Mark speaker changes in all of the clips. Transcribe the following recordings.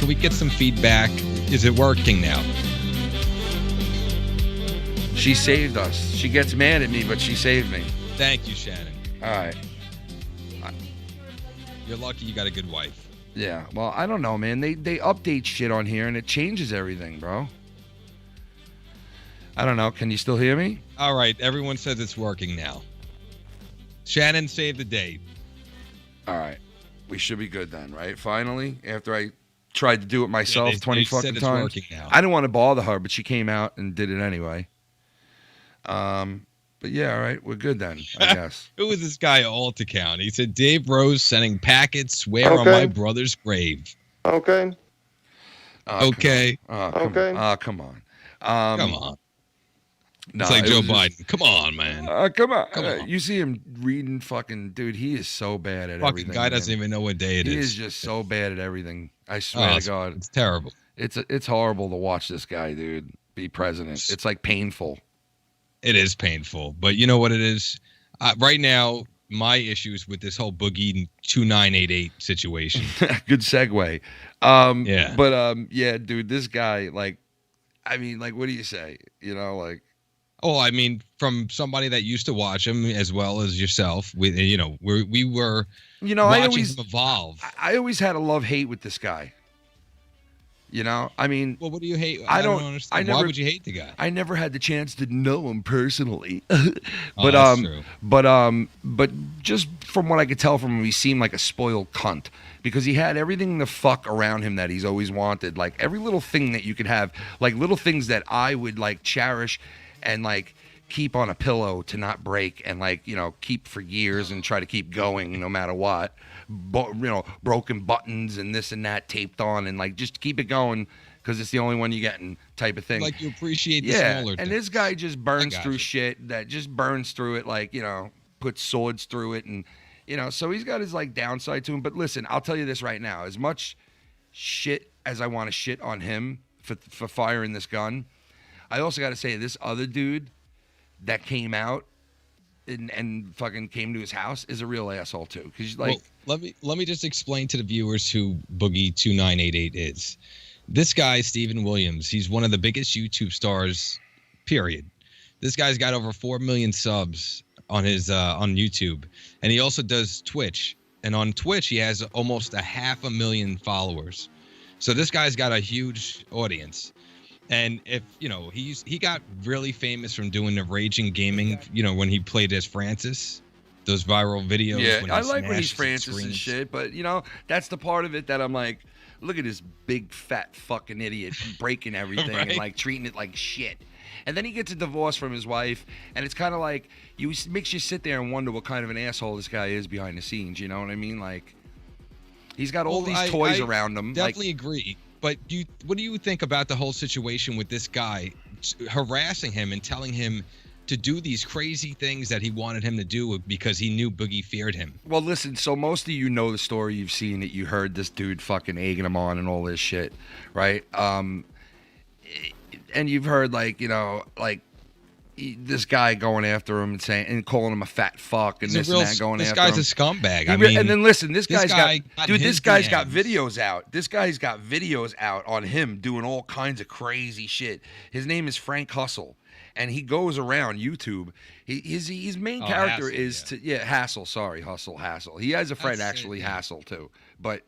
Speaker 1: can we get some feedback? Is it working now?
Speaker 2: She saved us. She gets mad at me, but she saved me.
Speaker 1: Thank you, Shannon.
Speaker 2: All right.
Speaker 1: You're lucky you got a good wife.
Speaker 2: Yeah. Well, I don't know, man. They update shit on here, and it changes everything, bro. I don't know. Can you still hear me?
Speaker 1: All right. Everyone says it's working now. Shannon saved the day.
Speaker 2: All right. We should be good then, right? Finally, after I tried to do it myself 20 fucking times.
Speaker 1: Working now.
Speaker 2: I didn't want to bother her, but she came out and did it anyway. But yeah, all right. We're good then, I guess.
Speaker 1: Who was this guy alt account? He said, Dave Rose sending packets, swear on my brother's grave.
Speaker 3: Okay.
Speaker 1: Okay.
Speaker 2: Okay. Come on.
Speaker 1: Come on.
Speaker 2: No,
Speaker 1: it's like Joe Biden. Come on, man.
Speaker 2: Come on. You see him reading fucking... Dude, he is so bad at everything.
Speaker 1: Fucking guy doesn't even know what day it is.
Speaker 2: He is just so bad at everything. I swear to God.
Speaker 1: It's terrible.
Speaker 2: It's horrible to watch this guy, dude, be president. It's like painful.
Speaker 1: It is painful. But you know what it is? Right now, my issues with this whole Boogie2988 situation.
Speaker 2: Good segue.
Speaker 1: Yeah.
Speaker 2: But, yeah, dude, this guy, like... I mean, like, what do you say? You know, like...
Speaker 1: Oh, I mean, from somebody that used to watch him as well as yourself, we were watching him evolve.
Speaker 2: I always had a love-hate with this guy. You know, I mean...
Speaker 1: Well, what do you hate? I don't understand. Why would you hate the guy?
Speaker 2: I never had the chance to know him personally.
Speaker 1: But that's true.
Speaker 2: But just from what I could tell from him, he seemed like a spoiled cunt. Because he had everything the fuck around him that he's always wanted. Like, every little thing that you could have. Like, little things that I would, like, cherish and, like, keep on a pillow to not break and, like, you know, keep for years and try to keep going no matter what. Broken buttons and this and that taped on and, like, just keep it going because it's the only one you're getting type of thing.
Speaker 1: Like, you appreciate the smaller
Speaker 2: and
Speaker 1: things.
Speaker 2: this guy just burns through shit that just burns through it, like, you know, puts swords through it and, you know, so he's got his, like, downside to him. But listen, I'll tell you this right now. As much shit as I want to shit on him for firing this gun, I also got to say this other dude that came out and fucking came to his house is a real asshole too. Because like,
Speaker 1: well, let me just explain to the viewers who Boogie2988 is. This guy, Steven Williams, he's one of the biggest YouTube stars. Period. This guy's got over 4 million subs on his on YouTube, and he also does Twitch. And on Twitch, he has almost 500,000 followers. So this guy's got a huge audience. And if, you know, he got really famous from doing the Raging Gaming, you know, when he played as Francis, those viral videos.
Speaker 2: Yeah,
Speaker 1: when
Speaker 2: I like when he's Francis and shit, but, you know, that's the part of it that I'm like, look at this big, fat fucking idiot breaking everything
Speaker 1: Right?
Speaker 2: and, like, treating it like shit. And then he gets a divorce from his wife, and it's kind of like, makes you sit there and wonder what kind of an asshole this guy is behind the scenes, you know what I mean? Like, he's got all these toys around him.
Speaker 1: Definitely agree. But what do you think about the whole situation with this guy harassing him and telling him to do these crazy things that he wanted him to do because he knew Boogie feared him?
Speaker 2: Well, listen, so most of you know the story. You've seen it. You heard this dude fucking egging him on and all this shit, right? And you've heard, like, you know, like, this guy going after him and saying and calling him a fat fuck and this and that going after him.
Speaker 1: This guy's a scumbag. I mean,
Speaker 2: and then listen, this guy's got
Speaker 1: DMs.
Speaker 2: videos out. This guy's got videos out on him doing all kinds of crazy shit. His name is Frank Hustle, and he goes around YouTube. His main character
Speaker 1: Hassel,
Speaker 2: Hustle. He has a friend Hassel too, but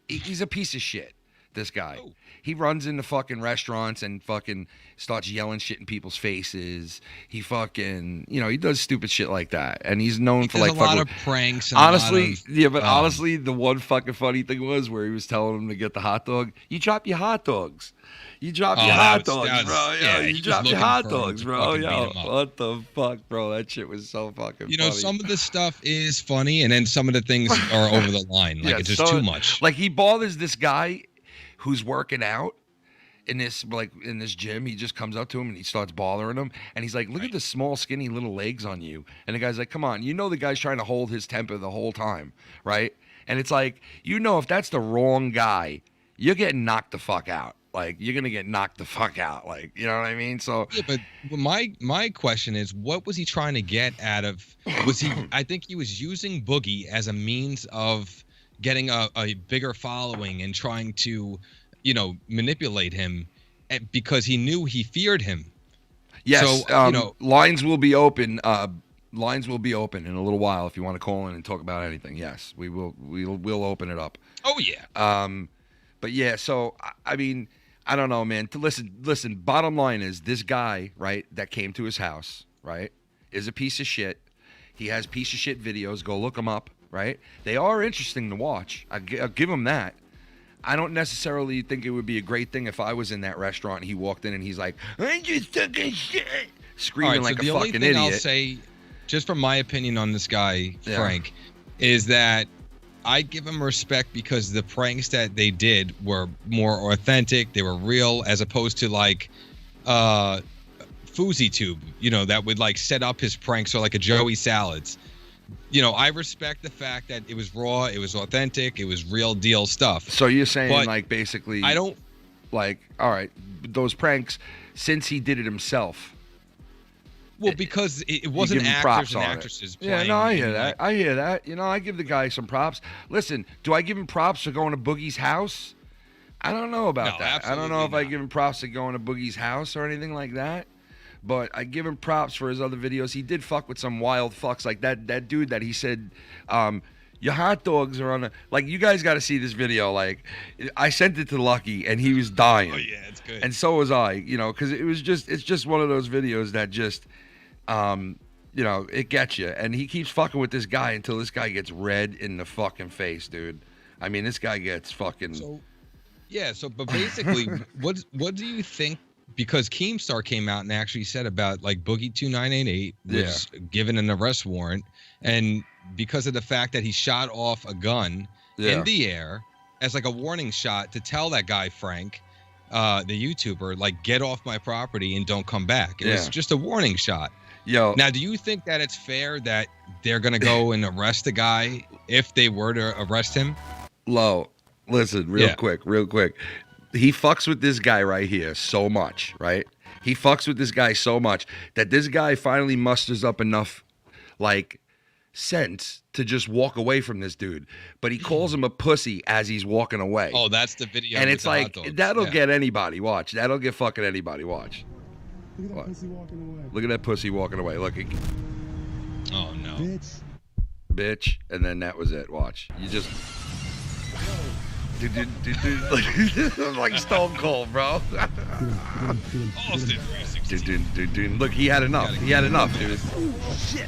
Speaker 2: he's a piece of shit. This guy.
Speaker 1: Oh.
Speaker 2: He runs into fucking restaurants and fucking starts yelling shit in people's faces. He fucking, you know, he does stupid shit like that. And he's known for like
Speaker 1: a lot of pranks. And
Speaker 2: honestly, honestly, the one fucking funny thing was where he was telling him to get the hot dog. You drop your hot dogs. You drop your hot dogs, bro. You drop your hot dogs, bro. Yo, what the fuck, bro? That shit was so fucking funny.
Speaker 1: You know, some of the stuff is funny, and then some of the things are over the line. Like, it's just too much.
Speaker 2: Like, he bothers this guy who's working out in this gym. He just comes up to him and he starts bothering him, and he's like, look at the small skinny little legs on you. And the guy's like, come on, you know, the guy's trying to hold his temper the whole time, right? And it's like, you know, if that's the wrong guy, you're getting knocked the fuck out. Like, you're gonna get knocked the fuck out. Like, you know what I mean? So
Speaker 1: yeah, but my question is, what was he trying to get out of? I think he was using Boogie as a means of getting a bigger following and trying to manipulate him because he knew he feared him.
Speaker 2: Yes,
Speaker 1: So,
Speaker 2: lines will be open. Lines will be open in a little while if you want to call in and talk about anything. Yes, we will. We'll open it up.
Speaker 1: Oh yeah.
Speaker 2: But yeah. So I mean, I don't know, man. Listen. Bottom line is this guy, right, that came to his house, right, is a piece of shit. He has piece of shit videos. Go look them up, right? They are interesting to watch. I'll give him that. I don't necessarily think it would be a great thing if I was in that restaurant and he walked in and he's like, "I just took a shit," screaming like a fucking idiot.
Speaker 1: The only thing I'll say, just from my opinion on this guy, Frank, is that I give him respect because the pranks that they did were more authentic. They were real, as opposed to like FouseyTube, that would like set up his pranks or like a Joey Salads. I respect the fact that it was raw, it was authentic, it was real deal stuff.
Speaker 2: So you're saying like basically,
Speaker 1: I don't
Speaker 2: like, all right, those pranks, since he did it himself.
Speaker 1: Well, because it wasn't actors and actresses playing.
Speaker 2: Yeah, no, I hear that. I hear that. I give the guy some props. Listen, do I give him props for going to Boogie's house? I don't know about that. I don't know if I give him props for going to Boogie's house or anything like that. But I give him props for his other videos. He did fuck with some wild fucks like that dude that he said, your hot dogs are on a... Like, you guys got to see this video. Like, I sent it to Lucky, and he was dying.
Speaker 1: Oh, yeah, it's good.
Speaker 2: And so was I, because it's just one of those videos that just, it gets you. And he keeps fucking with this guy until this guy gets red in the fucking face, dude. I mean, this guy gets fucking...
Speaker 1: But basically, what do you think? Because Keemstar came out and actually said about like Boogie2988 was given an arrest warrant, and because of the fact that he shot off a gun in the air as like a warning shot to tell that guy Frank, the YouTuber, like, get off my property and don't come back. It was just a warning shot.
Speaker 2: Yo.
Speaker 1: Now, do you think that it's fair that they're gonna go and arrest the guy if they were to arrest him?
Speaker 2: Listen, real quick. He fucks with this guy right here so much, right? He fucks with this guy so much that this guy finally musters up enough, like, sense to just walk away from this dude. But he calls him a pussy as he's walking away.
Speaker 1: Oh, that's the video.
Speaker 2: And it's like, that'll get anybody. Watch. That'll get fucking anybody. Watch.
Speaker 3: Look at that pussy walking away.
Speaker 2: Look at that pussy walking away. Look.
Speaker 1: Oh, no.
Speaker 2: Bitch. And then that was it. Watch. You just... Dude, like Stone Cold, bro. Dude. Look, he had enough. Dude. Shit.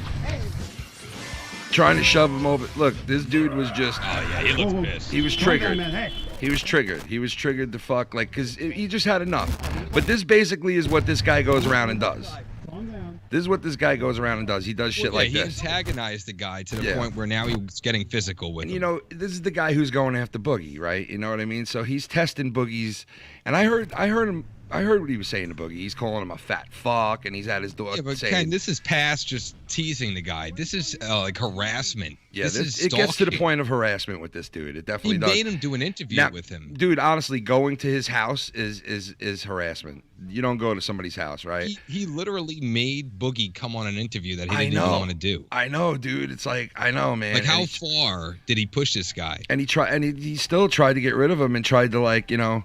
Speaker 2: Trying to shove him over. Look, this dude was just...
Speaker 1: Oh, yeah, he looks pissed.
Speaker 2: He was triggered. He was triggered to fuck, like, because he just had enough. But this basically is what this guy goes around and does. This is what this guy goes around and does. He does shit like this.
Speaker 1: He antagonized the guy to the point where now he's getting physical with him.
Speaker 2: This is the guy who's going after Boogie, right? You know what I mean? So he's testing Boogie's, and I heard what he was saying to Boogie. He's calling him a fat fuck, and he's at his door
Speaker 1: but
Speaker 2: saying...
Speaker 1: Ken, this is past just teasing the guy. This is like harassment.
Speaker 2: Yeah,
Speaker 1: this is
Speaker 2: it gets to the point of harassment with this dude. It definitely does.
Speaker 1: He made him do an interview with him.
Speaker 2: Dude, honestly, going to his house is harassment. You don't go to somebody's house, right?
Speaker 1: He literally made Boogie come on an interview that he didn't even want to do.
Speaker 2: I know, dude. It's like, I know, man.
Speaker 1: Like, how far did he push this guy?
Speaker 2: And he still tried to get rid of him and tried to, like,
Speaker 1: Yeah,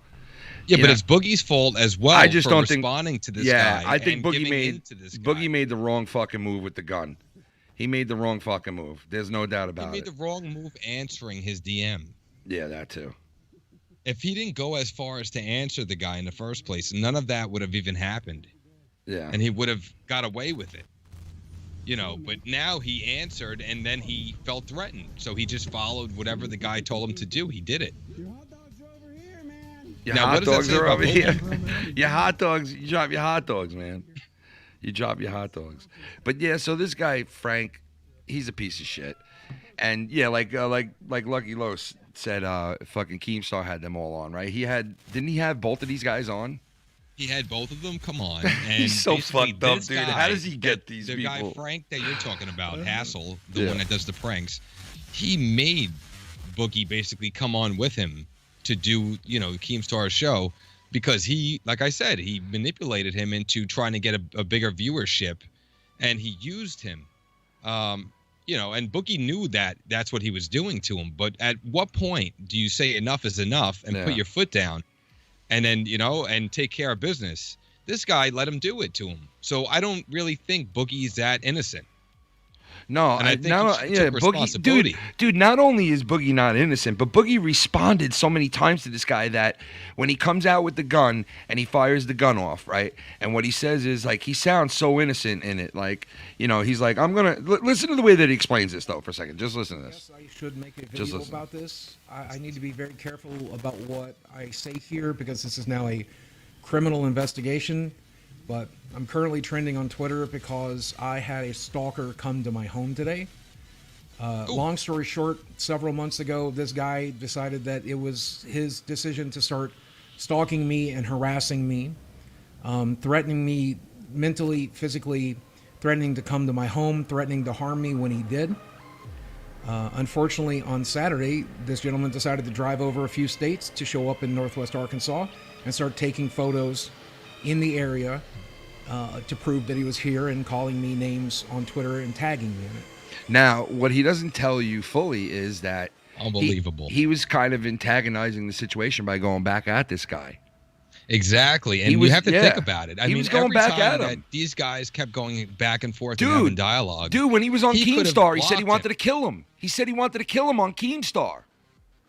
Speaker 1: but it's Boogie's fault as well.
Speaker 2: I just don't
Speaker 1: responding to this guy.
Speaker 2: Yeah, I think Boogie made the wrong fucking move with the gun. He made the wrong fucking move. There's no doubt about it.
Speaker 1: He made the wrong move answering his DM.
Speaker 2: Yeah, that too.
Speaker 1: If he didn't go as far as to answer the guy in the first place, none of that would have even happened.
Speaker 2: Yeah.
Speaker 1: And he would have got away with it. But now he answered and then he felt threatened. So he just followed whatever the guy told him to do. He did it.
Speaker 2: Your hot dogs are over here. Your hot dogs, you drop your hot dogs, man. You drop your hot dogs. But yeah, so this guy, Frank, he's a piece of shit. And yeah, like Lucky Lowe said, fucking Keemstar had them all on, right? Didn't he have both of these guys on?
Speaker 1: He had both of them. Come on. And
Speaker 2: he's so fucked up, dude. How does he get these people?
Speaker 1: The guy Frank that you're talking about, Hassel, the one that does the pranks, he made Boogie basically come on with him to do, Keemstar's show, because he, like I said, he manipulated him into trying to get a bigger viewership, and he used him. And Boogie knew that that's what he was doing to him. But at what point do you say enough is enough and put your foot down and then, and take care of business. This guy let him do it to him. So I don't really think Boogie's that innocent.
Speaker 2: No,
Speaker 1: and I think he took responsibility.
Speaker 2: Dude, not only is Boogie not innocent, but Boogie responded so many times to this guy that when he comes out with the gun and he fires the gun off, right? And what he says is, like, he sounds so innocent in it. Like, he's like, I'm going to... Listen to the way that he explains this, though, for a second. Just listen to this.
Speaker 4: Yes, I should make a video about this. I need to be very careful about what I say here because this is now a criminal investigation. But I'm currently trending on Twitter because I had a stalker come to my home today. Long story short, several months ago, this guy decided that it was his decision to start stalking me and harassing me, threatening me mentally, physically, threatening to come to my home, threatening to harm me when he did. Unfortunately, on Saturday, this gentleman decided to drive over a few states to show up in Northwest Arkansas and start taking photos in the area to prove that he was here and calling me names on Twitter and tagging me in it.
Speaker 2: Now, what he doesn't tell you fully is that
Speaker 1: unbelievable.
Speaker 2: He was kind of antagonizing the situation by going back at this guy.
Speaker 1: Exactly, and you have to think about it. I mean,
Speaker 2: was going back at him.
Speaker 1: These guys kept going back and forth and having dialogue.
Speaker 2: Dude, when he was on Keemstar, he said he wanted to kill him. He said he wanted to kill him on Keemstar.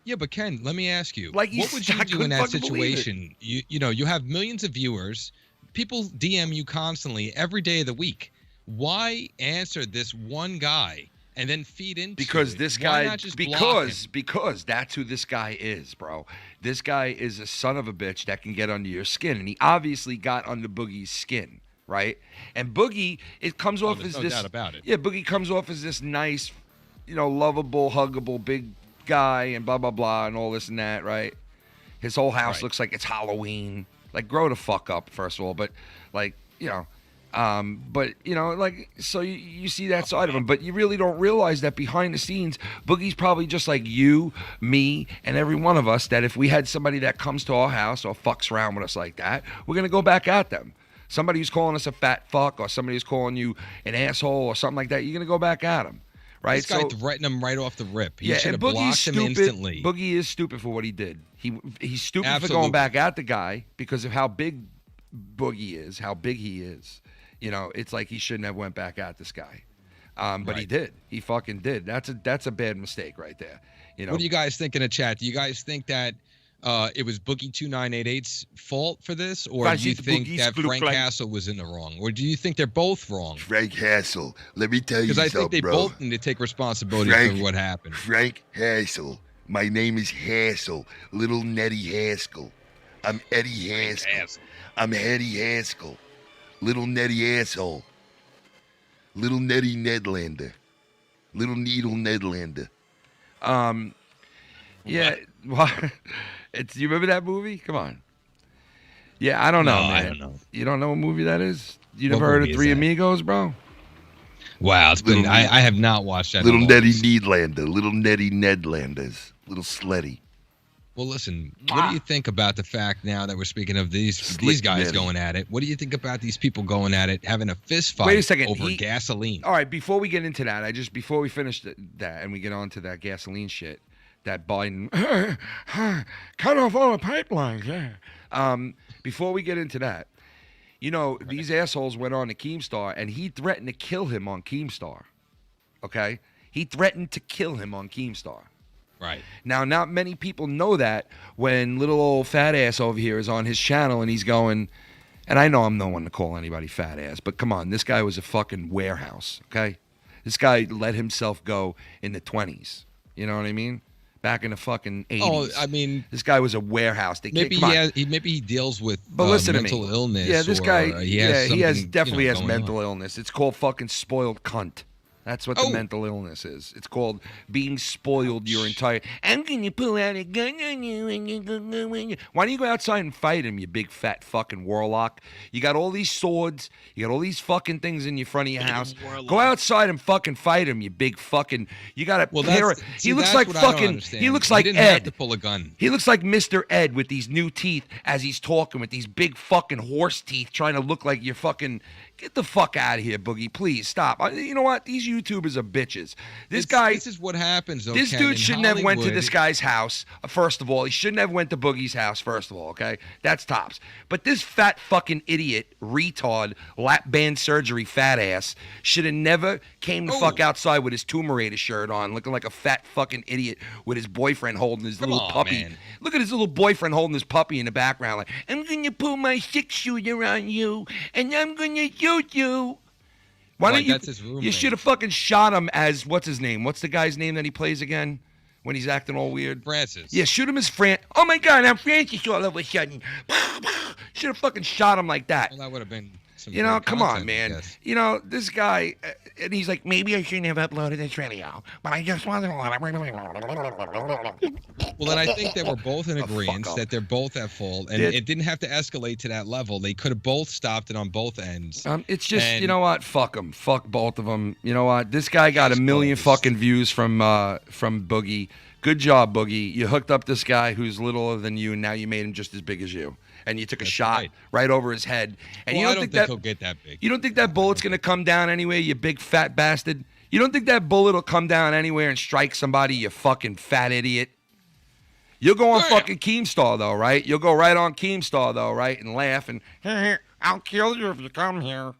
Speaker 1: Yeah, but Ken, let me ask you,
Speaker 2: like,
Speaker 1: what would you do in that situation? You have millions of viewers. People DM you constantly every day of the week. Why answer this one guy and then feed into
Speaker 2: because
Speaker 1: it?
Speaker 2: This guy because that's who this guy is, bro. This guy is a son of a bitch that can get under your skin, and he obviously got under Boogie's skin, right? And Boogie, it comes off as
Speaker 1: no
Speaker 2: this.
Speaker 1: Doubt about it.
Speaker 2: Yeah, Boogie comes off as this nice, lovable, huggable, big guy, and blah blah blah, and all this and that, right? His whole house looks like it's Halloween. Like, grow the fuck up, first of all. But, like, so you see that side of him. But you really don't realize that behind the scenes, Boogie's probably just like you, me, and every one of us, that if we had somebody that comes to our house or fucks around with us like that, we're going to go back at them. Somebody who's calling us a fat fuck or somebody who's calling you an asshole or something like that, you're going to go back at them. Right?
Speaker 1: This guy threatened him right off the rip. He should have blocked him instantly.
Speaker 2: Boogie is stupid for what he did. He's stupid for going back at the guy because of how big Boogie is, how big he is. It's like he shouldn't have went back at this guy. But he did. He fucking did. That's a bad mistake right there.
Speaker 1: What do you guys think in the chat? Do you guys think that it was Boogie2988's fault for this, or do you think that Frank Hassel was in the wrong, or do you think they're both wrong?
Speaker 5: Frank Hassel, let me tell you something,
Speaker 1: because I think they both need to take responsibility for what happened.
Speaker 5: Frank Hassel, my name is Hassel, little Nettie Haskell. I'm Eddie Haskell. I'm Eddie Haskell, little Nettie asshole, little Nettie Nedlander, little Needle Nedlander.
Speaker 2: Yeah. You remember that movie? Come on. Yeah, I don't know, man.
Speaker 1: I don't know.
Speaker 2: You don't know what movie that is? You never heard of Three Amigos, bro?
Speaker 1: Wow, it's been. I have not watched that.
Speaker 5: Little Nettie Nedlander, little Nettie Nedlanders, little Sleddy.
Speaker 1: Well, listen. What do you think about the fact now that we're speaking of these guys
Speaker 5: Nettie
Speaker 1: going at it? What do you think about these people going at it, having a fist fight over gasoline?
Speaker 2: All right, before we get into that, before we finish that and we get on to that gasoline shit, that Biden cut off all the pipelines. Yeah. Before we get into that, these assholes went on to Keemstar and he threatened to kill him on Keemstar. Okay, he threatened to kill him on Keemstar.
Speaker 1: Right.
Speaker 2: Now, not many people know that when little old fat ass over here is on his channel and he's going, and I know I'm no one to call anybody fat ass, but come on, this guy was a fucking warehouse. Okay, this guy let himself go in the 20s. You know what I mean? Back in the fucking 80s.
Speaker 1: Oh, I mean,
Speaker 2: this guy was a warehouse.
Speaker 1: Maybe he deals with mental illness.
Speaker 2: Yeah, this guy. He definitely has
Speaker 1: going
Speaker 2: mental
Speaker 1: on.
Speaker 2: illness. It's called fucking spoiled cunt. That's what the mental illness is. It's called being spoiled your entire. I'm gonna pull out a gun on you and you go. Why don't you go outside and fight him, you big fat fucking warlock? You got all these swords. You got all these fucking things in your front of your house. Go outside and fucking fight him, you big fucking. You got a pair. He looks like fucking. He looks like Ed.
Speaker 1: Have to pull a gun.
Speaker 2: He looks like Mr. Ed with these new teeth as he's talking with these big fucking horse teeth, trying to look like you're fucking. Get the fuck out of here, Boogie. Please stop. You know what? These YouTubers are bitches. This
Speaker 1: is what happens, though,
Speaker 2: This
Speaker 1: Ken,
Speaker 2: dude
Speaker 1: in
Speaker 2: shouldn't have went to
Speaker 1: Hollywood.
Speaker 2: this guy's house. First of all, he shouldn't have went to Boogie's house. First of all, okay, that's tops. But this fat fucking idiot, retard, lap band surgery, fat ass, should have never came the fuck outside with his Tumerator shirt on, looking like a fat fucking idiot with his boyfriend holding his little puppy.
Speaker 1: Man.
Speaker 2: Look at his little boyfriend holding his puppy in the background, like, I'm gonna pull my 6-shooter on you, and I'm gonna shoot you. Why don't you?
Speaker 1: That's his roommate.
Speaker 2: You should have fucking shot him as what's his name? What's the guy's name that he plays again when he's acting all weird?
Speaker 1: Francis.
Speaker 2: Yeah, shoot him as Oh my God, I'm Francis all of a sudden. Should have fucking shot him like that.
Speaker 1: Well, that would have been some
Speaker 2: You know,
Speaker 1: great
Speaker 2: come
Speaker 1: content,
Speaker 2: on,
Speaker 1: I
Speaker 2: man.
Speaker 1: guess.
Speaker 2: You know, this guy, and he's like, maybe I shouldn't have uploaded this video, but I just wasn't.
Speaker 1: Well, then I think they were both in agreement
Speaker 2: up.
Speaker 1: that they're both at fault, and it didn't have to escalate to that level. They could have both stopped it on both ends.
Speaker 2: It's just,
Speaker 1: And-
Speaker 2: you know what? Fuck them. Fuck both of them. You know what? This guy got 1 million fucking views from Boogie. Good job, Boogie. You hooked up this guy who's littler than you, and now you made him just as big as you. And you took a shot right over his head. And
Speaker 1: Well,
Speaker 2: you
Speaker 1: I
Speaker 2: don't
Speaker 1: don't
Speaker 2: think
Speaker 1: he'll get that big.
Speaker 2: You don't think that bullet's gonna come down anyway, you big fat bastard? You don't think that bullet will come down anywhere and strike somebody, you fucking fat idiot? You'll go on fucking Keemstar though, right? You'll go right on Keemstar though, right? And laugh and I'll kill you if you come here.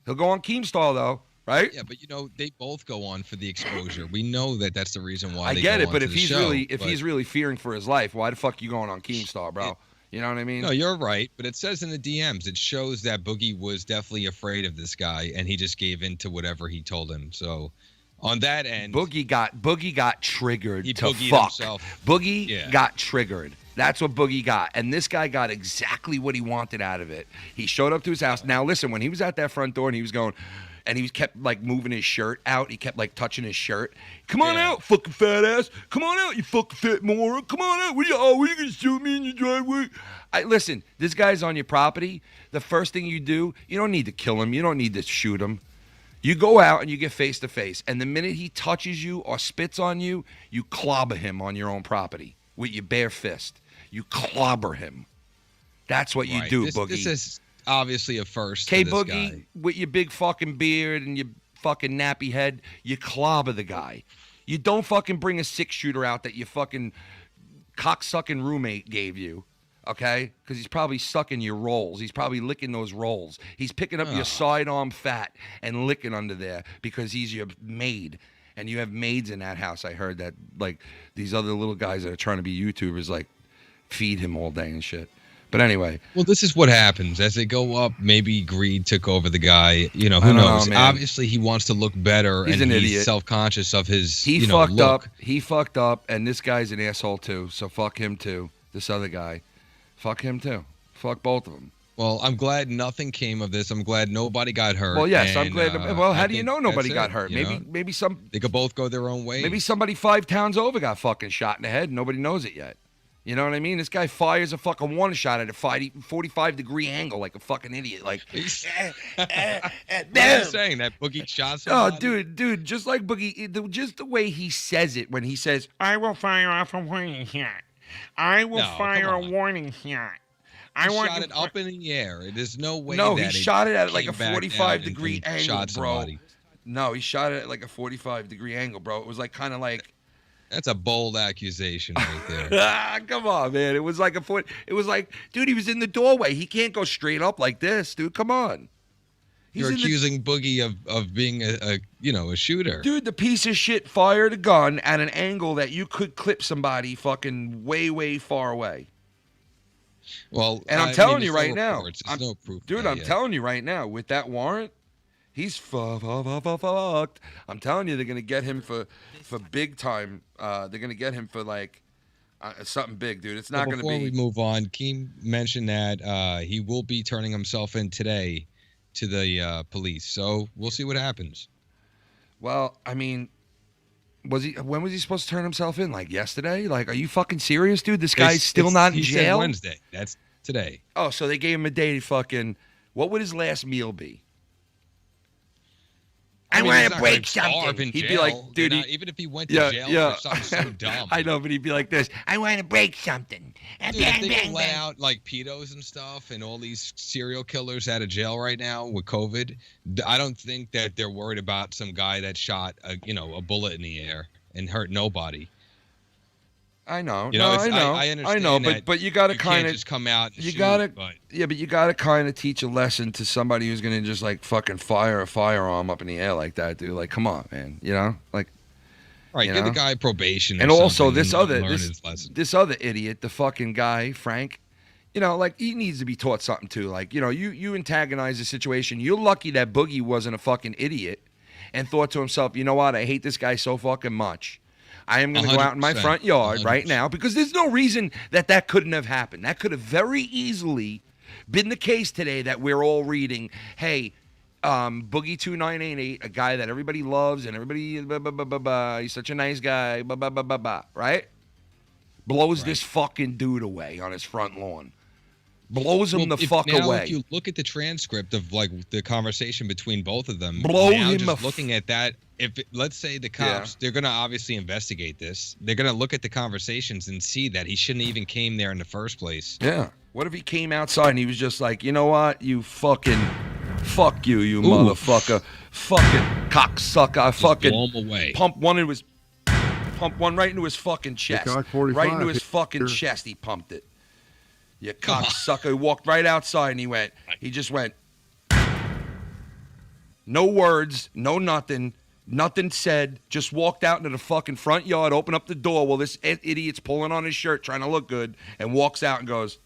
Speaker 2: He'll go on Keemstar though, right?
Speaker 1: Yeah, but you know they both go on for the exposure. We know that that's the reason why.
Speaker 2: I
Speaker 1: they
Speaker 2: get
Speaker 1: go
Speaker 2: it,
Speaker 1: on
Speaker 2: but
Speaker 1: to
Speaker 2: if
Speaker 1: the
Speaker 2: he's
Speaker 1: show,
Speaker 2: he's really fearing for his life, why the fuck you going on Keemstar, bro? You know what I mean?
Speaker 1: No, you're right, but it says in the DMs, it shows that Boogie was definitely afraid of this guy, and he just gave in to whatever he told him. So, on that end,
Speaker 2: Boogie got triggered
Speaker 1: he
Speaker 2: to
Speaker 1: boogied
Speaker 2: fuck.
Speaker 1: himself.
Speaker 2: Boogie got triggered. That's what Boogie got. And this guy got exactly what he wanted out of it. He showed up to his house. Now, listen, when he was at that front door and he was going, and he kept like moving his shirt out, he kept like touching his shirt. Come on out, fucking fat ass. Come on out, you fucking fat moron. Come on out. What are you going to shoot me in your driveway? Listen, this guy's on your property. The first thing you do, you don't need to kill him. You don't need to shoot him. You go out and you get face to face. And the minute he touches you or spits on you, you clobber him on your own property with your bare fist. You clobber him. That's what you do, Boogie.
Speaker 1: This is obviously a first.
Speaker 2: Okay,
Speaker 1: to this
Speaker 2: Boogie,
Speaker 1: guy.
Speaker 2: with your big fucking beard and your fucking nappy head, you clobber the guy. You don't fucking bring a 6-shooter out that your fucking cocksucking roommate gave you, okay? Because he's probably sucking your rolls. He's probably licking those rolls. He's picking up your sidearm fat and licking under there because he's your maid. And you have maids in that house. I heard that, like, these other little guys that are trying to be YouTubers, like, feed him all day and shit. But anyway.
Speaker 1: Well, this is what happens. As they go up, maybe greed took over the guy. You know, who knows? Obviously, he wants to look better,
Speaker 2: He's
Speaker 1: and
Speaker 2: an
Speaker 1: he's
Speaker 2: idiot.
Speaker 1: self-conscious of his
Speaker 2: He
Speaker 1: look.
Speaker 2: up. He fucked up, and this guy's an asshole, too. So fuck him, too. This other guy. Fuck him, too. Fuck both of them.
Speaker 1: Well, I'm glad nothing came of this. I'm glad nobody got hurt.
Speaker 2: Well, yes, I'm
Speaker 1: and,
Speaker 2: glad. Well, how
Speaker 1: I
Speaker 2: do you
Speaker 1: think
Speaker 2: know nobody
Speaker 1: that's
Speaker 2: got
Speaker 1: it,
Speaker 2: hurt?
Speaker 1: you know?
Speaker 2: Maybe some.
Speaker 1: They could both go their own way.
Speaker 2: Maybe somebody 5 towns over got fucking shot in the head. And nobody knows it yet. You know what I mean? This guy fires a fucking one shot at a 45-degree angle like a fucking idiot. Like,
Speaker 1: What are you saying? That Boogie shot somebody?
Speaker 2: oh, dude, just like Boogie, just the way he says it when he says, "I will fire off a warning shot. I will fire a warning shot."
Speaker 1: He shot it up in the air. There's no way.
Speaker 2: No,
Speaker 1: that
Speaker 2: he shot it at like a
Speaker 1: came back down
Speaker 2: 45-degree
Speaker 1: and
Speaker 2: angle,
Speaker 1: shot
Speaker 2: bro.
Speaker 1: somebody.
Speaker 2: No, he shot it at like a 45-degree angle, bro. It was like kind of like.
Speaker 1: That's a bold accusation right there.
Speaker 2: Come on, man. It was like it was like, dude, he was in the doorway. He can't go straight up like this, dude. Come on.
Speaker 1: You're accusing Boogie of being a shooter.
Speaker 2: Dude, the piece of shit fired a gun at an angle that you could clip somebody fucking way, way far away.
Speaker 1: Well,
Speaker 2: and I'm
Speaker 1: I
Speaker 2: telling
Speaker 1: mean,
Speaker 2: you
Speaker 1: there's
Speaker 2: right
Speaker 1: no
Speaker 2: now,
Speaker 1: reports. There's no proof.
Speaker 2: dude, I'm telling you right now, with that warrant, he's fucked. I'm telling you, they're gonna get him for big time. They're gonna get him for like something big, dude. It's not gonna be.
Speaker 1: Before we move on, Keem mentioned that he will be turning himself in today to the police. So we'll see what happens.
Speaker 2: Well, I mean, when was he supposed to turn himself in? Like yesterday? Like, are you fucking serious, dude? This guy's still not in
Speaker 1: he
Speaker 2: jail?
Speaker 1: Said Wednesday. That's today.
Speaker 2: Oh, so they gave him a day to fucking. What would his last meal be? I
Speaker 1: mean,
Speaker 2: want
Speaker 1: he's
Speaker 2: to
Speaker 1: not
Speaker 2: break
Speaker 1: gonna starve
Speaker 2: something.
Speaker 1: in
Speaker 2: He'd be
Speaker 1: jail.
Speaker 2: like,
Speaker 1: They're
Speaker 2: dude,
Speaker 1: not- even if he went to jail for something so dumb.
Speaker 2: I know, but he'd be like this. I want to break something. And
Speaker 1: Dude,
Speaker 2: bang,
Speaker 1: if they
Speaker 2: bang,
Speaker 1: can let
Speaker 2: bang.
Speaker 1: out like pedos and stuff and all these serial killers out of jail right now with COVID, I don't think that they're worried about some guy that shot a bullet in the air and hurt nobody.
Speaker 2: I know.
Speaker 1: You know,
Speaker 2: No,
Speaker 1: I understand.
Speaker 2: I know,
Speaker 1: that
Speaker 2: but you got to
Speaker 1: you
Speaker 2: kind
Speaker 1: can't
Speaker 2: of
Speaker 1: just come out. And
Speaker 2: you
Speaker 1: shoot,
Speaker 2: gotta,
Speaker 1: but
Speaker 2: yeah, but you gotta kind of teach a lesson to somebody who's gonna just like fucking fire a firearm up in the air like that, dude. Like, come on, man. You know, like.
Speaker 1: right,
Speaker 2: you
Speaker 1: give the
Speaker 2: know?
Speaker 1: guy probation.
Speaker 2: And
Speaker 1: or
Speaker 2: also
Speaker 1: something
Speaker 2: this
Speaker 1: and
Speaker 2: other
Speaker 1: learn
Speaker 2: this,
Speaker 1: his lesson.
Speaker 2: this other idiot, the fucking guy, Frank. You know, like he needs to be taught something too. Like, you know, you antagonize the situation. You're lucky that Boogie wasn't a fucking idiot and thought to himself, you know what? I hate this guy so fucking much. I am going to go out in my
Speaker 1: 100%,
Speaker 2: front yard right
Speaker 1: 100%.
Speaker 2: now because there's no reason that couldn't have happened. That could have very easily been the case today that we're all reading. Hey, Boogie2988, a guy that everybody loves and everybody, he's such a nice guy, right? Blows this fucking dude away on his front lawn. Blows him away.
Speaker 1: If you look at the transcript of like the conversation between both of them,
Speaker 2: Blow
Speaker 1: now
Speaker 2: him
Speaker 1: just looking at that, let's say the cops, they're gonna obviously investigate this. They're gonna look at the conversations and see that he shouldn't even came there in the first place.
Speaker 2: Yeah. What if he came outside and he was just like, you know what, you fucking, fuck you, you motherfucker, fucking cocksucker, I fucking
Speaker 1: blow him away.
Speaker 2: Pump one right into his fucking chest,
Speaker 3: Cock 45.
Speaker 2: right into his fucking chest. He pumped it. You cocksucker. He walked right outside and he just went. No words, no nothing. Nothing said, just walked out into the fucking front yard, opened up the door while this idiot's pulling on his shirt trying to look good, and walks out and goes,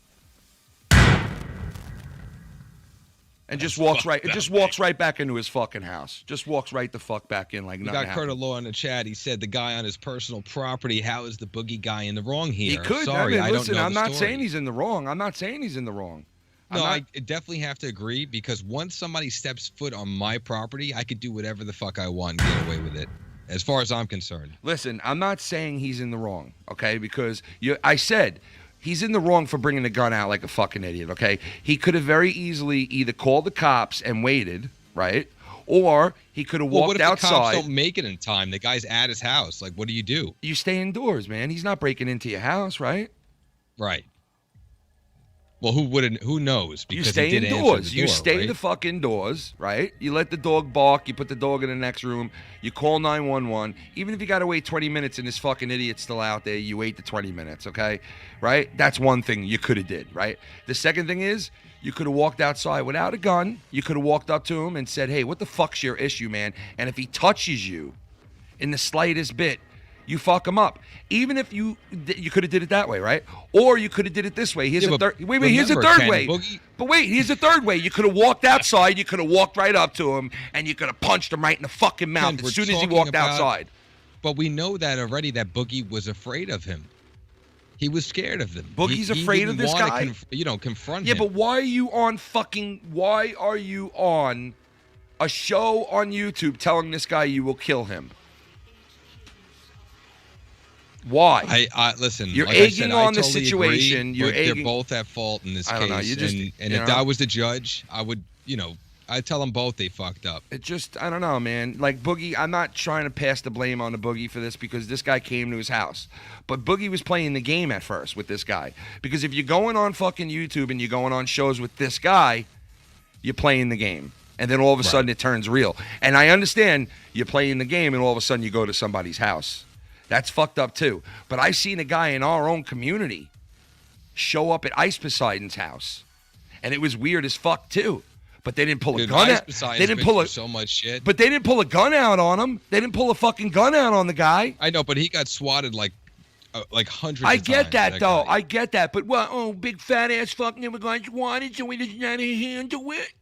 Speaker 2: and just walks right back into his fucking house. Just walks right the fuck back in like
Speaker 1: We
Speaker 2: nothing
Speaker 1: got
Speaker 2: happened.
Speaker 1: Kurt Law in the chat. He said the guy on his personal property. How is the Boogie guy in the wrong here?
Speaker 2: He could.
Speaker 1: Sorry, I
Speaker 2: listen,
Speaker 1: don't know
Speaker 2: I'm
Speaker 1: the
Speaker 2: not
Speaker 1: story.
Speaker 2: saying he's in the wrong. I'm not saying he's in the wrong.
Speaker 1: I definitely have to agree because once somebody steps foot on my property, I could do whatever the fuck I want and get away with it. As far as I'm concerned.
Speaker 2: Listen, I'm not saying he's in the wrong, okay? Because I said he's in the wrong for bringing the gun out like a fucking idiot, okay? He could have very easily either called the cops and waited, right? Or he could have walked
Speaker 1: what if the
Speaker 2: outside.
Speaker 1: cops don't make it in time? The guy's at his house. Like, what do you do?
Speaker 2: You stay indoors, man. He's not breaking into your house, right?
Speaker 1: Right. Well, who knows?
Speaker 2: You
Speaker 1: Because
Speaker 2: stay
Speaker 1: he did answer
Speaker 2: indoors.
Speaker 1: the
Speaker 2: You
Speaker 1: door,
Speaker 2: stay
Speaker 1: right?
Speaker 2: the fuck indoors, right? You let the dog bark. You put the dog in the next room. You call 911. Even if you got to wait 20 minutes and this fucking idiot's still out there, you wait the 20 minutes, okay? Right? That's one thing you could have did, right? The second thing is you could have walked outside without a gun. You could have walked up to him and said, hey, what the fuck's your issue, man? And if he touches you in the slightest bit, you fuck him up. Even if you could have did it that way, right? Or you could have did it this way. Here's a third. Wait. Here's a third way. But wait, here's a third way. You could have walked outside. You could have walked right up to him, and you could have punched him right in the fucking mouth
Speaker 1: Ken,
Speaker 2: as soon as he
Speaker 1: talking
Speaker 2: walked
Speaker 1: about-
Speaker 2: outside.
Speaker 1: But we know that already. That Boogie was afraid of him. He was scared of them.
Speaker 2: Boogie's
Speaker 1: He
Speaker 2: afraid
Speaker 1: didn't
Speaker 2: of this
Speaker 1: wanna
Speaker 2: guy?
Speaker 1: confront
Speaker 2: Yeah,
Speaker 1: him.
Speaker 2: but why are you on a show on YouTube telling this guy you will kill him? Why?
Speaker 1: I listen.
Speaker 2: You're
Speaker 1: like I
Speaker 2: egging
Speaker 1: said,
Speaker 2: on
Speaker 1: I
Speaker 2: the
Speaker 1: totally
Speaker 2: situation.
Speaker 1: Agree,
Speaker 2: You're
Speaker 1: but
Speaker 2: egging.
Speaker 1: They're both at fault in this
Speaker 2: I
Speaker 1: case.
Speaker 2: don't know, you just-
Speaker 1: and
Speaker 2: you
Speaker 1: if
Speaker 2: know.
Speaker 1: I was the judge, I would, I'd tell them both they fucked up.
Speaker 2: It just, I don't know, man. Like Boogie, I'm not trying to pass the blame on the Boogie for this because this guy came to his house. But Boogie was playing the game at first with this guy. Because if you're going on fucking YouTube and you're going on shows with this guy, you're playing the game. And then all of a sudden it turns real. And I understand you're playing the game and all of a sudden you go to somebody's house. That's fucked up too. But I seen a guy in our own community show up at Ice Poseidon's house. And it was weird as fuck too. But they didn't pull a gun out. They didn't pull
Speaker 1: so much shit.
Speaker 2: But they didn't pull a gun out on him. They didn't pull a fucking gun out on the guy.
Speaker 1: I know, but he got swatted like hundreds.
Speaker 2: I
Speaker 1: of
Speaker 2: get
Speaker 1: times,
Speaker 2: that though.
Speaker 1: guy.
Speaker 2: I get that. But big fat ass fucking immigrants wanted, so we just not handle it.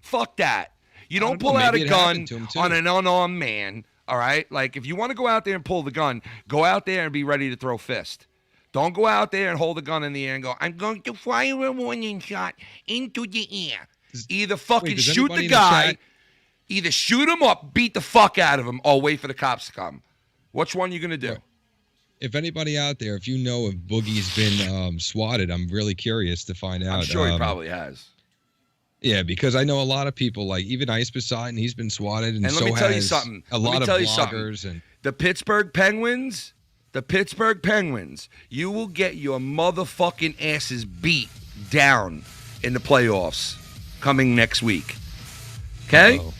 Speaker 2: Fuck that. You don't pull out a gun on an unarmed man. All right. Like if you want to go out there and pull the gun, go out there and be ready to throw fist. Don't go out there and hold the gun in the air and go, I'm going to fire a warning shot into the air. Either fucking
Speaker 1: does
Speaker 2: shoot
Speaker 1: anybody
Speaker 2: the
Speaker 1: in the
Speaker 2: guy,
Speaker 1: chat-
Speaker 2: either shoot him up, beat the fuck out of him, or wait for the cops to come. Which one you gonna do?
Speaker 1: Right. If anybody out there, if you know if Boogie's been swatted, I'm really curious to find out.
Speaker 2: I'm sure he probably has.
Speaker 1: Yeah, because I know a lot of people, like even Ice Poseidon, he's been swatted, and
Speaker 2: And
Speaker 1: so
Speaker 2: let me tell you
Speaker 1: has
Speaker 2: something.
Speaker 1: a
Speaker 2: Let me
Speaker 1: lot of
Speaker 2: tell you something.
Speaker 1: bloggers. And
Speaker 2: The Pittsburgh Penguins, you will get your motherfucking asses beat down in the playoffs coming next week. Okay?
Speaker 1: Uh-oh.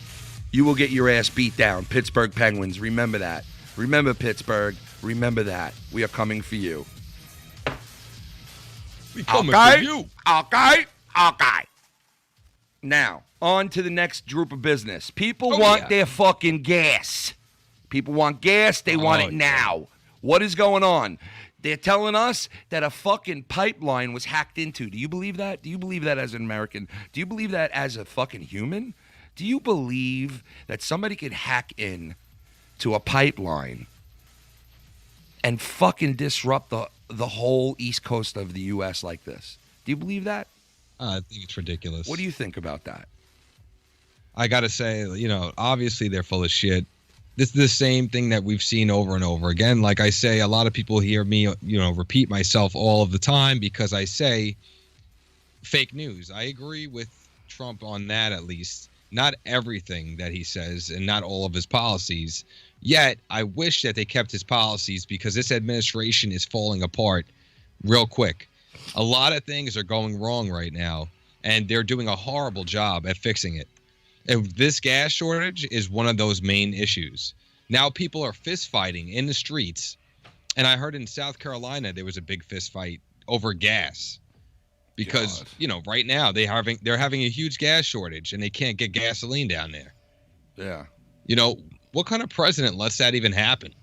Speaker 2: You will get your ass beat down. Pittsburgh Penguins, remember that. Remember, Pittsburgh, remember that. We are coming for you.
Speaker 1: We coming for you.
Speaker 2: Okay. Now, on to the next group of business. People want their fucking gas. People want gas. They want it now. What is going on? They're telling us that a fucking pipeline was hacked into. Do you believe that? Do you believe that as an American? Do you believe that as a fucking human? Do you believe that somebody could hack in to a pipeline and fucking disrupt the whole East Coast of the U.S. like this? Do you believe that?
Speaker 1: I think it's ridiculous.
Speaker 2: What do you think about that?
Speaker 1: I got to say, obviously they're full of shit. This is the same thing that we've seen over and over again. Like I say, a lot of people hear me, repeat myself all of the time because I say fake news. I agree with Trump on that, at least. Not everything that he says and not all of his policies. Yet, I wish that they kept his policies because this administration is falling apart real quick. A lot of things are going wrong right now, and they're doing a horrible job at fixing it. And this gas shortage is one of those main issues. Now people are fist fighting in the streets. And I heard in South Carolina there was a big fist fight over gas. Because, right now they're having a huge gas shortage and they can't get gasoline down there.
Speaker 2: Yeah.
Speaker 1: What kind of president lets that even happen?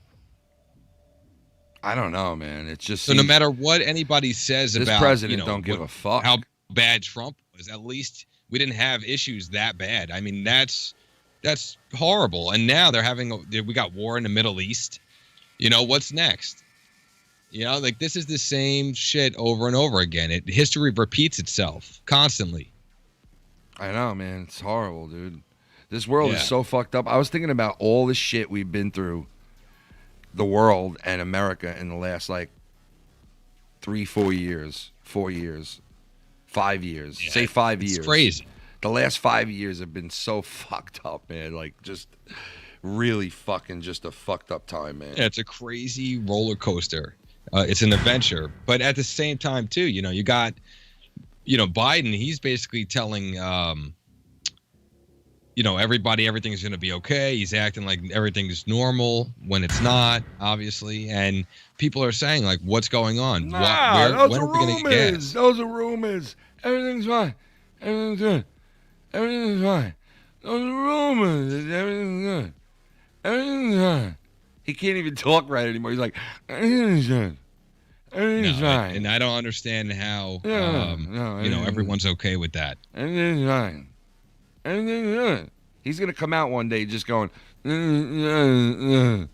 Speaker 2: I don't know, man. It's just
Speaker 1: so no matter what anybody says
Speaker 2: this
Speaker 1: about
Speaker 2: president don't give a fuck
Speaker 1: how bad Trump was, at least we didn't have issues that bad. I mean, that's horrible. And now we got war in the Middle East. What's next? This is the same shit over and over again. History repeats itself constantly.
Speaker 2: I know, man. It's horrible, dude. This world is so fucked up. I was thinking about all the shit we've been through, the world and America, in the last 3-4 years, 4 years, 5 years. Say 5 years.
Speaker 1: It's crazy.
Speaker 2: The last 5 years have been so fucked up, man. Just really fucking just a fucked up time, man.
Speaker 1: Yeah, it's a crazy roller coaster. It's an adventure. But at the same time, too, you got, Biden, he's basically telling, everybody everything's going to be okay. He's acting like everything's normal when it's not, obviously. And people are saying, what's going on?
Speaker 2: When
Speaker 1: are we going to get gas?
Speaker 2: Those are rumors. Everything's fine. Everything's good. Everything's fine. Those are rumors. Everything's good. Everything's fine. He can't even talk right anymore. He's like, everything's good. Everything's fine.
Speaker 1: And I don't understand how, everyone's okay with that.
Speaker 2: Everything's fine. Everything's good. He's going to come out one day just going, and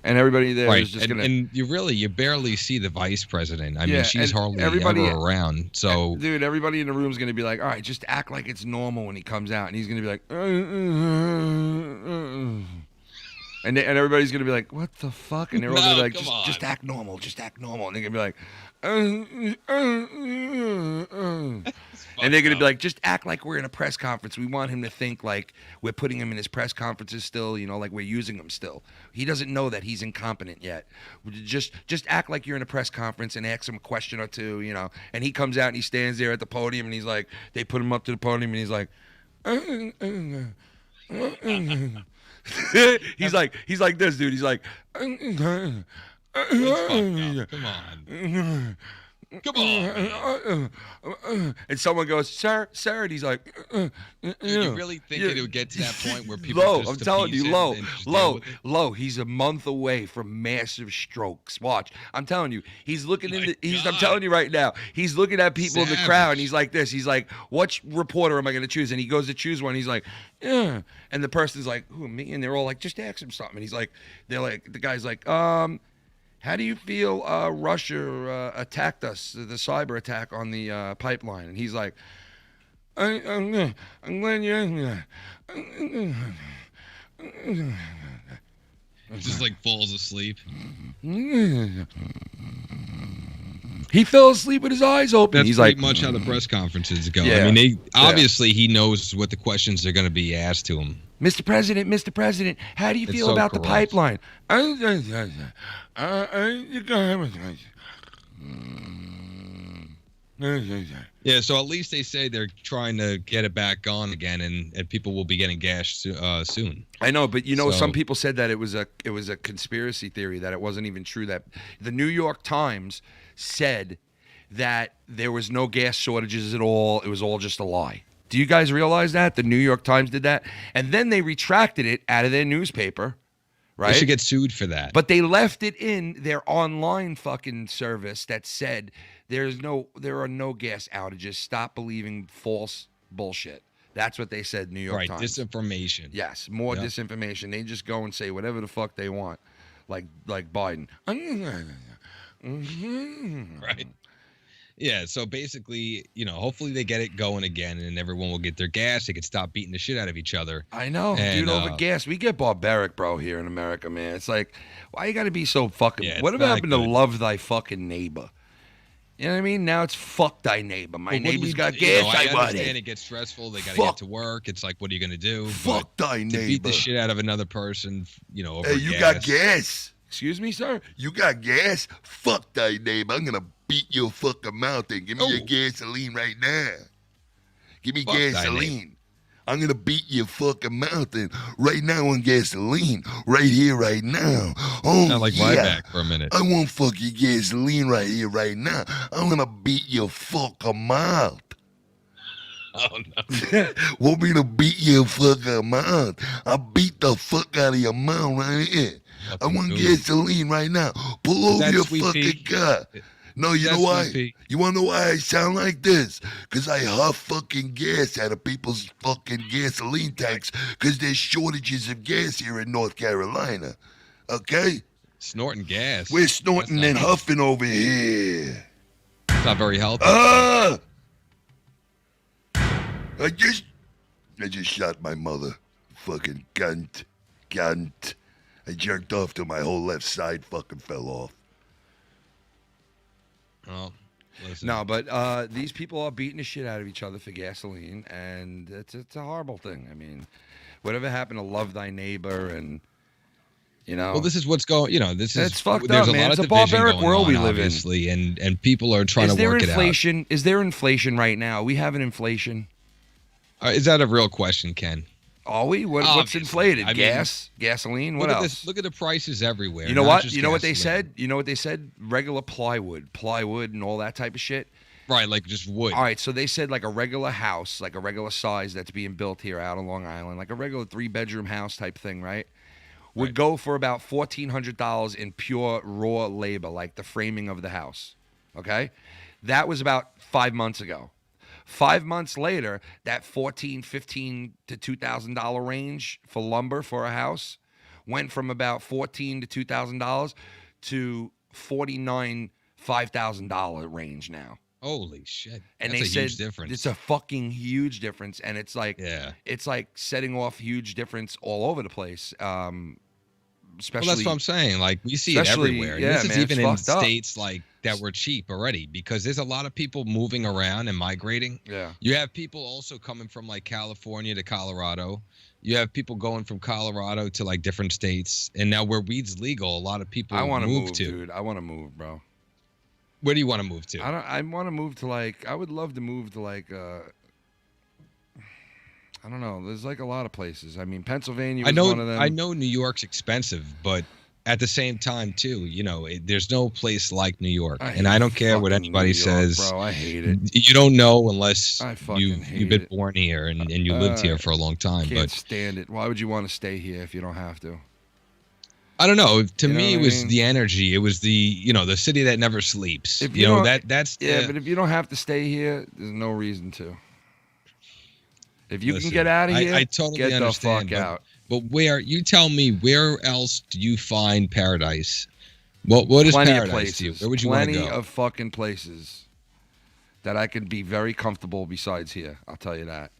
Speaker 2: everybody there is just going to.
Speaker 1: And you barely see the vice president. I mean, she's hardly ever around. So,
Speaker 2: dude, everybody in the room is going to be like, all right, just act like it's normal when he comes out. And he's going to be like, and everybody's going to be like, what the fuck? And they're all going to be like, just act normal. Just act normal. And they're going to be like, and they're going to be like, just act like we're in a press conference. We want him to think like we're putting him in his press conferences still, like we're using him still. He doesn't know that he's incompetent yet. Just act like you're in a press conference and ask him a question or two, And he comes out and he stands there at the podium and he's like, they put him up to the podium and he's like, he's like this, dude. He's like,
Speaker 1: come on. Come on.
Speaker 2: And someone goes, sir, and he's like,
Speaker 1: you really think it would get to that point where people
Speaker 2: I'm telling you, low. He's a month away from massive strokes. Watch. I'm telling you, he's looking I'm telling you right now, he's looking at people in the crowd and he's like this. He's like, what reporter am I going to choose? And he goes to choose one. He's like, yeah. And the person's like, who, me? And they're all like, just ask him something. And he's like, the guy's like, how do you feel Russia attacked us, the cyber attack on the pipeline? And he's like, I'm glad you asked me that.
Speaker 1: Just falls asleep.
Speaker 2: He fell asleep with his eyes open.
Speaker 1: That's
Speaker 2: He's
Speaker 1: pretty
Speaker 2: like,
Speaker 1: much how the press conferences go.
Speaker 2: Yeah.
Speaker 1: I mean, obviously he knows what the questions are going to be asked to him.
Speaker 2: Mr. President, how do you feel
Speaker 1: so
Speaker 2: about the
Speaker 1: corrupt.
Speaker 2: pipeline?
Speaker 1: Yeah, so at least they say they're trying to get it back on again, and people will be getting gashed soon.
Speaker 2: I know, but
Speaker 1: So-
Speaker 2: some people said that it was a conspiracy theory, that it wasn't even true. That the New York Times said that there was no gas shortages at all. It was all just a lie. Do you guys realize that? The New York Times did that, and then they retracted it out of their newspaper, right?
Speaker 1: They should get sued for that.
Speaker 2: But they left it in their online fucking service that said there are no gas outages. Stop believing false bullshit. That's what they said, New York
Speaker 1: right,
Speaker 2: Times.
Speaker 1: disinformation.
Speaker 2: Yes, more
Speaker 1: Yep.
Speaker 2: disinformation. They just go and say whatever the fuck they want, like Biden.
Speaker 1: Right. Yeah, so basically, hopefully they get it going again, and everyone will get their gas. They could stop beating the shit out of each other.
Speaker 2: I know,
Speaker 1: And,
Speaker 2: dude. Over gas, we get barbaric, bro, here in America, man. It's like, why you got to be so fucking?
Speaker 1: Yeah, it's
Speaker 2: Whatever
Speaker 1: not
Speaker 2: happened to
Speaker 1: good.
Speaker 2: love thy fucking neighbor? You know what I mean? Now it's fuck thy neighbor. My
Speaker 1: But what do
Speaker 2: neighbor's
Speaker 1: you
Speaker 2: got
Speaker 1: do?
Speaker 2: gas.
Speaker 1: I
Speaker 2: I want
Speaker 1: understand
Speaker 2: it.
Speaker 1: it gets stressful. They got to
Speaker 2: Fuck.
Speaker 1: get to work. It's like, what are you going to do?
Speaker 5: Fuck
Speaker 1: But
Speaker 5: thy
Speaker 1: to beat
Speaker 5: neighbor.
Speaker 1: the shit out of another person, over
Speaker 5: Hey, you
Speaker 1: gas.
Speaker 5: got gas?
Speaker 2: Excuse me, sir.
Speaker 5: You got gas? Fuck thy neighbor. I'm gonna beat your fucking mouth in. Give me your
Speaker 1: Oh.
Speaker 5: gasoline right now. Give me
Speaker 1: Fuck thy
Speaker 5: gasoline. I'm gonna beat your fucking mouth in right now on gasoline. Right here, right now. Oh,
Speaker 1: Sound like
Speaker 5: yeah.
Speaker 1: RyBak for a minute.
Speaker 5: I want fucking gasoline right here, right now. I'm gonna beat your fucking mouth.
Speaker 1: Oh, no.
Speaker 5: Want me to beat your fucking mouth? I beat the fuck out of your mouth right here. I
Speaker 1: Fucking
Speaker 5: want
Speaker 1: dude.
Speaker 5: gasoline right now. Pull over
Speaker 1: that
Speaker 5: your
Speaker 1: Sweet
Speaker 5: fucking
Speaker 1: Pea?
Speaker 5: car. No, you
Speaker 1: That's
Speaker 5: know why?
Speaker 1: Sweet Pea.
Speaker 5: You want to know why I sound like this? Because I huff fucking gas out of people's fucking gasoline tanks because there's shortages of gas here in North Carolina. Okay?
Speaker 1: Snorting gas.
Speaker 5: We're snorting
Speaker 1: That's
Speaker 5: and
Speaker 1: not-
Speaker 5: huffing over here.
Speaker 1: It's not very healthy.
Speaker 5: I just shot my mother. Fucking cunt. Cunt. I jerked off till my whole left side fucking fell off.
Speaker 1: Oh, listen.
Speaker 2: No, but these people are beating the shit out of each other for gasoline, and it's a horrible thing. I mean, whatever happened to love thy neighbor, and
Speaker 1: Well, this is what's going. This is
Speaker 2: It's fucked
Speaker 1: there's
Speaker 2: up,
Speaker 1: a
Speaker 2: man.
Speaker 1: lot
Speaker 2: It's
Speaker 1: of
Speaker 2: a
Speaker 1: division
Speaker 2: barbaric
Speaker 1: going
Speaker 2: world
Speaker 1: on,
Speaker 2: we live in.
Speaker 1: obviously, and people are trying
Speaker 2: is
Speaker 1: to
Speaker 2: there
Speaker 1: work
Speaker 2: inflation? Is there inflation right now? We have an inflation.
Speaker 1: it out. Is that a real question, Ken?
Speaker 2: Are we? What's
Speaker 1: Obviously.
Speaker 2: inflated?
Speaker 1: I mean,
Speaker 2: Gas, gasoline. What
Speaker 1: look
Speaker 2: else?
Speaker 1: At this, look at the prices everywhere.
Speaker 2: You know
Speaker 1: not
Speaker 2: what?
Speaker 1: just
Speaker 2: You know what they
Speaker 1: gasoline.
Speaker 2: said? You know what they said? Regular plywood, and all that type of shit.
Speaker 1: Right, like just wood.
Speaker 2: All right, so they said like a regular house, like a regular size that's being built here out on Long Island, like a regular 3-bedroom house type thing, right? Would
Speaker 1: Right.
Speaker 2: go for about $1,400 in pure raw labor, like the framing of the house. Okay? That was about 5 months ago. 5 months later, that $1,400, $1,500 to $2,000 range for lumber for a house went from about $1,400 to $2,000 to $4,900, $5,000 range now.
Speaker 1: Holy shit!
Speaker 2: And
Speaker 1: That's
Speaker 2: they
Speaker 1: a
Speaker 2: said
Speaker 1: huge difference.
Speaker 2: it's a fucking huge difference, and it's like
Speaker 1: Yeah.
Speaker 2: it's like setting off huge difference all over the place. Especially,
Speaker 1: Well, that's what I'm saying. Like we see it
Speaker 2: especially-
Speaker 1: everywhere. And
Speaker 2: yeah,
Speaker 1: this is
Speaker 2: man, it's
Speaker 1: even in
Speaker 2: fucked up.
Speaker 1: states like that were cheap already, because there's a lot of people moving around and migrating.
Speaker 2: yeah.
Speaker 1: You have people also coming from like California to Colorado. You have people going from Colorado to like different states. And now where weed's legal, a lot of people
Speaker 2: I want to
Speaker 1: move
Speaker 2: move,
Speaker 1: to.
Speaker 2: dude. I want to move, bro.
Speaker 1: Where do you want to move to?
Speaker 2: I want to move to like. I would love to move to like. I don't know. There's like a lot of places. I mean, Pennsylvania was one of them.
Speaker 1: I know New York's expensive, but at the same time too, there's no place like New York. And I don't care what
Speaker 2: fucking
Speaker 1: anybody
Speaker 2: New York,
Speaker 1: says.
Speaker 2: bro. I hate it.
Speaker 1: You don't know unless
Speaker 2: I fucking
Speaker 1: you've
Speaker 2: hate
Speaker 1: been
Speaker 2: it.
Speaker 1: born here and you lived here for a long time.
Speaker 2: Can't
Speaker 1: But
Speaker 2: stand it. Why would you want to stay here if you don't have to?
Speaker 1: I don't know. To
Speaker 2: You know
Speaker 1: me, it
Speaker 2: what I
Speaker 1: was
Speaker 2: mean?
Speaker 1: the energy. It was the city that never sleeps.
Speaker 2: If
Speaker 1: You
Speaker 2: you
Speaker 1: know
Speaker 2: don't-
Speaker 1: that's
Speaker 2: Yeah,
Speaker 1: the-
Speaker 2: but if you don't have to stay here, there's no reason to. If you
Speaker 1: Listen,
Speaker 2: can get out of here,
Speaker 1: I totally
Speaker 2: get the
Speaker 1: understand,
Speaker 2: fuck
Speaker 1: but-
Speaker 2: out.
Speaker 1: But you tell me, where else do you find paradise? What is
Speaker 2: Plenty of
Speaker 1: paradise
Speaker 2: places.
Speaker 1: to you? Where would you want to
Speaker 2: Plenty
Speaker 1: go?
Speaker 2: of fucking places that I can be very comfortable besides here. I'll tell you that.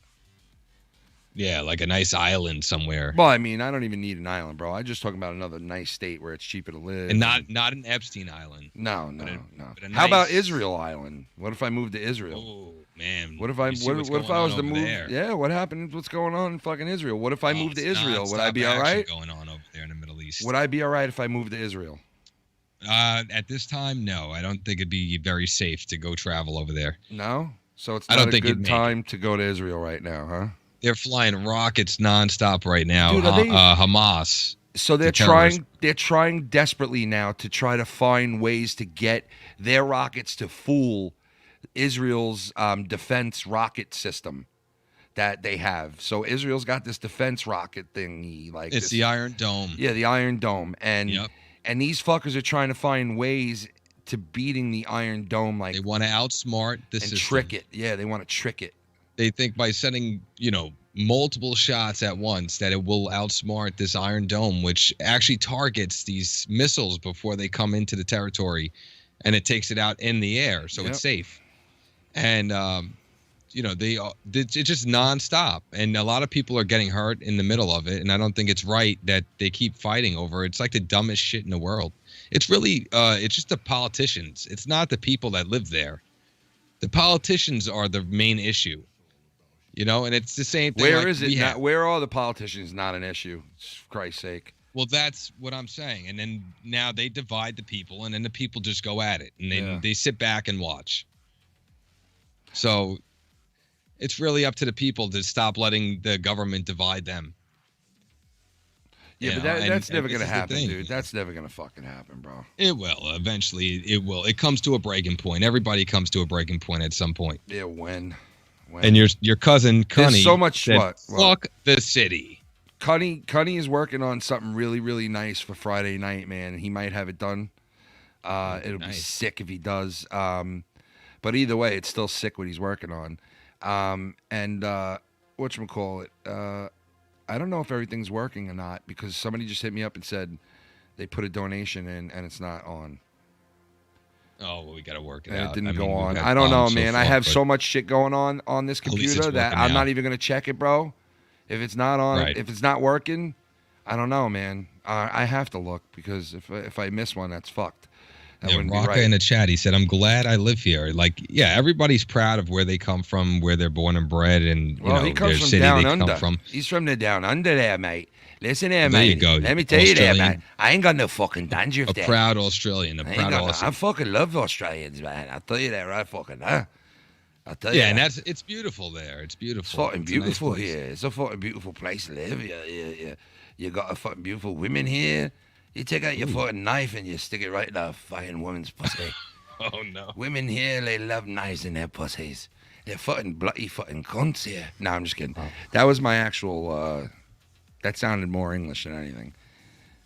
Speaker 1: Yeah, like a nice island somewhere.
Speaker 2: Well, I mean, I don't even need an island, bro. I'm just talking about another nice state where it's cheaper to live.
Speaker 1: And not an Epstein Island.
Speaker 2: No.
Speaker 1: But
Speaker 2: How about Israel Island? What if I moved to Israel?
Speaker 1: Oh man.
Speaker 2: What if I was to move?
Speaker 1: There.
Speaker 2: Yeah, what happened? What's going on in fucking Israel? What if I moved to Israel? Would I
Speaker 1: Non-stop
Speaker 2: be all right?
Speaker 1: action going on over there in the Middle East.
Speaker 2: Would I be all right if I moved to Israel?
Speaker 1: At this time, no. I don't think it'd be very safe to go travel over there.
Speaker 2: No? So it's
Speaker 1: I
Speaker 2: not
Speaker 1: don't
Speaker 2: a
Speaker 1: think
Speaker 2: good
Speaker 1: you'd make
Speaker 2: time to go to Israel right now, huh?
Speaker 1: They're flying rockets nonstop right now.
Speaker 2: Dude, are they-
Speaker 1: Hamas.
Speaker 2: So they're trying desperately now to try to find ways to get their rockets to fool Israel's defense rocket system that they have. So Israel's got this defense rocket thingy, like
Speaker 1: It's the Iron Dome.
Speaker 2: Yeah, the Iron Dome, and these fuckers are trying to find ways to beating the Iron Dome, like
Speaker 1: They want to outsmart the
Speaker 2: and
Speaker 1: system.
Speaker 2: trick it. Yeah, they want to trick it.
Speaker 1: They think by sending, multiple shots at once that it will outsmart this Iron Dome, which actually targets these missiles before they come into the territory, and it takes it out in the air, so it's safe. And it's just nonstop, and a lot of people are getting hurt in the middle of it, and I don't think it's right that they keep fighting over it. It's like the dumbest shit in the world. It's really it's just the politicians. It's not the people that live there. The politicians are the main issue. And it's the same thing.
Speaker 2: Where is it not? Where are the politicians not an issue? For Christ's sake.
Speaker 1: Well, that's what I'm saying. And then now they divide the people, and then the people just go at it, and then they sit back and watch. So it's really up to the people to stop letting the government divide them.
Speaker 2: Yeah, but that's never going to happen, dude. That's never going to fucking happen, bro.
Speaker 1: It will. Eventually, it will. It comes to a breaking point. Everybody comes to a breaking point at some point.
Speaker 2: Yeah, when?
Speaker 1: And your cousin, Cunny,
Speaker 2: there's so much
Speaker 1: said, fuck the city.
Speaker 2: Cunny is working on something really, really nice for Friday night, man. He might have it done. It'll be sick if he does. But either way, it's still sick what he's working on. And whatchamacallit, I don't know if everything's working or not, because somebody just hit me up and said they put a donation in and it's not on.
Speaker 1: Oh, well, we got to work it
Speaker 2: and
Speaker 1: out.
Speaker 2: It didn't go on. I don't know, man. I have so much shit going on this computer that I'm not even going to check it, bro. If it's not on, if it's not working, I don't know, man. I have to look, because if I miss one, that's fucked.
Speaker 1: Rocka in the chat, he said, I'm glad I live here. Like, yeah, everybody's proud of where they come from, where they're born and bred, and
Speaker 2: he comes from
Speaker 1: city
Speaker 2: down
Speaker 1: they
Speaker 2: under.
Speaker 1: come from.
Speaker 2: He's from the down under there, mate. Listen here,
Speaker 1: There
Speaker 2: mate.
Speaker 1: you go.
Speaker 2: Let me tell you there,
Speaker 1: Australian.
Speaker 2: mate. I ain't got no fucking dandruff there.
Speaker 1: A proud Australian,
Speaker 2: I fucking love Australians, man. I'll tell you that right fucking now. I'll tell you.
Speaker 1: Yeah, and it's beautiful there. It's beautiful.
Speaker 2: It's fucking beautiful
Speaker 1: nice
Speaker 2: here. It's a fucking beautiful place to live. You got a fucking beautiful women here. You take out your fucking knife and you stick it right in the fucking woman's pussy.
Speaker 1: Oh, no.
Speaker 2: Women here, they love knives in their pussies. They're fucking bloody fucking cunts here. No, I'm just kidding. That was my actual, that sounded more English than anything.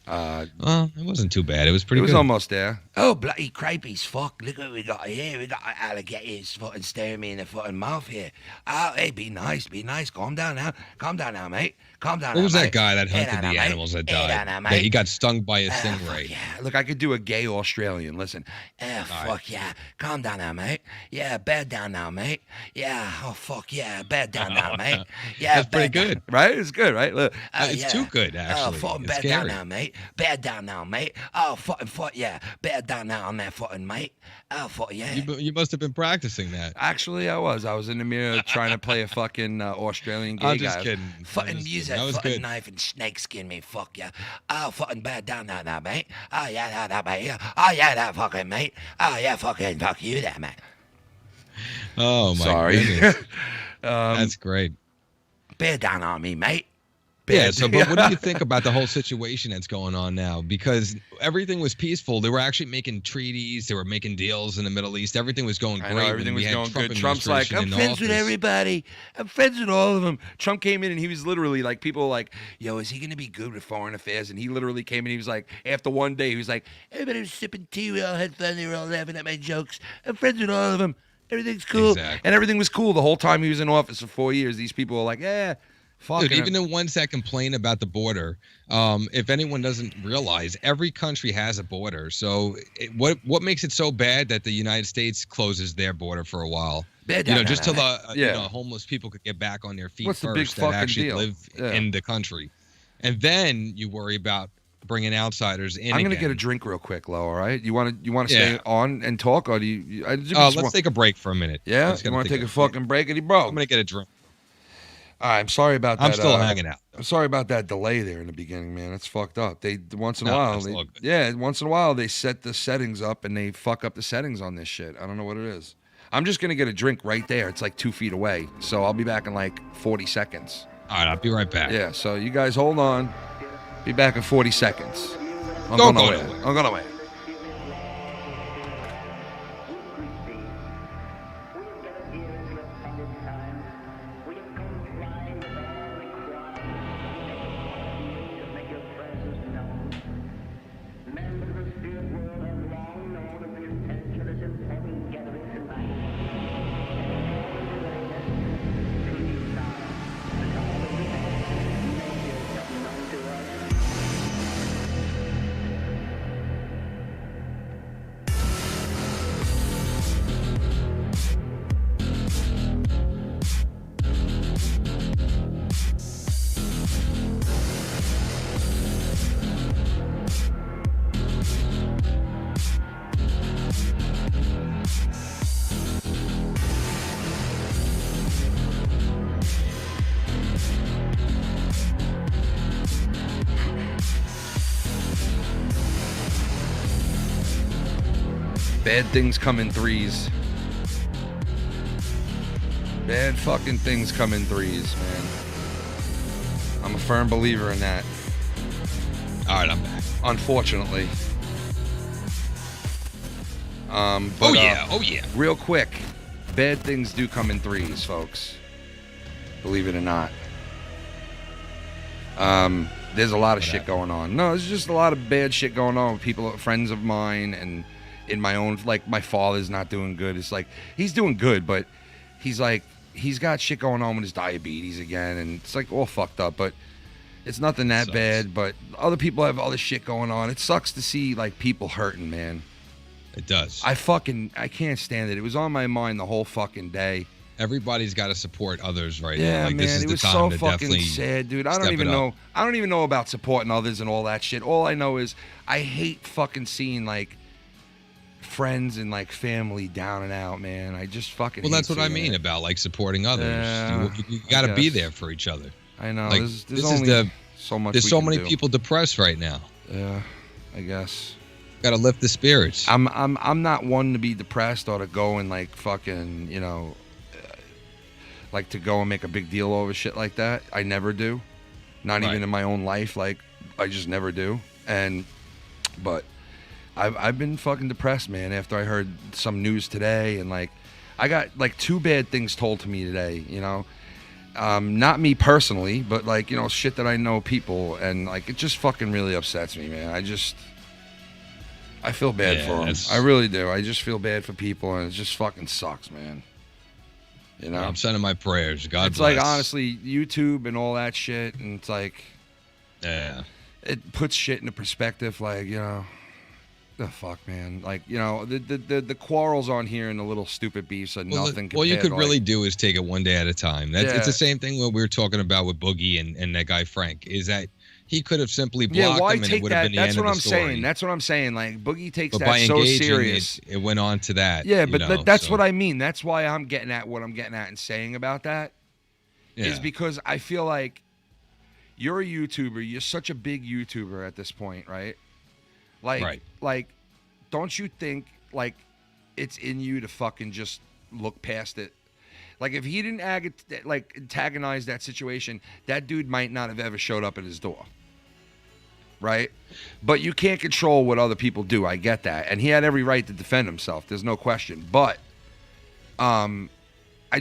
Speaker 1: Well, it wasn't too bad. It was pretty good.
Speaker 2: It was almost there. Oh, bloody creepies, fuck. Look what we got here. We got alligators fucking staring me in the fucking mouth here. Oh, hey, be nice. Calm down now, mate. Calm down.
Speaker 1: What was
Speaker 2: mate.
Speaker 1: that guy that hunted the animals that died? Yeah, he got stung by a stingray.
Speaker 2: Yeah, look, I could do a gay Australian. Listen. Fuck yeah. Calm down now, mate. Yeah, bed down now, mate. Yeah, oh, fuck yeah. Bed down now, mate. Yeah,
Speaker 1: that's pretty good.
Speaker 2: Right? It's good, right? Look.
Speaker 1: It's too good, actually.
Speaker 2: Oh, fucking bed down now, mate. Bed down now, mate. Oh, fucking fuck yeah. Bed down now on that fucking mate. Oh, fuck yeah.
Speaker 1: You must have been practicing that.
Speaker 2: Actually, I was. I was in the mirror trying to play a fucking Australian gay guy.
Speaker 1: I'm just kidding.
Speaker 2: Fucking use that fucking knife and snake skin me, fuck yeah. Oh, fucking bad down now, mate. Oh, yeah, that mate. Oh, yeah, that fucking mate. Oh, yeah, fucking fuck you there, mate.
Speaker 1: Oh, my goodness. That's great.
Speaker 2: Bear down on me, mate.
Speaker 1: Yeah, but what do you think about the whole situation that's going on now? Because everything was peaceful. They were actually making treaties. They were making deals in the Middle East. Everything was going great.
Speaker 2: I know, everything was going good. Trump's like, I'm friends with everybody. I'm friends with all of them. Trump came in and he was literally like, people were like, yo, is he going to be good with foreign affairs? And he literally came in and he was like, after one day, he was like, everybody was sipping tea. We all had fun. They were all laughing at my jokes. I'm friends with all of them. Everything's cool.
Speaker 1: Exactly.
Speaker 2: And everything was cool the whole time he was in office for 4 years. These people were like, yeah.
Speaker 1: Dude, even the ones that complain about the border, if anyone doesn't realize, every country has a border. So what makes it so bad that the United States closes their border for a while? Just till the
Speaker 2: Yeah.
Speaker 1: homeless people could get back on their feet
Speaker 2: What's the
Speaker 1: first
Speaker 2: big
Speaker 1: that
Speaker 2: fucking
Speaker 1: actually
Speaker 2: deal?
Speaker 1: live
Speaker 2: Yeah.
Speaker 1: in the country, and then you worry about bringing outsiders in.
Speaker 2: I'm gonna
Speaker 1: again.
Speaker 2: get a drink real quick, Lo. All right, you want to
Speaker 1: Yeah.
Speaker 2: stay on and talk, or do you?
Speaker 1: Let's take a break for a minute.
Speaker 2: Yeah,
Speaker 1: Let's
Speaker 2: you want to take a fucking breakity,
Speaker 1: I'm
Speaker 2: bro?
Speaker 1: gonna get a drink.
Speaker 2: All right, I'm sorry about that.
Speaker 1: I'm still hanging out.
Speaker 2: I'm sorry about that delay there in the beginning, man. That's fucked up. They once in a
Speaker 1: No,
Speaker 2: while,
Speaker 1: that's all good.
Speaker 2: once in a while they set the settings up and they fuck up the settings on this shit. I don't know what it is. I'm just gonna get a drink right there. It's like 2 feet away, so I'll be back in like 40 seconds.
Speaker 1: All right, I'll be right back.
Speaker 2: Yeah, so you guys hold on. Be back in 40 seconds. I'm
Speaker 1: Don't
Speaker 2: going
Speaker 1: go
Speaker 2: away.
Speaker 1: nowhere.
Speaker 2: I'm going away. Bad things come in threes. Bad fucking things come in threes, man. I'm a firm believer in that.
Speaker 1: All right, I'm back.
Speaker 2: Unfortunately. But,
Speaker 1: Oh yeah.
Speaker 2: real quick, bad things do come in threes, folks. Believe it or not. There's a lot of shit going on. No, there's just a lot of bad shit going on with people, friends of mine, and in my own, like, my father's not doing good. It's like, he's doing good, but he's got shit going on with his diabetes again, and it's like all fucked up, but it's nothing that bad. But other people have other shit going on. It sucks to see, like, people hurting, man.
Speaker 1: It does.
Speaker 2: I can't stand it. It was on my mind the whole fucking day.
Speaker 1: Everybody's got to support others right
Speaker 2: Yeah,
Speaker 1: now. Like,
Speaker 2: man,
Speaker 1: this is
Speaker 2: it
Speaker 1: the
Speaker 2: was
Speaker 1: time
Speaker 2: so
Speaker 1: to
Speaker 2: fucking
Speaker 1: definitely
Speaker 2: sad, dude. I don't
Speaker 1: step
Speaker 2: even
Speaker 1: it
Speaker 2: know.
Speaker 1: up.
Speaker 2: I don't even know about supporting others and all that shit. All I know is I hate fucking seeing, like, friends and, like, family down and out, man. I just fucking.
Speaker 1: Well, that's
Speaker 2: hate
Speaker 1: what I
Speaker 2: seeing
Speaker 1: mean
Speaker 2: it.
Speaker 1: about, like, supporting others.
Speaker 2: Yeah,
Speaker 1: you got to be
Speaker 2: guess.
Speaker 1: there for each other.
Speaker 2: I know.
Speaker 1: Like,
Speaker 2: There's
Speaker 1: this
Speaker 2: only
Speaker 1: is
Speaker 2: so much.
Speaker 1: There's
Speaker 2: we
Speaker 1: so
Speaker 2: can
Speaker 1: many
Speaker 2: do.
Speaker 1: people depressed right now.
Speaker 2: Yeah, I guess.
Speaker 1: Got to lift the spirits.
Speaker 2: I'm not one to be depressed or to go and, like, fucking, you know, like, to go and make a big deal over shit like that. I never do. Not
Speaker 1: Right.
Speaker 2: even in my own life. Like, I just never do. But I've been fucking depressed, man, after I heard some news today. And, like, I got, like, 2 bad things told to me today, you know. Not me personally, but, like, you know, shit that I know people. And, like, it just fucking really upsets me, man. I feel bad
Speaker 1: Yeah,
Speaker 2: for them.
Speaker 1: that's-
Speaker 2: I really do. I just feel bad for people, and it just fucking sucks, man. You know?
Speaker 1: I'm sending my prayers. God
Speaker 2: It's
Speaker 1: bless.
Speaker 2: like, honestly, YouTube and all that shit, and it's like,
Speaker 1: Yeah.
Speaker 2: it puts shit into perspective. Like, you know, the fuck, man. Like, you know, the quarrels on here and the little stupid beefs are nothing.
Speaker 1: Well, you
Speaker 2: compared
Speaker 1: could
Speaker 2: to,
Speaker 1: really
Speaker 2: like,
Speaker 1: do is take it one day at a time. It's
Speaker 2: Yeah.
Speaker 1: the same thing what we were talking about with Boogie and that guy Frank. Is that he could have simply blocked
Speaker 2: why
Speaker 1: him and it
Speaker 2: take
Speaker 1: would have
Speaker 2: that?
Speaker 1: been the
Speaker 2: That's
Speaker 1: end
Speaker 2: what
Speaker 1: of
Speaker 2: I'm
Speaker 1: the story.
Speaker 2: saying. That's what I'm saying. Like, Boogie takes
Speaker 1: But
Speaker 2: that
Speaker 1: by
Speaker 2: so
Speaker 1: engaging,
Speaker 2: serious.
Speaker 1: it went on to that.
Speaker 2: Yeah,
Speaker 1: you
Speaker 2: but
Speaker 1: know,
Speaker 2: that's
Speaker 1: so-
Speaker 2: what I mean. That's why I'm getting at what I'm getting at and saying about that.
Speaker 1: Yeah.
Speaker 2: Is because I feel like you're a YouTuber. You're such a big YouTuber at this point, right?
Speaker 1: Right.
Speaker 2: Like, don't you think, like, it's in you to fucking just look past it? Like, if he didn't antagonize that situation, that dude might not have ever showed up at his door. Right? But you can't control what other people do. I get that. And he had every right to defend himself. There's no question. But I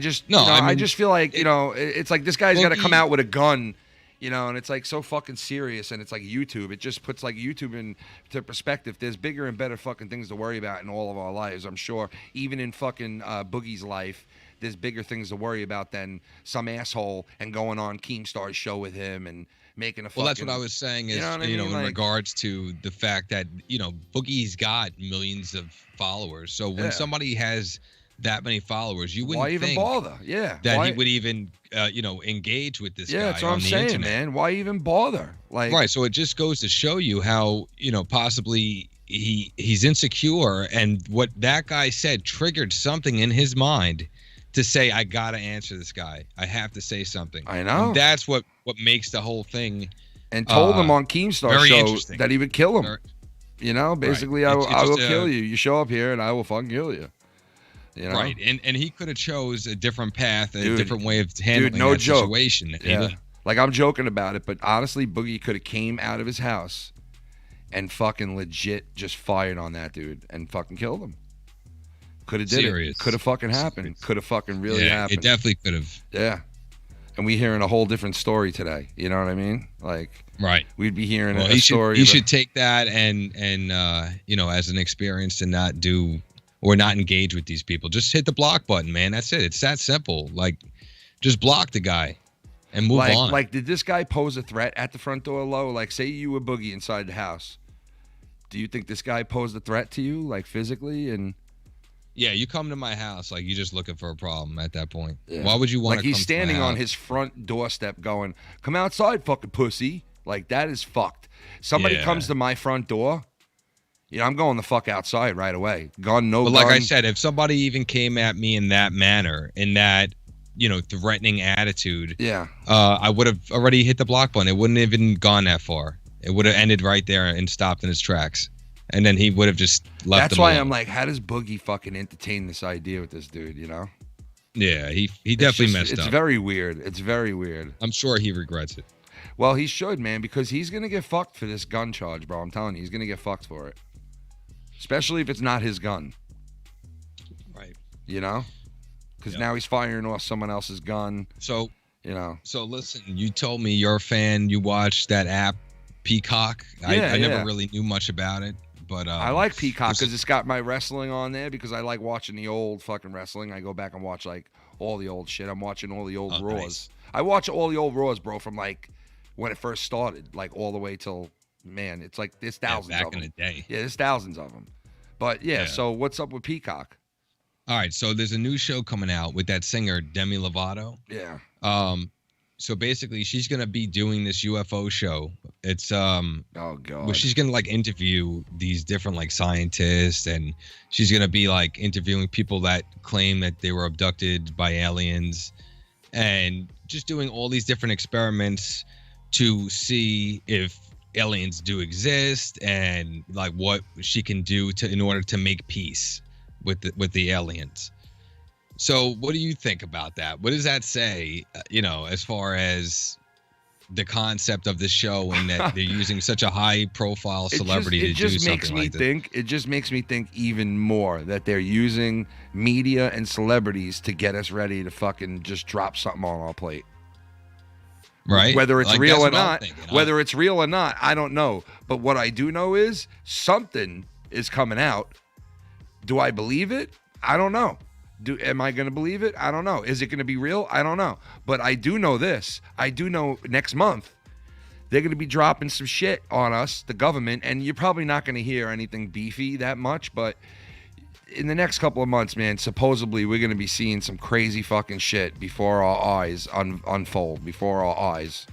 Speaker 2: just I just feel like, you know, it's like this guy's got to come out with a gun, you know, and it's like so fucking serious, and it's like YouTube. It just puts, like, YouTube into perspective. There's bigger and better fucking things to worry about in all of our lives, I'm sure. Even in fucking Boogie's life, there's bigger things to worry about than some asshole and going on Keemstar's show with him and making a fucking...
Speaker 1: Well, that's what I was saying is,
Speaker 2: You know what I mean?
Speaker 1: in
Speaker 2: Like-
Speaker 1: regards to the fact that, you know, Boogie's got millions of followers. So when
Speaker 2: Yeah.
Speaker 1: somebody has that many followers, you wouldn't
Speaker 2: Why even
Speaker 1: think
Speaker 2: bother? Yeah.
Speaker 1: that
Speaker 2: Why?
Speaker 1: he would even, engage with this
Speaker 2: Yeah,
Speaker 1: guy
Speaker 2: that's what
Speaker 1: on
Speaker 2: I'm
Speaker 1: the
Speaker 2: saying,
Speaker 1: internet.
Speaker 2: man. Why even bother? Like,
Speaker 1: Right. So it just goes to show you how, possibly he's insecure, and what that guy said triggered something in his mind to say, I gotta answer this guy. I have to say something.
Speaker 2: I know.
Speaker 1: And that's what makes the whole thing.
Speaker 2: and told him on Keemstar
Speaker 1: very
Speaker 2: show
Speaker 1: interesting.
Speaker 2: that he would kill him.
Speaker 1: Very-
Speaker 2: Basically,
Speaker 1: Right.
Speaker 2: I will
Speaker 1: It's just,
Speaker 2: kill you. You show up here, and I will fucking kill you.
Speaker 1: Right. And he could have chose a different path, a
Speaker 2: Dude,
Speaker 1: different way of handling
Speaker 2: no
Speaker 1: that
Speaker 2: joke.
Speaker 1: situation.
Speaker 2: Yeah. Like, I'm joking about it, but honestly, Boogie could have came out of his house and fucking legit just fired on that dude and fucking killed him. Could have did
Speaker 1: Serious.
Speaker 2: it. Could have fucking happened. Could have fucking really
Speaker 1: Yeah,
Speaker 2: happened.
Speaker 1: it definitely could have.
Speaker 2: Yeah. And we hearing a whole different story today. You know what I mean? Like,
Speaker 1: Right.
Speaker 2: we'd be hearing
Speaker 1: Well,
Speaker 2: a story.
Speaker 1: he should take that and as an experience to not do or not engage with these people. Just hit the block button, man. That's it. It's that simple. Like, just block the guy and move on.
Speaker 2: Like, did this guy pose a threat at the front door, Low? Like, say you were Boogie inside the house. Do you think this guy posed a threat to you, like, physically? And
Speaker 1: yeah, you come to my house, like, you're just looking for a problem at that point.
Speaker 2: Yeah.
Speaker 1: Why would you want
Speaker 2: like,
Speaker 1: to come
Speaker 2: he's standing
Speaker 1: to my
Speaker 2: on
Speaker 1: house?
Speaker 2: his front doorstep going, come outside, fucking pussy. Like, that is fucked. Somebody
Speaker 1: Yeah.
Speaker 2: comes to my front door, I'm going the fuck outside right away. Gun, no
Speaker 1: But
Speaker 2: gun.
Speaker 1: like I said, if somebody even came at me in that manner, in that, threatening attitude,
Speaker 2: Yeah.
Speaker 1: I would have already hit the block button. It wouldn't have even gone that far. It would have ended right there and stopped in his tracks. And then he would have just left
Speaker 2: That's
Speaker 1: them
Speaker 2: why
Speaker 1: alone.
Speaker 2: I'm like, how does Boogie fucking entertain this idea with this dude,
Speaker 1: Yeah, he definitely messed
Speaker 2: It's
Speaker 1: up.
Speaker 2: very weird. It's very weird.
Speaker 1: I'm sure he regrets it.
Speaker 2: Well, he should, man, because he's going to get fucked for this gun charge, bro. I'm telling you, he's going to get fucked for it. Especially if it's not his gun,
Speaker 1: Right.
Speaker 2: Because
Speaker 1: Yep.
Speaker 2: now he's firing off someone else's gun,
Speaker 1: So
Speaker 2: So
Speaker 1: listen, you told me you're a fan. You watched that app, Peacock.
Speaker 2: Yeah,
Speaker 1: I never
Speaker 2: yeah.
Speaker 1: really knew much about it, but
Speaker 2: I like Peacock
Speaker 1: this-
Speaker 2: because it's got my wrestling on there because I like watching the old fucking wrestling. I go back and watch like all the old shit. I'm watching all the old
Speaker 1: Oh,
Speaker 2: Raws.
Speaker 1: nice.
Speaker 2: I watch all the old Raws, bro, from like when it first started, like all the way till, man, it's like there's thousands
Speaker 1: back
Speaker 2: of
Speaker 1: in
Speaker 2: them.
Speaker 1: the day.
Speaker 2: Yeah, there's thousands of them. But yeah,
Speaker 1: Yeah.
Speaker 2: so what's up with Peacock?
Speaker 1: All right, so there's a new show coming out with that singer Demi Lovato.
Speaker 2: Yeah.
Speaker 1: So basically, she's gonna be doing this UFO show. It's
Speaker 2: Oh god.
Speaker 1: where she's gonna like interview these different like scientists, and she's gonna be like interviewing people that claim that they were abducted by aliens, and just doing all these different experiments to see if aliens do exist and like what she can do in order to make peace with the aliens. So what do you think about that? What does that say, as far as the concept of the show and that they're using such a high profile celebrity to do something like this?
Speaker 2: It just makes me think even more that they're using media and celebrities to get us ready to fucking just drop something on our plate.
Speaker 1: Right?
Speaker 2: Whether it's
Speaker 1: Like,
Speaker 2: real
Speaker 1: that's
Speaker 2: or
Speaker 1: what I'm
Speaker 2: not,
Speaker 1: thinking.
Speaker 2: whether it's real or not, I don't know. But what I do know is something is coming out. Do I believe it? I don't know. Am I going to believe it? I don't know. Is it going to be real? I don't know. But I do know this. I do know next month they're going to be dropping some shit on us, the government, and you're probably not going to hear anything beefy that much, but in the next couple of months, man, supposedly we're going to be seeing some crazy fucking shit before our eyes unfold, before our eyes.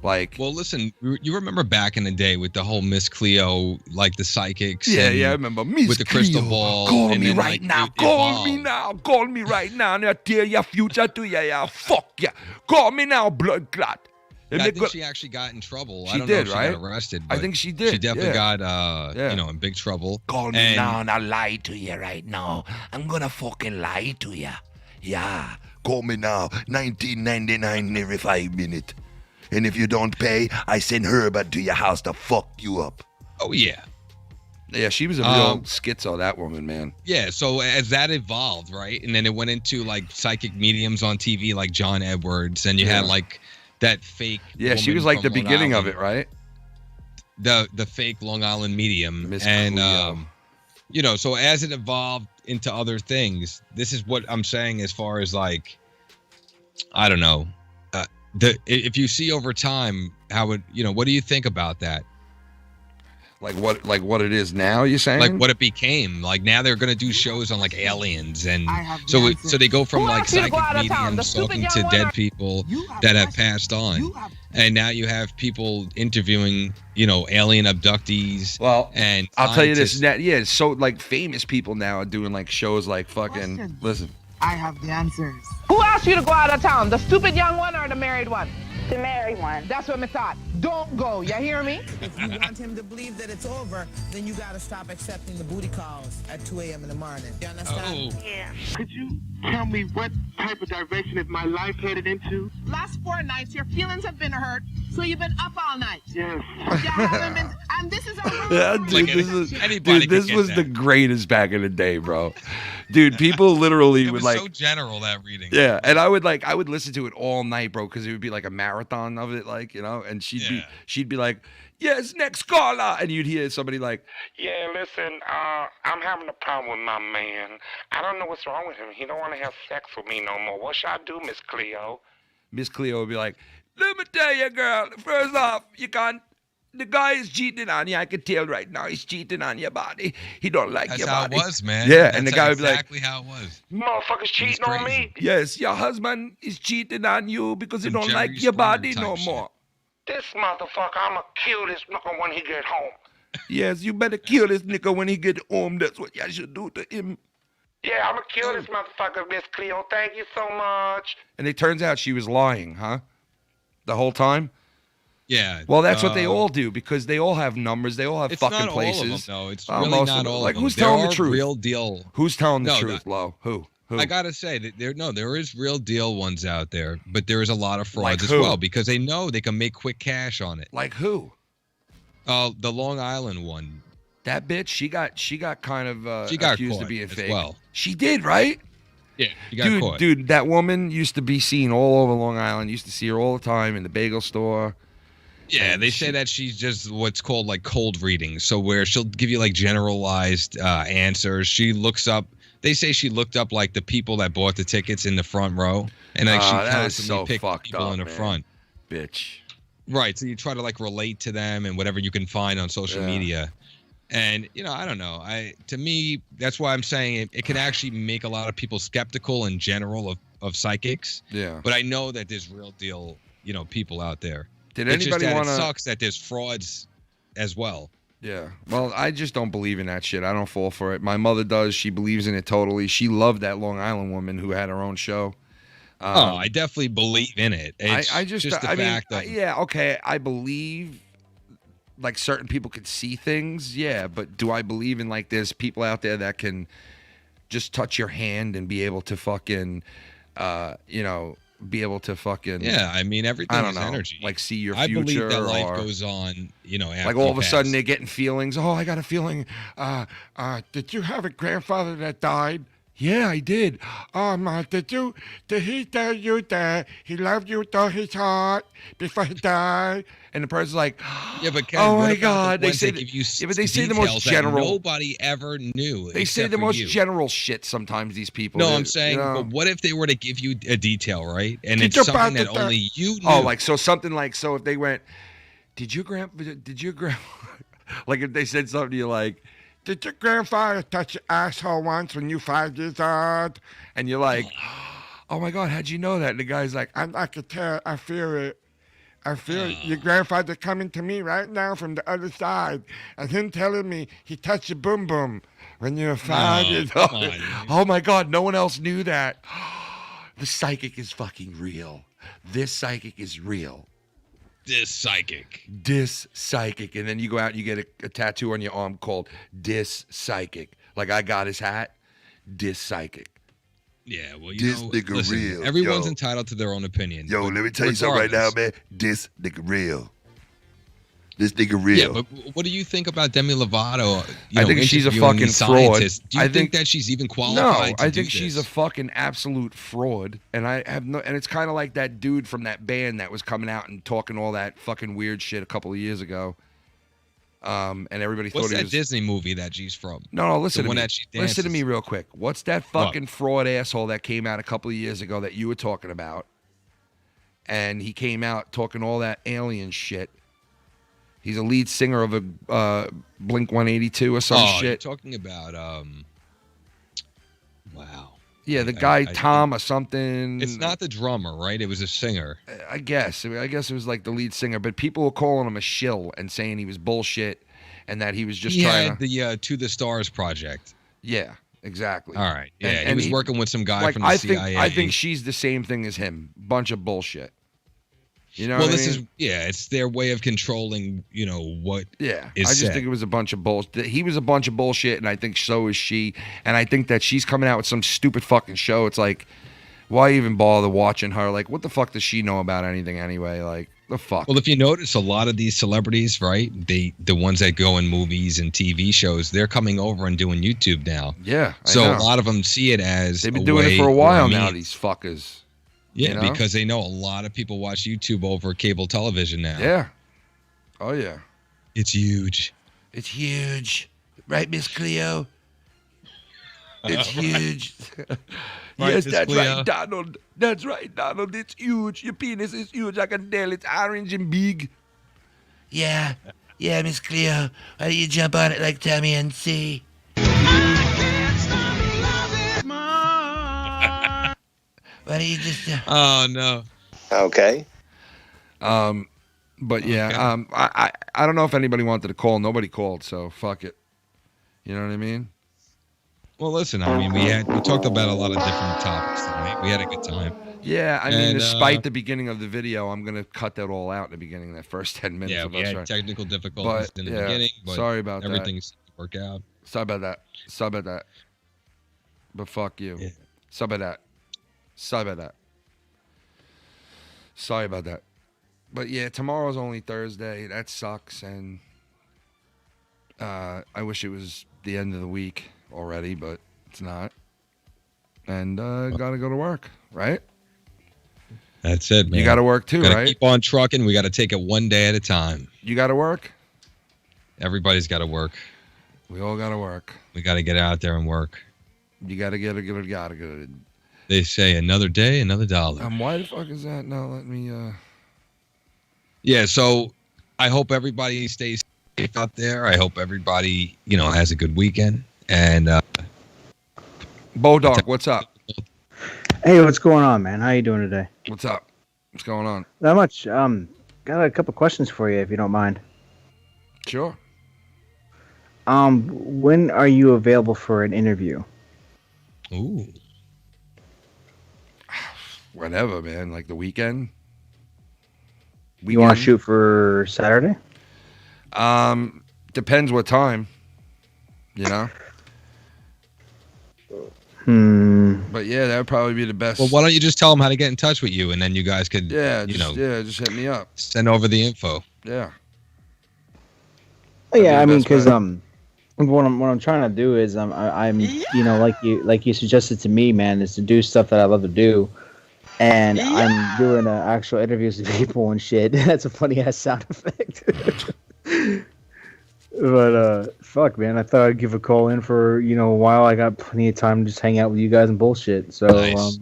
Speaker 2: Like,
Speaker 1: Well, listen, you remember back in the day with the whole Miss Cleo, like the psychics.
Speaker 2: yeah,
Speaker 1: and
Speaker 2: I remember. Miss
Speaker 1: with the crystal
Speaker 2: Cleo,
Speaker 1: ball.
Speaker 2: Call
Speaker 1: and
Speaker 2: me
Speaker 1: then,
Speaker 2: right
Speaker 1: like,
Speaker 2: now.
Speaker 1: it
Speaker 2: Call me
Speaker 1: evolved.
Speaker 2: now. Call me right now. And I tell your future to you. Yeah, fuck yeah. Call me now, blood clot. And
Speaker 1: I
Speaker 2: they
Speaker 1: think
Speaker 2: go-
Speaker 1: she actually got in trouble.
Speaker 2: She
Speaker 1: I don't know
Speaker 2: did,
Speaker 1: if she
Speaker 2: right?
Speaker 1: got arrested.
Speaker 2: I
Speaker 1: but
Speaker 2: think she did.
Speaker 1: She definitely
Speaker 2: yeah.
Speaker 1: got,
Speaker 2: Yeah.
Speaker 1: in big trouble.
Speaker 5: Call me
Speaker 1: And-
Speaker 5: now and I'll lie to you right now. I'm gonna fucking lie to you. Yeah. Call me now. $19.99 every 5 minutes. And if you don't pay, I send Herbert to your house to fuck you up.
Speaker 1: Oh, yeah.
Speaker 2: Yeah, she was a real schizo, that woman, man.
Speaker 1: Yeah, so as that evolved, right? And then it went into like psychic mediums on TV like John Edwards, and you had like that fake
Speaker 2: Yeah, she
Speaker 1: woman
Speaker 2: was like the
Speaker 1: from Long
Speaker 2: beginning of
Speaker 1: Island,
Speaker 2: it, right?
Speaker 1: the fake Long Island medium.
Speaker 2: Miss
Speaker 1: and
Speaker 2: Cleo.
Speaker 1: so as it evolved into other things, this is what I'm saying as far as like, I don't know, if you see over time how it, what do you think about that?
Speaker 2: Like what it is now, you saying?
Speaker 1: Like what it became. Like now they're gonna do shows on like aliens, and so they go from
Speaker 6: Who
Speaker 1: like
Speaker 6: asked you to
Speaker 1: psychic
Speaker 6: go out of town? The
Speaker 1: mediums
Speaker 6: stupid
Speaker 1: talking
Speaker 6: young
Speaker 1: to
Speaker 6: one
Speaker 1: dead
Speaker 6: or-
Speaker 1: people that have passed on, and now you have people interviewing, alien abductees.
Speaker 2: Well,
Speaker 1: and
Speaker 2: I'll tell you this,
Speaker 1: scientists.
Speaker 2: so like famous people now are doing like shows like fucking.
Speaker 7: Questions.
Speaker 2: Listen,
Speaker 7: I have the answers.
Speaker 6: Who asked you to go out of town? The stupid young one or the married one?
Speaker 8: The married one.
Speaker 6: That's what I thought. Don't go. You hear me?
Speaker 9: If you want him to believe that it's over, then you gotta stop accepting the booty calls at 2 a.m. in the morning. You understand?
Speaker 1: Oh,
Speaker 8: Yeah.
Speaker 3: Could you tell me what type of direction is my life headed into?
Speaker 9: Last 4 nights, your feelings have been hurt, so you've been up all night.
Speaker 3: Yes.
Speaker 9: You haven't been, and this is a
Speaker 2: yeah,
Speaker 9: real
Speaker 2: dude, this was the greatest back in the day, bro. Dude, people literally
Speaker 1: it
Speaker 2: would
Speaker 1: was
Speaker 2: like.
Speaker 1: so general, that reading.
Speaker 2: Yeah, and I would listen to it all night, bro, because it would be like a marathon of it, like, and she'd be like, yes, next caller, and you'd hear somebody like,
Speaker 10: Yeah, listen, I'm having a problem with my man. I don't know what's wrong with him. He don't want to have sex with me no more. What should I do, Miss Cleo?
Speaker 2: Miss Cleo would be like, let me tell you, girl, first off, the guy is cheating on you. I can tell right now he's cheating on your body. He don't like
Speaker 1: That's
Speaker 2: your
Speaker 1: how
Speaker 2: body.
Speaker 1: it was, man.
Speaker 2: Yeah,
Speaker 1: That's
Speaker 2: and the guy would be like,
Speaker 1: exactly how it was.
Speaker 10: Motherfuckers cheating on me?
Speaker 2: yes, your husband is cheating on you because he
Speaker 1: Some
Speaker 2: don't like
Speaker 1: Jerry
Speaker 2: your
Speaker 1: Springer
Speaker 2: body
Speaker 1: type
Speaker 2: no
Speaker 1: shit.
Speaker 2: more.
Speaker 10: This motherfucker, I'ma kill this nigga when he get home.
Speaker 2: Yes, you better kill this nigga when he get home. That's what you should do to him.
Speaker 10: Yeah, I'ma kill this motherfucker, Miss Cleo. Thank you so much.
Speaker 2: And it turns out she was lying, huh? The whole time?
Speaker 1: Yeah.
Speaker 2: Well, that's what they all do because they all have numbers. They all have
Speaker 1: It's
Speaker 2: fucking
Speaker 1: not
Speaker 2: places.
Speaker 1: all of them, though. It's
Speaker 2: Oh,
Speaker 1: really
Speaker 2: most
Speaker 1: not
Speaker 2: of them.
Speaker 1: all
Speaker 2: Like,
Speaker 1: of them.
Speaker 2: who's
Speaker 1: There
Speaker 2: telling the
Speaker 1: are
Speaker 2: truth?
Speaker 1: real deal.
Speaker 2: Who's telling the
Speaker 1: No,
Speaker 2: truth, Lo? Who?
Speaker 1: I gotta say that there is real deal ones out there, but there is a lot of frauds
Speaker 2: Like
Speaker 1: as
Speaker 2: who?
Speaker 1: well because they know they can make quick cash on it.
Speaker 2: Like who?
Speaker 1: The Long Island one.
Speaker 2: That bitch. She got kind of
Speaker 1: She got
Speaker 2: accused
Speaker 1: caught
Speaker 2: of being
Speaker 1: as
Speaker 2: fake.
Speaker 1: well.
Speaker 2: She did, right?
Speaker 1: Yeah, she got caught.
Speaker 2: Dude, that woman used to be seen all over Long Island. Used to see her all the time in the bagel store.
Speaker 1: Yeah,
Speaker 2: And
Speaker 1: they say that she's just what's called like cold reading. So where she'll give you like generalized answers. She looks up. They say she looked up like the people that bought the tickets in the front row, and like she
Speaker 2: that is
Speaker 1: constantly
Speaker 2: so
Speaker 1: picked
Speaker 2: fucked
Speaker 1: people
Speaker 2: up,
Speaker 1: in the
Speaker 2: man.
Speaker 1: front.
Speaker 2: Bitch.
Speaker 1: Right. So you try to like relate to them and whatever you can find on social
Speaker 2: Yeah.
Speaker 1: media. And, I don't know. To me, that's why I'm saying it can actually make a lot of people skeptical in general of psychics.
Speaker 2: Yeah.
Speaker 1: But I know that there's real deal, people out there.
Speaker 2: Did
Speaker 1: It's just
Speaker 2: anybody
Speaker 1: that
Speaker 2: want
Speaker 1: it
Speaker 2: to?
Speaker 1: sucks that there's frauds as well.
Speaker 2: Yeah. Well, I just don't believe in that shit. I don't fall for it. My mother does. She believes in it totally. She loved that Long Island woman who had her own show.
Speaker 1: I definitely believe in it. It's
Speaker 2: I just
Speaker 1: the
Speaker 2: I mean,
Speaker 1: fact of
Speaker 2: yeah, okay. I believe like certain people could see things, yeah, but do I believe in like there's people out there that can just touch your hand and be able to fucking be able to fucking
Speaker 1: yeah. I mean, everything
Speaker 2: I don't
Speaker 1: is
Speaker 2: know,
Speaker 1: energy.
Speaker 2: like see your
Speaker 1: I
Speaker 2: future
Speaker 1: believe that life
Speaker 2: or
Speaker 1: goes on. After
Speaker 2: like all
Speaker 1: you
Speaker 2: of a sudden
Speaker 1: pass.
Speaker 2: they're getting feelings. Oh, I got a feeling. Did you have a grandfather that died? Yeah, I did. Did he tell you that he loved you though his heart before he died? And the person's like,
Speaker 1: Yeah, but Ken,
Speaker 2: oh
Speaker 1: what
Speaker 2: my
Speaker 1: about
Speaker 2: God,
Speaker 1: the
Speaker 2: they
Speaker 1: ones
Speaker 2: say
Speaker 1: that give you
Speaker 2: yeah, but they say the most
Speaker 1: details that
Speaker 2: general.
Speaker 1: nobody ever knew.
Speaker 2: They say
Speaker 1: except
Speaker 2: the
Speaker 1: for
Speaker 2: most
Speaker 1: you.
Speaker 2: general shit sometimes. These people.
Speaker 1: No,
Speaker 2: They-
Speaker 1: I'm saying, but what if they were to give you a detail, right? And
Speaker 2: Did
Speaker 1: it's
Speaker 2: you
Speaker 1: something
Speaker 2: about
Speaker 1: that
Speaker 2: the-
Speaker 1: only you knew.
Speaker 2: Oh, like so something like so if they went, did your like if they said something to you like, did your grandfather touch your asshole once when you 5 years old? And you're like, oh my God, how'd you know that? And the guy's like, I could tell, I feel it. I feel your grandfather coming to me right now from the other side, and him telling me he touched your boom boom when you were 5 years old.
Speaker 1: come on.
Speaker 2: Oh my God, no one else knew that. The psychic is fucking real. This psychic is real.
Speaker 1: This psychic.
Speaker 2: Dis psychic, and then you go out and you get a tattoo on your arm called Dis psychic. Like I got his hat, Dis psychic.
Speaker 1: Yeah, well,
Speaker 5: This nigga
Speaker 1: listen,
Speaker 5: real,
Speaker 1: everyone's
Speaker 5: yo.
Speaker 1: entitled to their own opinion.
Speaker 5: Yo,
Speaker 1: but
Speaker 5: let me tell you something right now,
Speaker 1: regardless-
Speaker 5: man. This nigga real. This nigga real.
Speaker 1: Yeah, but what do you think about Demi Lovato?
Speaker 2: I think she's a
Speaker 1: interviewing
Speaker 2: fucking
Speaker 1: these
Speaker 2: fraud.
Speaker 1: scientists? Do you
Speaker 2: I
Speaker 1: think
Speaker 2: think-
Speaker 1: that she's even
Speaker 2: No,
Speaker 1: qualified to
Speaker 2: I
Speaker 1: do
Speaker 2: think she's a
Speaker 1: this?
Speaker 2: fucking absolute fraud, and I have no. And it's kind of like that dude from that band that was coming out and talking all that fucking weird shit a couple of years ago. And everybody
Speaker 1: What's
Speaker 2: thought he
Speaker 1: that
Speaker 2: was.
Speaker 1: Disney movie that she's from?
Speaker 2: No, listen
Speaker 1: The
Speaker 2: to
Speaker 1: one
Speaker 2: me.
Speaker 1: that she
Speaker 2: Listen to
Speaker 1: dances.
Speaker 2: me real quick. What's that fucking fraud asshole that came out a couple of years ago that you were talking about? And he came out talking all that alien shit. He's a lead singer of a Blink-182 or some shit.
Speaker 1: You're talking about wow.
Speaker 2: Yeah, the guy Tom or something.
Speaker 1: It's not the drummer, right? It was a singer.
Speaker 2: I guess it was like the lead singer, but people were calling him a shill and saying he was bullshit and that he was just trying to.
Speaker 1: The To the Stars project.
Speaker 2: Yeah, exactly.
Speaker 1: All right. Yeah,
Speaker 2: and
Speaker 1: he was working with some guy
Speaker 2: like,
Speaker 1: from the CIA.
Speaker 2: I think she's the same thing as him. Bunch of bullshit. You know.
Speaker 1: Well,
Speaker 2: what
Speaker 1: this
Speaker 2: I mean?
Speaker 1: it's their way of controlling, what.
Speaker 2: Yeah,
Speaker 1: is
Speaker 2: I just
Speaker 1: said.
Speaker 2: think it was a bunch of bullshit. He was a bunch of bullshit, and I think so is she. And I think that she's coming out with some stupid fucking show. It's like, why even bother watching her? Like, what the fuck does she know about anything anyway? Like, the fuck.
Speaker 1: Well, if you notice, a lot of these celebrities, right? The ones that go in movies and TV shows, they're coming over and doing YouTube now.
Speaker 2: Yeah.
Speaker 1: So a lot of them see it as
Speaker 2: they've been doing it for a while now. These fuckers.
Speaker 1: Yeah,
Speaker 2: you know?
Speaker 1: because they know a lot of people watch YouTube over cable television now.
Speaker 2: Yeah. Oh yeah.
Speaker 1: It's huge.
Speaker 2: It's huge, right, Miss Cleo? It's huge.
Speaker 1: Right,
Speaker 2: yes,
Speaker 1: Miss
Speaker 2: that's
Speaker 1: Cleo?
Speaker 2: right, Donald. That's right, Donald. It's huge. Your penis is huge. I can tell. It's orange and big.
Speaker 7: Yeah, Miss Cleo. Why don't you jump on it like Tommy and see? Why don't you just?
Speaker 1: Oh no.
Speaker 8: Okay.
Speaker 2: But yeah, I don't know if anybody wanted to call. Nobody called, so fuck it. You know what I mean?
Speaker 1: Well, listen. I mean, we talked about a lot of different topics tonight. We had a good time.
Speaker 2: Yeah, I mean, despite the beginning of the video, I'm gonna cut that all out in the beginning, that first 10 minutes.
Speaker 1: Yeah,
Speaker 2: of
Speaker 1: we
Speaker 2: us
Speaker 1: had
Speaker 2: trying-
Speaker 1: technical difficulties in the beginning. But
Speaker 2: sorry about
Speaker 1: everything's work out.
Speaker 2: Sorry about that. Sorry about that. But fuck you.
Speaker 1: Yeah.
Speaker 2: Sorry about that. Sorry about that. Sorry about that. But yeah, tomorrow's only Thursday. That sucks, and I wish it was the end of the week already, but it's not. And gotta go to work, right?
Speaker 1: That's it, man.
Speaker 2: You gotta work too,
Speaker 1: gotta
Speaker 2: right?
Speaker 1: Keep on trucking. We gotta take it one day at a time.
Speaker 2: You gotta work?
Speaker 1: Everybody's gotta work.
Speaker 2: We all gotta work.
Speaker 1: We gotta get out there and work.
Speaker 2: You gotta get it.
Speaker 1: They say another day, another dollar.
Speaker 2: Why the fuck is that? No, let me
Speaker 1: Yeah, so I hope everybody stays safe out there. I hope everybody, has a good weekend. And
Speaker 2: Bodog, what's up?
Speaker 11: Hey, what's going on, man? How you doing today?
Speaker 2: What's up? What's going on?
Speaker 11: Not much. Got a couple questions for you, if you don't mind.
Speaker 2: Sure.
Speaker 11: When are you available for an interview?
Speaker 1: Ooh.
Speaker 2: Whenever, man. Like the weekend.
Speaker 11: You want to shoot for Saturday?
Speaker 2: Depends what time. But yeah, that would probably be the best.
Speaker 1: Well, why don't you just tell them how to get in touch with you, and then you guys could,
Speaker 2: just hit me up.
Speaker 1: Send over the info.
Speaker 2: Yeah.
Speaker 11: Yeah, I mean, because what I'm trying to do is I'm like you suggested to me, man, is to do stuff that I love to do, and I'm doing actual interviews with people and shit. That's a funny ass sound effect. But fuck, man, I thought I'd give a call in for a while. I got plenty of time to just hang out with you guys and bullshit. So,
Speaker 1: nice.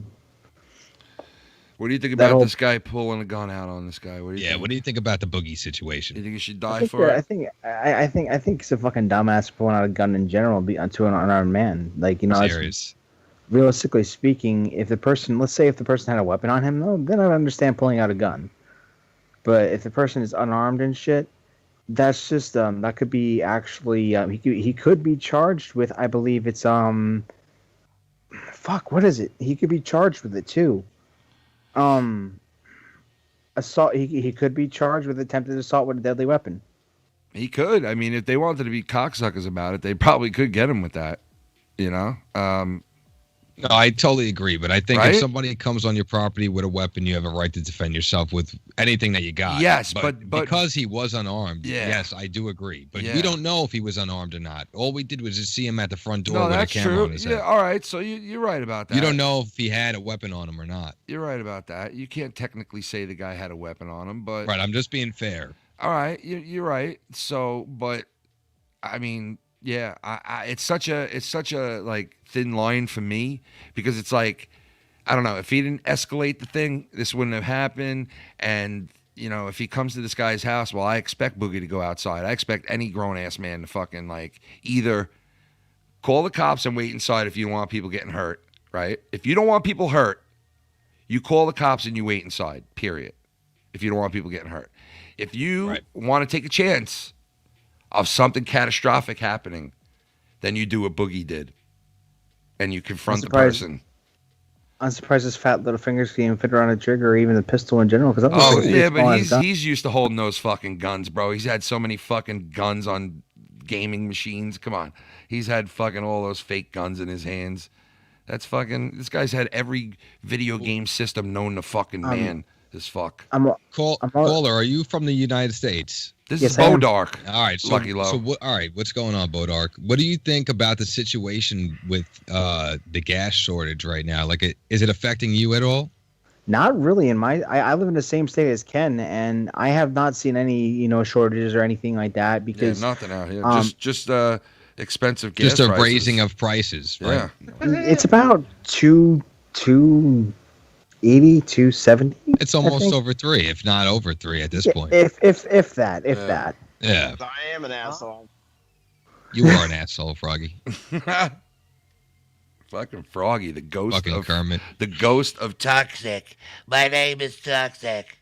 Speaker 2: What do you think about this guy pulling a gun out on this guy? What do you think?
Speaker 1: What do you think about the Boogie situation?
Speaker 2: You think he should die for it?
Speaker 11: I think it's a fucking dumbass pulling out a gun in general to an unarmed man. Like realistically speaking, let's say if the person had a weapon on him, then I understand pulling out a gun. But if the person is unarmed and shit, that's just that could be actually he could be charged with, I believe it's what is it? He could be charged with it too. Assault. He could be charged with attempted assault with a deadly weapon.
Speaker 2: He could. I mean, if they wanted to be cocksuckers about it, they probably could get him with that.
Speaker 1: No, I totally agree, but I think
Speaker 2: Right?
Speaker 1: if somebody comes on your property with a weapon, you have a right to defend yourself with anything that you got.
Speaker 2: Yes, but
Speaker 1: because he was unarmed,
Speaker 2: Yeah.
Speaker 1: yes, I do agree. But
Speaker 2: Yeah.
Speaker 1: we don't know if he was unarmed or not. All we did was just see him at the front door
Speaker 2: No,
Speaker 1: with a
Speaker 2: that's
Speaker 1: camera
Speaker 2: true.
Speaker 1: on his
Speaker 2: Yeah,
Speaker 1: head.
Speaker 2: all right. So you're right about that.
Speaker 1: You don't know if he had a weapon on him or not.
Speaker 2: You're right about that. You can't technically say the guy had a weapon on him, but
Speaker 1: Right, I'm just being fair.
Speaker 2: all right, you're right. So, but I mean, yeah, it's such a like thin line for me because it's like I don't know if he didn't escalate the thing, this wouldn't have happened, and you know, if he comes to this guy's house, well, I expect Boogie to go outside. I expect any grown-ass man to fucking, like, either call the cops and wait inside if you don't want people getting hurt, right? If you don't want people hurt, you call the cops and you wait inside, period, if you don't want people getting hurt. If you want to take a chance of something catastrophic happening, then you do what Boogie did, and you confront the person.
Speaker 11: I'm surprised his fat little fingers can even fit around a trigger or even the pistol in general.
Speaker 2: But he's used to holding those fucking guns, bro. He's had so many fucking guns on gaming machines. Come on. He's had fucking all those fake guns in his hands. That's fucking... This guy's had every video game system known to fucking man. This fuck.
Speaker 1: Caller, are you from the United States?
Speaker 2: This is Bodark.
Speaker 1: All right,
Speaker 2: Lucky Low.
Speaker 1: All right, what's going on, Bodark? What do you think about the situation with the gas shortage right now? Like, is it affecting you at all?
Speaker 11: Not really. I live in the same state as Ken, and I have not seen any shortages or anything like that because
Speaker 2: nothing out here. Just expensive gas.
Speaker 1: Just a
Speaker 2: prices.
Speaker 1: raising of prices. Right?
Speaker 11: Yeah, it's about 280, 270.
Speaker 1: It's almost over 3, if not over 3 at this point.
Speaker 11: If that.
Speaker 1: Yeah.
Speaker 8: I am an asshole.
Speaker 1: You are an asshole, Froggy.
Speaker 2: Fucking Froggy, the ghost
Speaker 1: fucking
Speaker 2: of
Speaker 1: Kermit.
Speaker 2: The ghost of
Speaker 7: Toxic. My name is Toxic.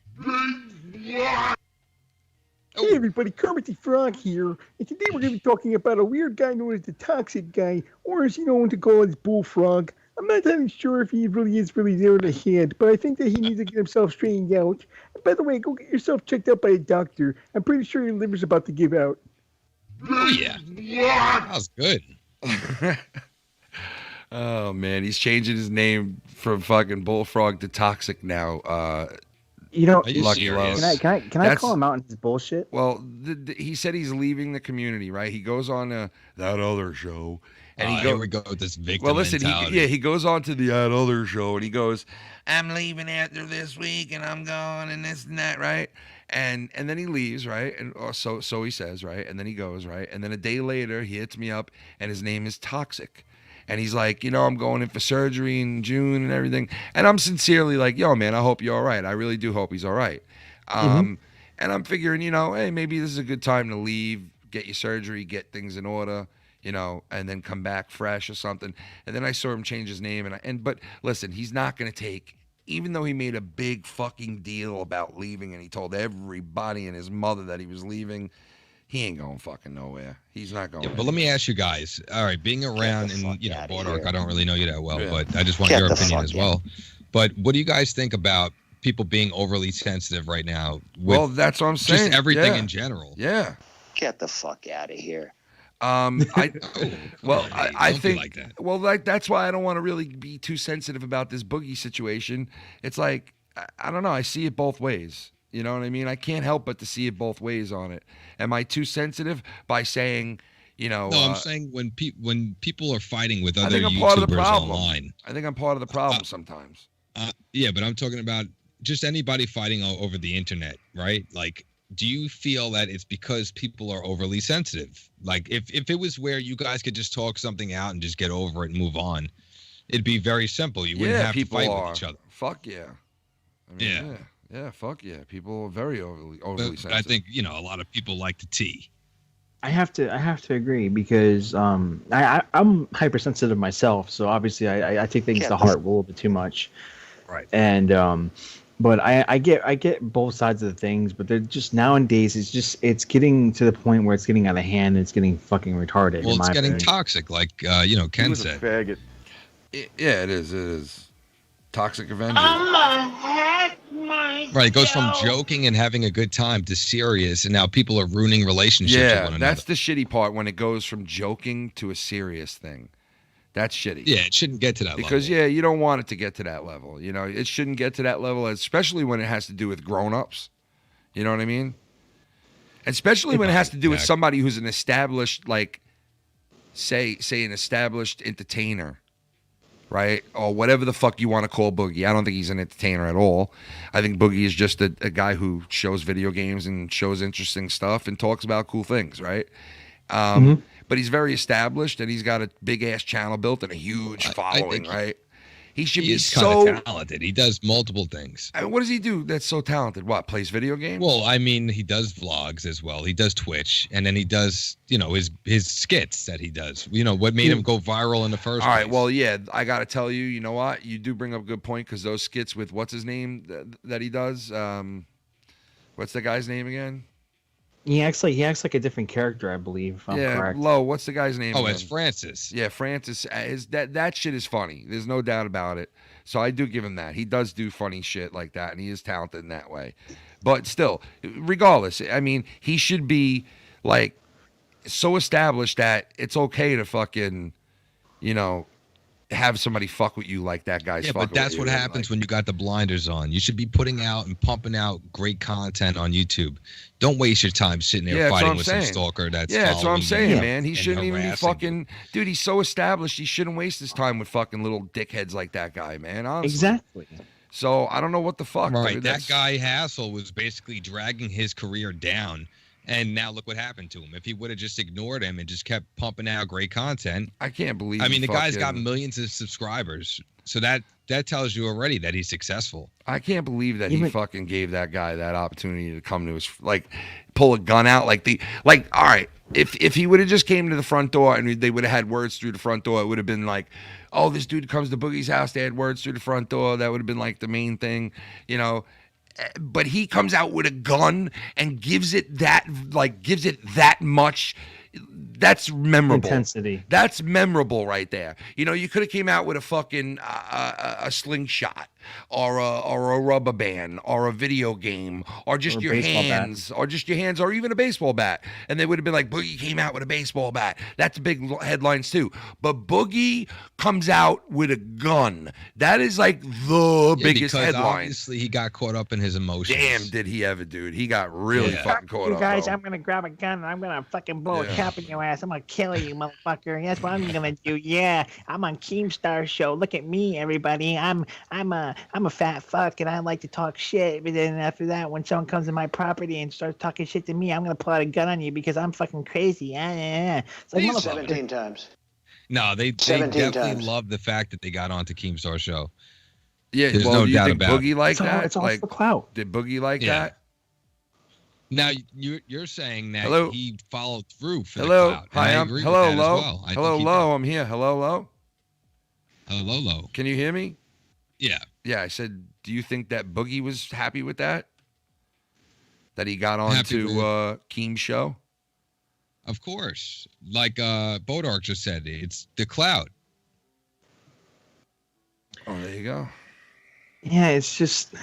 Speaker 12: Hey everybody, Kermit the Frog here, and today we're going to be talking about a weird guy known as the Toxic Guy, or as you know what to call his Bullfrog. I'm not entirely sure if he really is there in the head, but I think that he needs to get himself straightened out. And by the way, go get yourself checked out by a doctor. I'm pretty sure your liver's about to give out.
Speaker 1: Oh yeah. That was good.
Speaker 2: Oh man, he's changing his name from fucking Bullfrog to Toxic now.
Speaker 11: Lucky Low. Can I call him out on his bullshit?
Speaker 2: Well, he said he's leaving the community, right? He goes on that other show, and
Speaker 1: here we go with this victim
Speaker 2: Well, listen,
Speaker 1: mentality.
Speaker 2: he goes on to the other show, and he goes,
Speaker 7: I'm leaving after this week, and I'm going, and this and that, right?
Speaker 2: and then he leaves, right? And so he says, right? And then he goes, right? And then a day later, he hits me up, and his name is Toxic. And he's like, I'm going in for surgery in June and everything. And I'm sincerely like, yo, man, I hope you're all right. I really do hope he's all right. And I'm figuring, hey, maybe this is a good time to leave, get your surgery, get things in order, and then come back fresh or something. And then I saw him change his name. But listen, he's not going to take, even though he made a big fucking deal about leaving and he told everybody and his mother that he was leaving, he ain't going fucking nowhere. He's not going.
Speaker 1: Yeah, but let me ask you guys. All right, being around and Bodark, I don't really know you that well,
Speaker 2: Yeah.
Speaker 1: but I just want your opinion as well. But what do you guys think about people being overly sensitive right now?
Speaker 2: Well, that's what I'm saying.
Speaker 1: Just everything
Speaker 2: Yeah.
Speaker 1: in general.
Speaker 2: Yeah.
Speaker 8: Get the fuck out of here.
Speaker 2: I think
Speaker 1: like that.
Speaker 2: Well, that's why I don't want to really be too sensitive about this Boogie situation. It's like I don't know. I see it both ways. You know what I mean? I can't help but to see it both ways on it. Am I too sensitive by saying,
Speaker 1: No, I'm saying when people are fighting with other
Speaker 2: think I'm part of the
Speaker 1: YouTubers
Speaker 2: problem.
Speaker 1: online.
Speaker 2: I think I'm part of the problem sometimes.
Speaker 1: Yeah, but I'm talking about just anybody fighting over the internet, right? Like, do you feel that it's because people are overly sensitive? Like, if it was where you guys could just talk something out and just get over it and move on, it'd be very simple. You wouldn't have to fight with each other.
Speaker 2: Fuck yeah. I mean, yeah, fuck yeah. People are very overly sensitive.
Speaker 1: I think, a lot of people like to tea.
Speaker 11: I have to agree because I'm hypersensitive myself, so obviously I take things to heart a little bit too much.
Speaker 1: Right.
Speaker 11: And but I get both sides of the things, but they're just nowadays it's getting to the point where it's getting out of hand and it's getting fucking retarded.
Speaker 1: Well, it's getting
Speaker 11: opinion.
Speaker 1: toxic, like Ken said.
Speaker 12: Faggot.
Speaker 2: Yeah, it is. It is. Toxic Avenger.
Speaker 1: Right, it goes from joking and having a good time to serious, and now people are ruining relationships with one another.
Speaker 2: That's the shitty part when it goes from joking to a serious thing. That's shitty.
Speaker 1: Yeah, it shouldn't get to that level.
Speaker 2: Because, you don't want it to get to that level. It shouldn't get to that level, especially when it has to do with grown-ups. You know what I mean? Especially when it has to do with somebody who's an established, like, say an established entertainer. Right? Or whatever the fuck you want to call Boogie. I don't think he's an entertainer at all. I think Boogie is just a guy who shows video games and shows interesting stuff and talks about cool things, right? But he's very established and he's got a big-ass channel built and a huge following, right? He should
Speaker 1: He
Speaker 2: be
Speaker 1: is
Speaker 2: so
Speaker 1: kind of talented. He does multiple things.
Speaker 2: I mean, what does he do that's so talented? What, plays video games?
Speaker 1: Well, I mean, he does vlogs as well. He does Twitch, and then he does, his skits that he does. What made him go viral in the first place.
Speaker 2: All right, well, yeah, I got to tell you, you know what? You do bring up a good point because those skits with what's his name that he does? What's the guy's name again?
Speaker 11: He acts like a different character, I believe. If I'm correct.
Speaker 2: Low. What's the guy's name?
Speaker 1: Oh,
Speaker 2: again?
Speaker 1: it's Francis.
Speaker 2: Yeah, Francis. That shit is funny. There's no doubt about it. So I do give him that. He does do funny shit like that, and he is talented in that way. But still, regardless, I mean, he should be like so established that it's okay to fucking, have somebody fuck with you like that guy's.
Speaker 1: Yeah,
Speaker 2: fucking
Speaker 1: but that's
Speaker 2: with
Speaker 1: what
Speaker 2: you.
Speaker 1: happens when you got the blinders on. You should be putting out and pumping out great content on YouTube. Don't waste your time sitting there fighting with some stalker that's
Speaker 2: that's what I'm saying, man. He
Speaker 1: and
Speaker 2: shouldn't even be
Speaker 1: harassing
Speaker 2: fucking. Dude, he's so established. He shouldn't waste his time with fucking little dickheads like that guy, man. Honestly.
Speaker 11: Exactly.
Speaker 2: So I don't know what the fuck.
Speaker 1: Right,
Speaker 2: dude,
Speaker 1: that guy Hassel was basically dragging his career down. And now look what happened to him. If he would have just ignored him and just kept pumping out great content.
Speaker 2: I can't believe.
Speaker 1: I mean, the guy's got millions of subscribers. So that tells you already that he's successful.
Speaker 2: I can't believe that he fucking gave that guy that opportunity to come to his, pull a gun out. All right, if he would have just came to the front door and they would have had words through the front door, it would have been like, oh, this dude comes to Boogie's house. They had words through the front door. That would have been like the main thing, But he comes out with a gun and gives it that much. That's memorable.
Speaker 11: Intensity.
Speaker 2: That's memorable right there. You could have came out with a fucking a slingshot or a rubber band or a video game or just your hands or even a baseball bat, and they would have been like, Boogie came out with a baseball bat. That's big headlines too. But Boogie comes out with a gun. That is like the biggest headline.
Speaker 1: Obviously, he got caught up in his emotions.
Speaker 2: Damn, did he ever, dude? He got really fucking caught up.
Speaker 13: You guys,
Speaker 2: bro.
Speaker 13: I'm gonna grab a gun and I'm gonna fucking blow a cap in your ass. I'm gonna kill you, motherfucker. That's what I'm gonna do. Yeah, I'm on Keemstar's show. Look at me, everybody. I'm a fat fuck and I like to talk shit. But then after that, when someone comes to my property and starts talking shit to me, I'm gonna pull out a gun on you because I'm fucking crazy. Yeah. It's like
Speaker 8: 17 times.
Speaker 1: No, they definitely love the fact that they got onto Keemstar's show.
Speaker 2: Yeah,
Speaker 1: there's
Speaker 2: well,
Speaker 1: no
Speaker 2: you
Speaker 1: doubt
Speaker 2: think
Speaker 1: about
Speaker 2: Boogie like that?
Speaker 11: It's all for clout.
Speaker 2: Did Boogie like that?
Speaker 1: Now you're saying that he followed through for the clout.
Speaker 2: Hi,
Speaker 1: I
Speaker 2: I'm
Speaker 1: agree
Speaker 2: hello,
Speaker 1: with that
Speaker 2: Low.
Speaker 1: as well.
Speaker 2: Hello, Low. I'm here. Hello, Low.
Speaker 1: Hello, Low.
Speaker 2: Can you hear me?
Speaker 1: Yeah.
Speaker 2: Yeah, I said, do you think that Boogie was happy with that? That he got on to Keem's show?
Speaker 1: Of course. Like Bodark just said, it's the clout.
Speaker 2: Oh, there you go.
Speaker 11: Yeah, it's just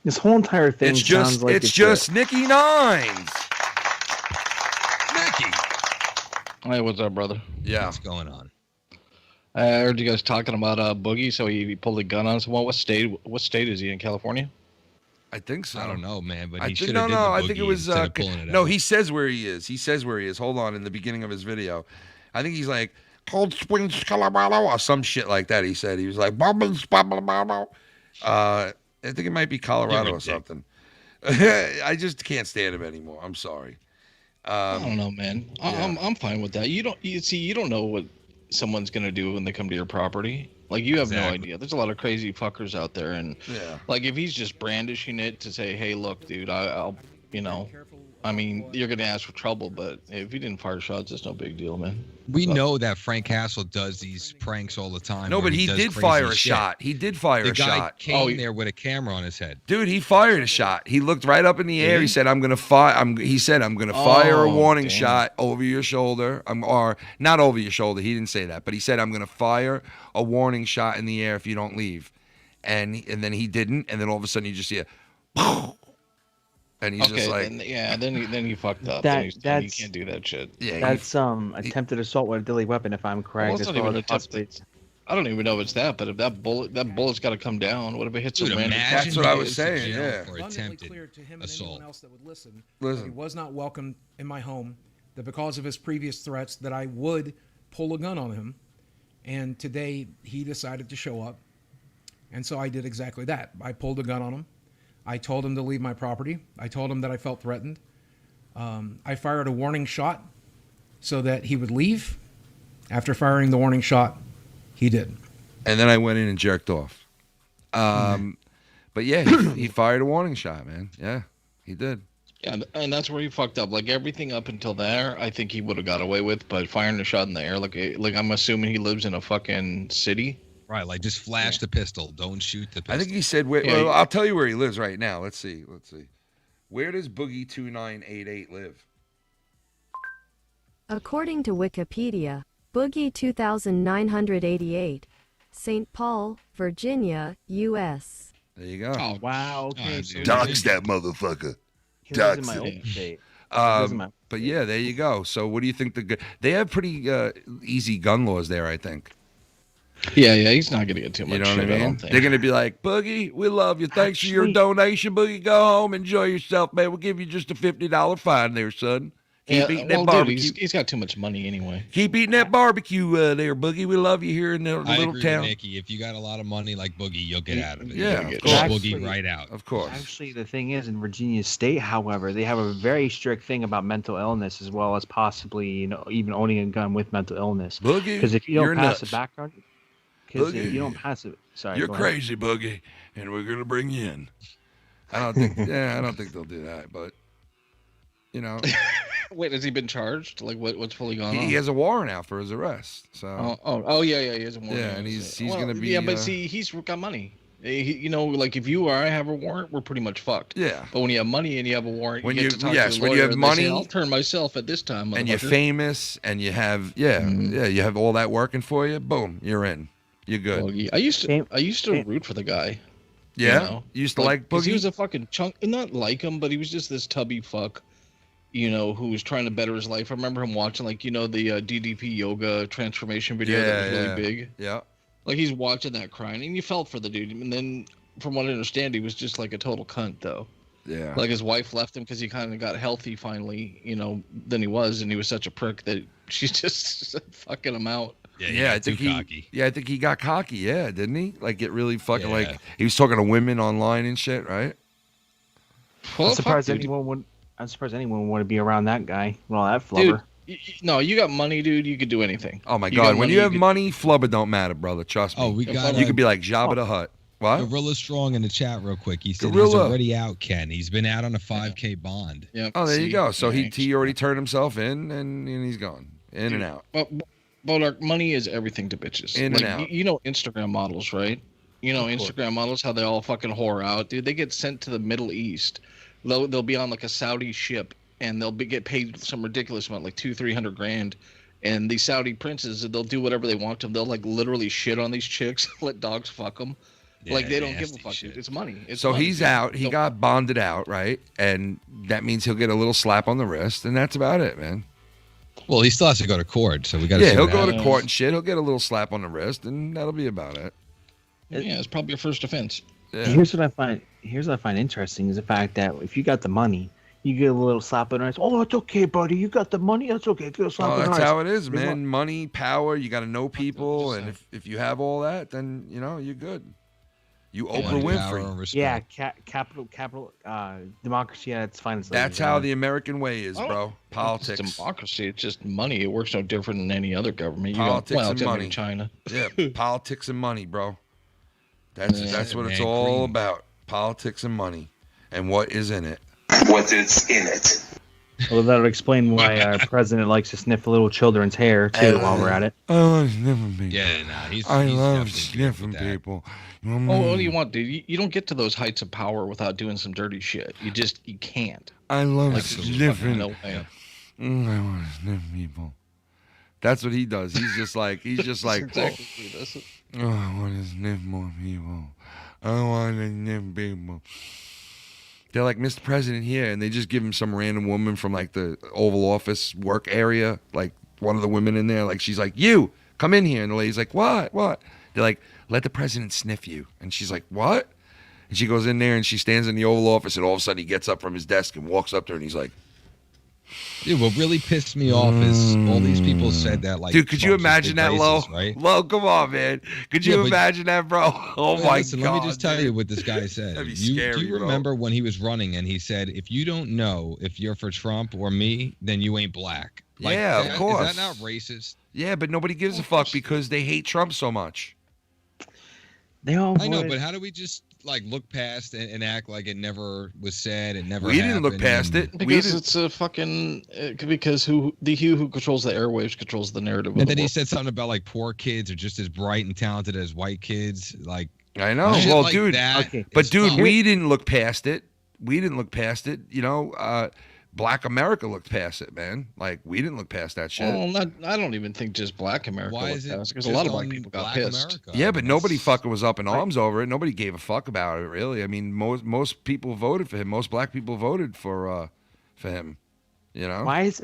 Speaker 11: this whole entire thing sounds like
Speaker 2: it's just Nikki Nines.
Speaker 1: Nikki.
Speaker 14: Hey, what's up, brother?
Speaker 2: Yeah.
Speaker 1: What's going on?
Speaker 14: I heard you guys talking about Boogie, so he pulled a gun on someone. What state is he in, California?
Speaker 2: I think so.
Speaker 1: I don't know, man, but
Speaker 2: I
Speaker 1: he
Speaker 2: think,
Speaker 1: should have did the
Speaker 2: I think it was
Speaker 1: no.
Speaker 2: He says where he is. He says where he is. Hold on, in the beginning of his video, I think he's like Cold Springs, Colorado, or some shit like that. He said he was like I think it might be Colorado or something. I just can't stand him anymore. I'm sorry.
Speaker 14: I don't know, man. I'm fine with that. You don't know what someone's gonna do when they come to your property. Like, you have no idea. There's a lot of crazy fuckers out there, and like, if he's just brandishing it to say, hey, look, dude, I'll I mean, you're gonna ask for trouble, but if he didn't fire shots, it's no big deal, man.
Speaker 1: We know that Frank Castle does these pranks all the time.
Speaker 2: No, but he did fire a shot. He did fire a shot.
Speaker 1: The guy came there with a camera on his head.
Speaker 2: Dude, he fired a shot. He looked right up in the air. He said, "I'm gonna fire." He said, "I'm gonna fire a warning shot over your shoulder." Or not over your shoulder. He didn't say that, but he said, "I'm gonna fire a warning shot in the air if you don't leave." And then he didn't. And then all of a sudden, you just hear, and he's just like,
Speaker 14: then he fucked up.
Speaker 11: That
Speaker 14: you can't do that shit.
Speaker 11: Yeah, that's attempted assault with a deadly weapon, if I'm correct.
Speaker 14: Well, I don't even know if it's that, but if that bullet's got to come down. What if it hits a random?
Speaker 2: That's what I was saying. Yeah.
Speaker 1: For attempted
Speaker 4: clear to him
Speaker 1: assault.
Speaker 4: And anyone else that would listen. He was not welcome in my home. That because of his previous threats, that I would pull a gun on him. And today he decided to show up, and so I did exactly that. I pulled a gun on him. I told him to leave my property. I told him that I felt threatened. I fired a warning shot so that he would leave. After firing the warning shot, he did.
Speaker 2: and then I went in and jerked off. But yeah, he fired a warning shot, man. Yeah, he did.
Speaker 14: Yeah, and that's where he fucked up. Like everything up until there, I think he would have got away with, but firing a shot in the air, like I'm assuming he lives in a fucking city.
Speaker 1: Right, like just flash the pistol. Don't shoot the pistol.
Speaker 2: I think he said, well, I'll tell you where he lives right now. Let's see. Where does Boogie2988 live?
Speaker 15: According to Wikipedia, Boogie2988, St. Paul, Virginia, U.S.
Speaker 2: There you go.
Speaker 13: Oh, wow. Okay.
Speaker 5: Dox that motherfucker.
Speaker 13: He lives in my old state.
Speaker 2: But yeah, there you go. So what do you think they have pretty easy gun laws there, I think.
Speaker 14: Yeah, he's not going to get too much.
Speaker 2: You know
Speaker 14: shit,
Speaker 2: what I mean?
Speaker 14: don't think.
Speaker 2: They're going to be like, Boogie, we love you. Thanks for your donation, Boogie. Go home, enjoy yourself, man. We'll give you just a $50 fine there, son. Keep eating that barbecue.
Speaker 14: Dude, he's got too much money anyway.
Speaker 2: Keep eating that barbecue there, Boogie. We love you here in the
Speaker 1: I
Speaker 2: little
Speaker 1: agree
Speaker 2: town.
Speaker 1: With Nikki, if you got a lot of money like Boogie, you'll get out of it.
Speaker 2: Yeah,
Speaker 1: you'll
Speaker 2: of
Speaker 1: get
Speaker 2: course.
Speaker 1: Boogie right out.
Speaker 2: Of course.
Speaker 11: Actually, the thing is, in Virginia State, however, they have a very strict thing about mental illness, as well as possibly, even owning a gun with mental illness.
Speaker 2: Boogie,
Speaker 11: because if you don't
Speaker 2: you're
Speaker 11: pass
Speaker 2: nuts.
Speaker 11: a background, because
Speaker 2: Boogie,
Speaker 11: if you don't pass it, sorry,
Speaker 2: you're
Speaker 11: go ahead.
Speaker 2: crazy, Boogie, and we're gonna bring you in. I don't think. I don't think they'll do that, but
Speaker 14: Wait, has he been charged? Like what's fully gone on?
Speaker 2: he has a warrant out for his arrest. So.
Speaker 14: Oh yeah, he has a warrant.
Speaker 2: Yeah, and he's gonna be.
Speaker 14: Yeah, but see, he's got money. Like if you or I have a warrant, we're pretty much fucked.
Speaker 2: Yeah.
Speaker 14: But when you have money and you have a warrant,
Speaker 2: When
Speaker 14: you
Speaker 2: you-
Speaker 14: get to talk
Speaker 2: yes,
Speaker 14: to a
Speaker 2: when you
Speaker 14: lawyer,
Speaker 2: have
Speaker 14: and they say,
Speaker 2: money-
Speaker 14: I'll turn myself at this time,
Speaker 2: and you're
Speaker 14: motherfucker."
Speaker 2: famous, and you have you have all that working for you. Boom, you're in. You're good.
Speaker 14: Well, I used to root for the guy.
Speaker 2: Yeah? You used to like
Speaker 14: 'cause he
Speaker 2: Boogie?
Speaker 14: was a fucking chunk, not like him, but he was just this tubby fuck, who was trying to better his life. I remember him watching, the DDP yoga transformation video that was really big.
Speaker 2: Yeah.
Speaker 14: Like, he's watching that crying, and you felt for the dude. And then, from what I understand, he was just like a total cunt, though.
Speaker 2: Yeah.
Speaker 14: Like, his wife left him because he kind of got healthy finally, than he was, and he was such a prick that she's just fucking him out.
Speaker 2: I think I think he got cocky. Yeah, didn't he? Like, get really fucking like he was talking to women online and shit, right?
Speaker 14: Well,
Speaker 11: I'm surprised
Speaker 14: fuck, dude.
Speaker 11: I'm surprised anyone would want to be around that guy. Well, that flubber.
Speaker 14: Dude, no, you got money, dude. You could do anything.
Speaker 2: Oh my
Speaker 14: You
Speaker 2: god,
Speaker 14: got
Speaker 2: when
Speaker 14: money,
Speaker 2: you have
Speaker 14: could-
Speaker 2: money, flubber don't matter, brother. Trust me.
Speaker 1: Oh, we got.
Speaker 2: You could be like Jabba the Hutt. What?
Speaker 1: Gorilla Strong in the chat, real quick. He said
Speaker 2: Gorilla.
Speaker 1: he's already out. Ken, he's been out on a 5K bond.
Speaker 14: Yep.
Speaker 2: Oh, there you go. So he already turned himself in, and he's gone in and out.
Speaker 14: But our money is everything to bitches.
Speaker 2: In and out.
Speaker 14: Instagram models, right? Instagram models, how they all fucking whore out, dude. They get sent to the Middle East. They'll be on like a Saudi ship, and they'll get paid some ridiculous amount, like $200-300 grand. And these Saudi princes, they'll do whatever they want to them. They'll like literally shit on these chicks, let dogs fuck them. Like they don't give a fuck, dude. It's money.
Speaker 2: So he's out. He got bonded out, right? And that means he'll get a little slap on the wrist, and that's about it, man.
Speaker 1: Well, he still has to go to court, so we got to.
Speaker 2: Yeah,
Speaker 1: see
Speaker 2: he'll
Speaker 1: what
Speaker 2: go to
Speaker 1: happens.
Speaker 2: court and shit. He'll get a little slap on the wrist, and that'll be about it.
Speaker 14: Yeah, it's probably your first offense.
Speaker 2: Yeah.
Speaker 11: Here's what I find interesting is the fact that if you got the money, you get a little slap on the wrist. Oh, it's okay, buddy. You got the money. That's okay. Get a slap on the
Speaker 2: That's
Speaker 11: wrist.
Speaker 2: how it is, man. Money, power. You got to know people, and if you have all that, then you're good. You Oprah Winfrey.
Speaker 11: Yeah, capital, democracy at its finest.
Speaker 2: That's how the American way is, bro. Politics.
Speaker 14: It's democracy. It's just money. It works no different than any other government.
Speaker 2: Politics and
Speaker 14: except
Speaker 2: money.
Speaker 14: in China.
Speaker 2: Yeah, politics and money, bro. That's what it's all about. Politics and money, and what is in it.
Speaker 5: What is in it?
Speaker 11: Well, that'll explain why our president likes to sniff little children's hair too. While we're at it.
Speaker 2: I love sniffing people.
Speaker 1: Yeah, nah, he's
Speaker 2: I love
Speaker 1: definitely
Speaker 2: sniffing people.
Speaker 14: Oh, what do you want, dude? You don't get to those heights of power without doing some dirty shit. You can't.
Speaker 2: I love
Speaker 14: Like, there's
Speaker 2: sniffing.
Speaker 14: fucking no way.
Speaker 2: I want to sniff people. That's what he does. He's just like,
Speaker 14: That's exactly what he does.
Speaker 2: oh, I want to sniff more people. I want to sniff people. They're like, Mr. President here, and they just give him some random woman from like the Oval Office work area, like one of the women in there. Like she's like, you come in here, and the lady's like, what? They're like, let the president sniff you, and she's like, what? And she goes in there and she stands in the Oval Office, and all of a sudden he gets up from his desk and walks up to her, and he's like,
Speaker 1: Dude, what really pissed me off is all these people said that, like,
Speaker 2: dude, could you
Speaker 1: Trump's a
Speaker 2: imagine
Speaker 1: big
Speaker 2: that, Lo?
Speaker 1: racist, right?
Speaker 2: Lo, come on, man. Could you
Speaker 1: Yeah, but-
Speaker 2: imagine that, bro? Oh
Speaker 1: Wait,
Speaker 2: my
Speaker 1: listen,
Speaker 2: god.
Speaker 1: let me just tell you what this guy said.
Speaker 2: That'd be
Speaker 1: Do
Speaker 2: scary,
Speaker 1: you
Speaker 2: bro.
Speaker 1: remember when he was running and he said, if you don't know if you're for Trump or me, then you ain't black. Like,
Speaker 2: Yeah, of course.
Speaker 1: Is that not racist?
Speaker 2: Yeah, but nobody gives a fuck because they hate Trump so much.
Speaker 11: They all.
Speaker 1: I know, but how do we just like look past and act like it never was said? Look past and act like it never was said? It never.
Speaker 2: We didn't look past it
Speaker 14: because it's a fucking because who controls the airwaves controls the narrative.
Speaker 1: And then he said something about like poor kids are just as bright and talented as white kids. Like
Speaker 2: I know.
Speaker 1: shit
Speaker 2: Well,
Speaker 1: like
Speaker 2: dude.
Speaker 1: that
Speaker 2: Okay. But
Speaker 1: is
Speaker 2: dude,
Speaker 1: fucked.
Speaker 2: we didn't look past it. We didn't look past it. You know, Black America looked past it, man. Like we didn't look past that shit.
Speaker 14: Well, I don't even think just Black America.
Speaker 1: Why is it
Speaker 14: because a
Speaker 1: just
Speaker 14: lot of
Speaker 1: on
Speaker 14: black people got
Speaker 1: Black
Speaker 14: pissed.
Speaker 1: America?
Speaker 2: Yeah, but nobody fucking was up in arms over it. Nobody gave a fuck about it, really. I mean, most people voted for him. Most black people voted for him. You know.
Speaker 11: Why is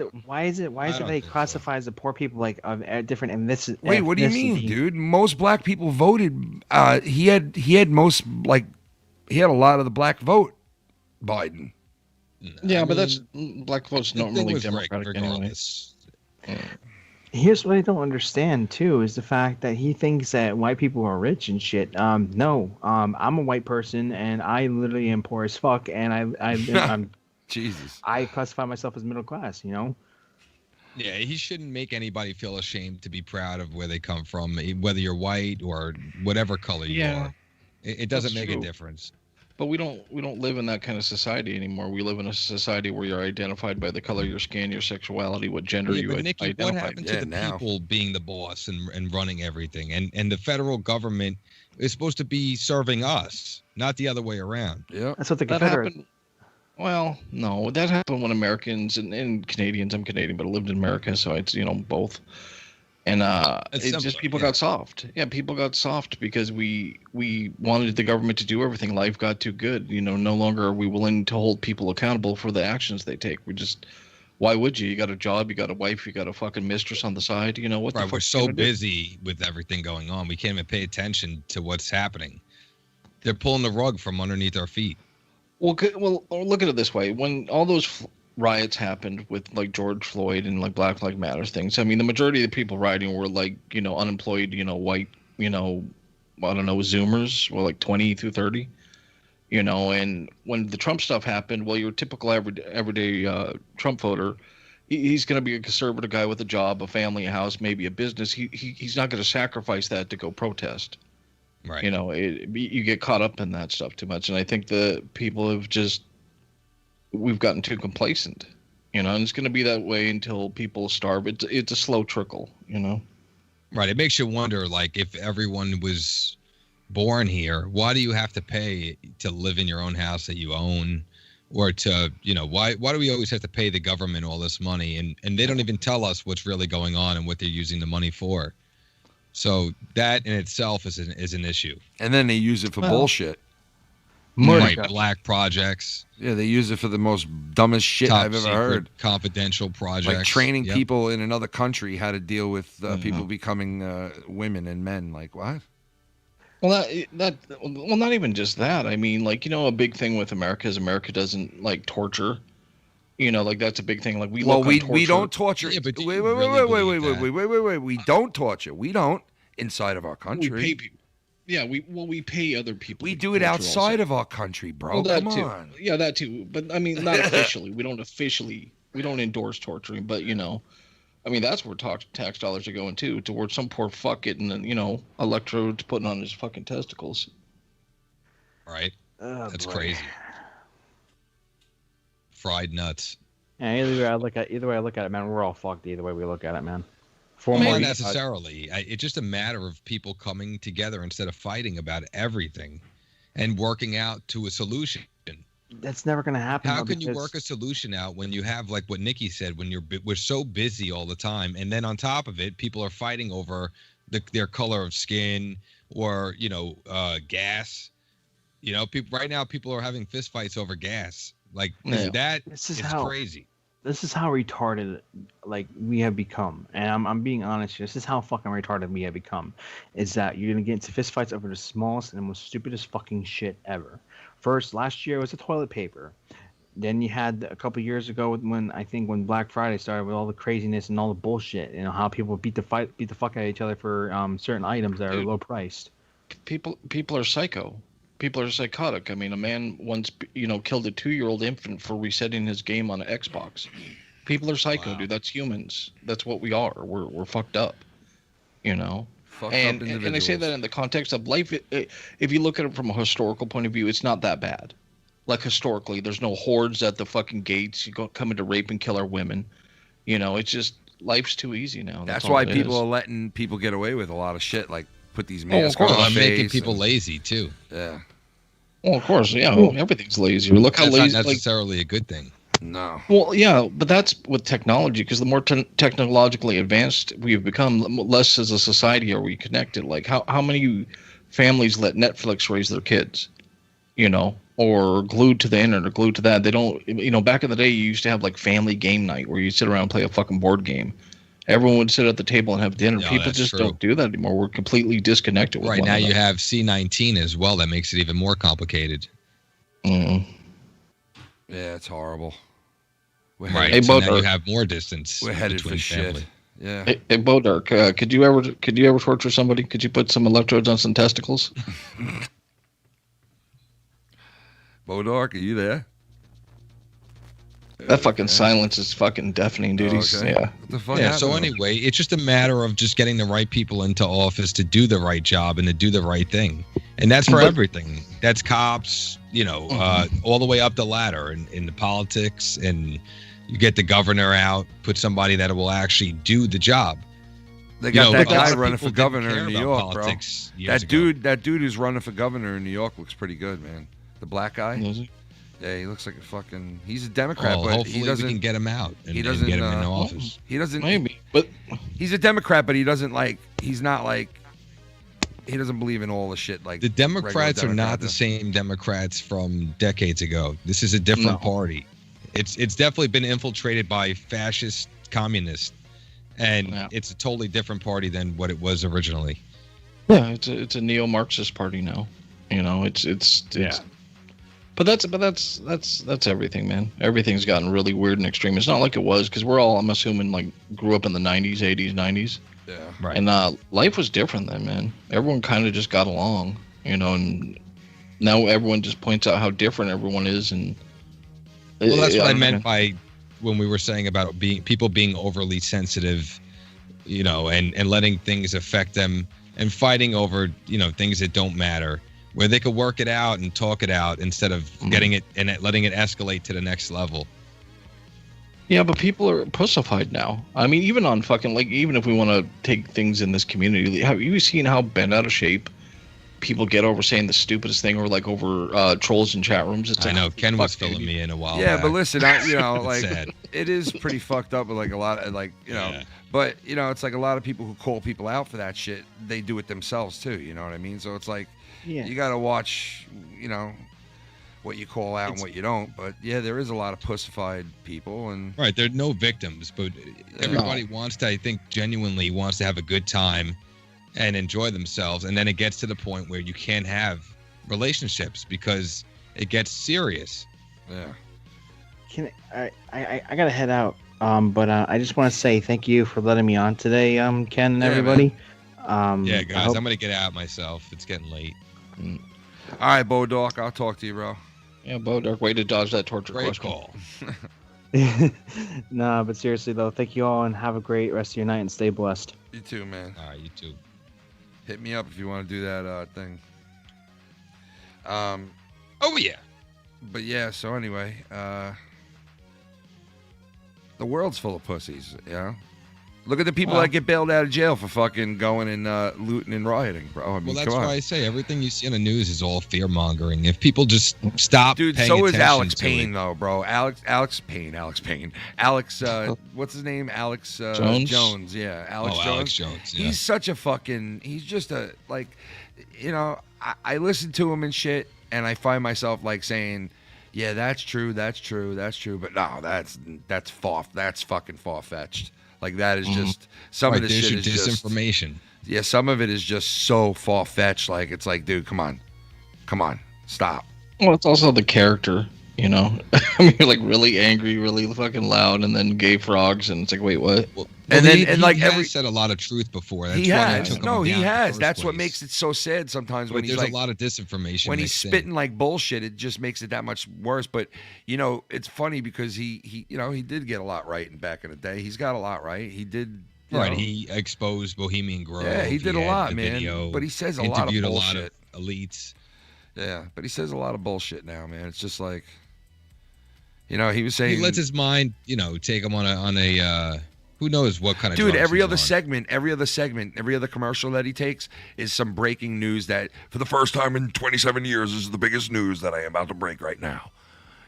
Speaker 11: it they classify as the poor people like of different ethnicity?
Speaker 2: Wait, what do you mean, dude? Most black people voted. He had a lot of the black vote. Biden.
Speaker 14: Yeah, but that's black votes not really democratic anyway.
Speaker 11: Here's what I don't understand too is the fact that he thinks that white people are rich and shit. No, I'm a white person and I literally am poor as fuck, and I'm
Speaker 2: Jesus.
Speaker 11: I classify myself as middle class. You know.
Speaker 1: Yeah, he shouldn't make anybody feel ashamed to be proud of where they come from, whether you're white or whatever color you are. It doesn't make a difference.
Speaker 14: But we don't live in that kind of society anymore. We live in a society where you're identified by the color of your skin, your sexuality, what gender you
Speaker 1: but Nikki,
Speaker 14: identify.
Speaker 1: what happened to the people being the boss and running everything? And the federal government is supposed to be serving us, not the other way around.
Speaker 2: Yeah,
Speaker 11: that's what the
Speaker 14: That
Speaker 11: Confederate.
Speaker 14: happened. Well, no, that happened when Americans and Canadians. I'm Canadian, but I lived in America, so it's both. And people got soft. Yeah, people got soft because we wanted the government to do everything. Life got too good. No longer are we willing to hold people accountable for the actions they take. Why would you? You got a job, you got a wife, you got a fucking mistress on the side. What the fuck?
Speaker 1: We're so busy with everything going on, we can't even pay attention to what's happening. They're pulling the rug from underneath our feet.
Speaker 14: Well, look at it this way: when all those riots happened with like George Floyd and like Black Lives Matter things, I mean, the majority of the people rioting were like unemployed, white, I don't know, Zoomers, well, like 20 through 30, and when the Trump stuff happened, well, your typical everyday Trump voter, he's going to be a conservative guy with a job, a family, a house, maybe a business. He's not going to sacrifice that to go protest.
Speaker 1: Right.
Speaker 14: You get caught up in that stuff too much, and I think the people have we've gotten too complacent, and it's going to be that way until people starve. It's a slow trickle,
Speaker 1: Right. It makes you wonder, like, if everyone was born here, why do you have to pay to live in your own house that you own, or to, why do we always have to pay the government all this money, and they don't even tell us what's really going on and what they're using the money for? So that in itself is an issue.
Speaker 2: And then they use it for bullshit.
Speaker 1: Right, black projects.
Speaker 2: Yeah, they use it for the most dumbest shit I've ever heard.
Speaker 1: Confidential projects.
Speaker 2: Like training people in another country how to deal with people becoming women and men. Like what?
Speaker 14: Well, well, not even just that. I mean, like, a big thing with America is America doesn't like torture. Like that's a big thing. Like we
Speaker 2: don't torture. Yeah, but wait. We don't torture. We don't inside of our country.
Speaker 14: We pay people. Yeah, we pay other people.
Speaker 2: We do it outside of our country, bro.
Speaker 14: Well,
Speaker 2: Come on.
Speaker 14: Yeah, that too. But I mean, not officially. We don't endorse torturing. But I mean, that's where tax dollars are going too, towards some poor fuck getting electrodes putting on his fucking testicles.
Speaker 1: Right. That's crazy. Fried nuts.
Speaker 11: Yeah, either way I look at it, man, we're all fucked either way we look at it, man.
Speaker 1: Not necessarily. It's just a matter of people coming together instead of fighting about everything and working out to a solution.
Speaker 11: That's never going to happen.
Speaker 1: How can you work a solution out when you have, like what Nikki said, when we're so busy all the time, and then on top of it, people are fighting over their color of skin or gas. Right now people are having fist fights over gas. Like that is crazy.
Speaker 11: This is how retarded we have become, and I'm being honest here. This is how fucking retarded we have become. Is that you're gonna get into fist fights over the smallest and the most stupidest fucking shit ever. First, last year was the toilet paper. Then you had a couple years ago when Black Friday started with all the craziness and all the bullshit. How people beat the fuck out of each other for certain items that are low priced.
Speaker 14: People are psycho. People are psychotic. I mean, a man once, killed a 2-year-old infant for resetting his game on an Xbox. People are psycho, dude. That's humans. That's what we are. We're fucked up. And I say that in the context of life. If you look at it from a historical point of view, it's not that bad. Like historically, there's no hordes at the fucking gates. You go coming to rape and kill our women. You know, it's just life's too easy now.
Speaker 2: That's why people are letting people get away with a lot of shit, like put these
Speaker 1: of
Speaker 2: masks
Speaker 1: course,
Speaker 2: on their
Speaker 1: I'm making
Speaker 2: face
Speaker 1: people
Speaker 2: and-
Speaker 1: lazy too.
Speaker 2: Yeah.
Speaker 14: Well, of course, yeah. Everything's lazy. Look how
Speaker 1: That's
Speaker 14: lazy.
Speaker 1: not necessarily a good thing.
Speaker 2: No.
Speaker 14: Well, yeah, but that's with technology, because the more technologically advanced we've become, less as a society are we connected. Like, how many families let Netflix raise their kids, you know, or glued to the internet or glued to that? They don't, you know, back in the day, you used to have like family game night where you sit around and play a fucking board game. Everyone would sit at the table and have dinner.
Speaker 1: No,
Speaker 14: People
Speaker 1: that's
Speaker 14: just
Speaker 1: true.
Speaker 14: don't do that anymore. We're completely disconnected with
Speaker 1: Right
Speaker 14: one
Speaker 1: now,
Speaker 14: another.
Speaker 1: you have C19 as well. That makes it even more complicated.
Speaker 14: Mm.
Speaker 2: Yeah, it's horrible.
Speaker 1: Right.
Speaker 14: Hey,
Speaker 1: so now
Speaker 14: Bodark.
Speaker 1: you have more distance.
Speaker 2: We're headed
Speaker 1: between
Speaker 2: for shit.
Speaker 1: family.
Speaker 2: Yeah.
Speaker 14: Hey, Bodark, could you ever torture somebody? Could you put some electrodes on some testicles?
Speaker 2: Bodark, are you there?
Speaker 14: That fucking silence is fucking deafening, dude. He's,
Speaker 2: Okay.
Speaker 14: yeah.
Speaker 2: What the fuck
Speaker 1: Yeah. So
Speaker 2: happened?
Speaker 1: anyway, it's just a matter of just getting the right people into office to do the right job and to do the right thing, and that's for everything. That's cops, you know, all the way up the ladder in the politics, and you get the governor out, put somebody that will actually do the job.
Speaker 2: They got that
Speaker 1: a lot
Speaker 2: guy
Speaker 1: of
Speaker 2: running
Speaker 1: people
Speaker 2: for governor
Speaker 1: didn't
Speaker 2: in
Speaker 1: care
Speaker 2: New
Speaker 1: about
Speaker 2: York, bro.
Speaker 1: politics years
Speaker 2: That dude who's running for governor in New York looks pretty good, man. The black guy. Yeah, he looks like a fucking. He's a Democrat,
Speaker 1: Well,
Speaker 2: but
Speaker 1: hopefully
Speaker 2: he doesn't.
Speaker 1: we can get him out and,
Speaker 2: he
Speaker 1: and
Speaker 2: doesn't
Speaker 1: get him in office.
Speaker 2: He doesn't.
Speaker 14: Maybe, but
Speaker 2: he's a Democrat, but he doesn't like. He's not like. He doesn't believe in all the shit like
Speaker 1: The Democrats are
Speaker 2: regular
Speaker 1: not the
Speaker 2: Democrats
Speaker 1: same Democrats from decades ago. This is a different party. It's definitely been infiltrated by fascist communists, and it's a totally different party than what it was originally.
Speaker 14: Yeah, it's a neo-Marxist party now. You know, it's But that's everything, man. Everything's gotten really weird and extreme. It's not like it was, because we're all, I'm assuming, like grew up in the 90s, 80s, 90s.
Speaker 2: Yeah.
Speaker 1: Right.
Speaker 14: And life was different then, man. Everyone kind of just got along, you know, and now everyone just points out how different everyone is. And
Speaker 1: Well, that's what I
Speaker 14: don't
Speaker 1: meant
Speaker 14: know.
Speaker 1: by when we were saying about people being overly sensitive, you know, and letting things affect them and fighting over, you know, things that don't matter, where they could work it out and talk it out instead of getting it and letting it escalate to the next level.
Speaker 14: Yeah, but people are pussified now. I mean, even on fucking, like, even if we want to take things in this community, have you seen how bent out of shape people get over saying the stupidest thing, or like over trolls in chat rooms? It's
Speaker 1: I
Speaker 14: like,
Speaker 1: know Ken was
Speaker 14: fuck,
Speaker 1: filling
Speaker 14: dude.
Speaker 1: me in a while
Speaker 2: Yeah,
Speaker 1: back.
Speaker 2: but listen, you know,
Speaker 1: It's
Speaker 2: like
Speaker 1: sad.
Speaker 2: it is pretty fucked up with like a lot of like, you know,
Speaker 1: Yeah.
Speaker 2: but you know, it's like a lot of people who call people out for that shit, they do it themselves too, you know what I mean? So it's like you got to watch, you know, what you call out and what you don't. But yeah, there is a lot of pussified people, and
Speaker 1: Right, there are no victims, but everybody wants to, I think, genuinely wants to have a good time and enjoy themselves, and then it gets to the point where you can't have relationships because it gets serious.
Speaker 2: Yeah.
Speaker 11: I gotta head out. But I just want to say thank you for letting me on today, Ken and everybody.
Speaker 1: Yeah, guys,
Speaker 11: I hope-
Speaker 1: I'm gonna get out myself. It's getting late.
Speaker 2: All right, Bo Dark, I'll talk to you, bro.
Speaker 14: Yeah, Bo Dark, way to dodge that torture
Speaker 1: Great
Speaker 14: question.
Speaker 1: call.
Speaker 11: No, but seriously though, thank you all and have a great rest of your night and stay blessed.
Speaker 2: You too, man.
Speaker 1: All right, you too.
Speaker 2: Hit me up if you want to do that thing.
Speaker 1: Oh yeah.
Speaker 2: But yeah, so anyway, the world's full of pussies, you know? Look at the people that get bailed out of jail for fucking going and looting and rioting, bro. I mean,
Speaker 1: Well, that's
Speaker 2: come on.
Speaker 1: why I say everything you see on the news is all fear mongering. If people just stop,
Speaker 2: Dude,
Speaker 1: paying
Speaker 2: so is
Speaker 1: attention
Speaker 2: Alex
Speaker 1: to
Speaker 2: Payne,
Speaker 1: it.
Speaker 2: though, bro. Alex Payne. What's his name? Alex
Speaker 14: Jones?
Speaker 2: Yeah, Alex
Speaker 1: Oh,
Speaker 2: Jones.
Speaker 1: Alex Jones, yeah.
Speaker 2: He's such a fucking. He's just a like, you know. I listen to him and shit, and I find myself like saying, "Yeah, that's true. That's true. That's true." But no, that's fucking far fetched. Like that is just some
Speaker 1: Right,
Speaker 2: of this
Speaker 1: there's
Speaker 2: shit
Speaker 1: your
Speaker 2: is just.
Speaker 1: disinformation.
Speaker 2: Yeah, some of it is just so far fetched. Like it's like, dude, come on, stop.
Speaker 14: Well, it's also the character, you know. I mean, you're like really angry, really fucking loud, and then gay frogs, and it's like, wait, what?
Speaker 2: And then-
Speaker 1: he
Speaker 2: has
Speaker 1: has said a lot of truth before. That's
Speaker 2: He
Speaker 1: why
Speaker 2: has.
Speaker 1: they took him
Speaker 2: No, he
Speaker 1: down in the
Speaker 2: has.
Speaker 1: first
Speaker 2: That's what
Speaker 1: place.
Speaker 2: makes it so sad sometimes
Speaker 1: But
Speaker 2: when he's
Speaker 1: there's
Speaker 2: like
Speaker 1: a lot of disinformation.
Speaker 2: when he's
Speaker 1: mixed in.
Speaker 2: spitting like bullshit. It just makes it that much worse. But you know, it's funny because he you know he did get a lot right back in the day. He's got a lot right. He did
Speaker 1: Right,
Speaker 2: know.
Speaker 1: he exposed Bohemian Grove.
Speaker 2: Yeah, he did a
Speaker 1: had
Speaker 2: lot,
Speaker 1: the
Speaker 2: man.
Speaker 1: video,
Speaker 2: But he says a lot of
Speaker 1: interviewed
Speaker 2: bullshit.
Speaker 1: a lot of elites.
Speaker 2: Yeah, but he says a lot of bullshit now, man. It's just like, he was saying
Speaker 1: He lets his mind, take him on a who knows what kind of
Speaker 2: dude.
Speaker 1: drugs
Speaker 2: Every
Speaker 1: he's
Speaker 2: other
Speaker 1: on.
Speaker 2: segment, every other commercial that he takes is some breaking news that for the first time in 27 years this is the biggest news that I am about to break right now.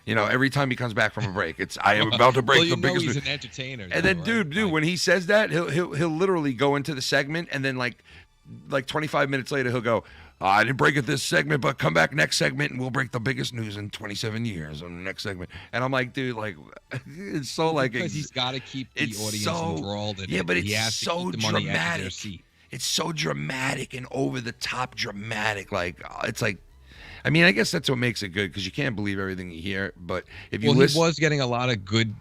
Speaker 2: Every time he comes back from a break, I am about to break
Speaker 1: well,
Speaker 2: the biggest
Speaker 1: he's
Speaker 2: news.
Speaker 1: an entertainer.
Speaker 2: And then, dude, when he says that, he'll literally go into the segment, and then like 25 minutes later, he'll go, I didn't break it this segment, but come back next segment, and we'll break the biggest news in 27 years on the next segment. And I'm like, dude, like, it's so like
Speaker 1: because he's got to keep the audience enthralled. In
Speaker 2: yeah,
Speaker 1: it.
Speaker 2: but
Speaker 1: He
Speaker 2: it's
Speaker 1: has to
Speaker 2: so
Speaker 1: keep the money at their
Speaker 2: dramatic.
Speaker 1: seat.
Speaker 2: It's so dramatic and over the top dramatic. Like, it's like, I mean, I guess that's what makes it good because you can't believe everything you hear. But if you listen,
Speaker 1: he was getting a lot of good,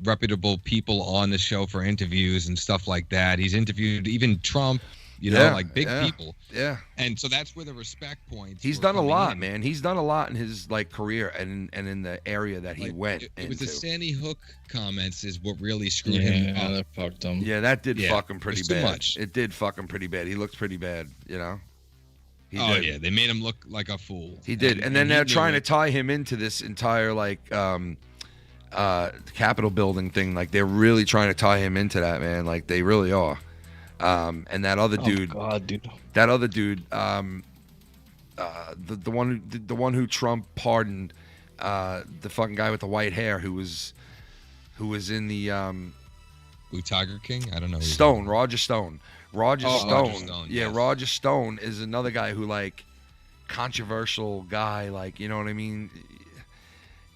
Speaker 1: reputable people on the show for interviews and stuff like that. He's interviewed even Trump, big people.
Speaker 2: Yeah.
Speaker 1: And so that's where the respect points.
Speaker 2: He's done a lot, man. He's done a lot in his career and in the area that he went
Speaker 1: It was
Speaker 2: into.
Speaker 1: the Sandy Hook comments is what really screwed him up.
Speaker 14: That fucked him.
Speaker 2: Yeah, that did fuck him pretty
Speaker 1: it's too
Speaker 2: bad.
Speaker 1: much.
Speaker 2: It did fuck him pretty bad. He looked pretty bad, He
Speaker 1: Oh
Speaker 2: did.
Speaker 1: yeah, they made him look like a fool.
Speaker 2: He did, and then
Speaker 1: he
Speaker 2: they're
Speaker 1: knew
Speaker 2: trying to
Speaker 1: it.
Speaker 2: tie him into this entire Capitol building thing. Like they're really trying to tie him into that, man. Like they really are. And that other dude,
Speaker 14: God, dude.
Speaker 2: that other dude, the one who Trump pardoned, the fucking guy with the white hair who was in the
Speaker 1: Blue Tiger King. I don't know.
Speaker 2: Stone, Roger Stone. Roger
Speaker 1: Oh,
Speaker 2: Stone.
Speaker 1: Roger Stone,
Speaker 2: Yeah,
Speaker 1: yes.
Speaker 2: Roger Stone is another guy who controversial guy, you know what I mean?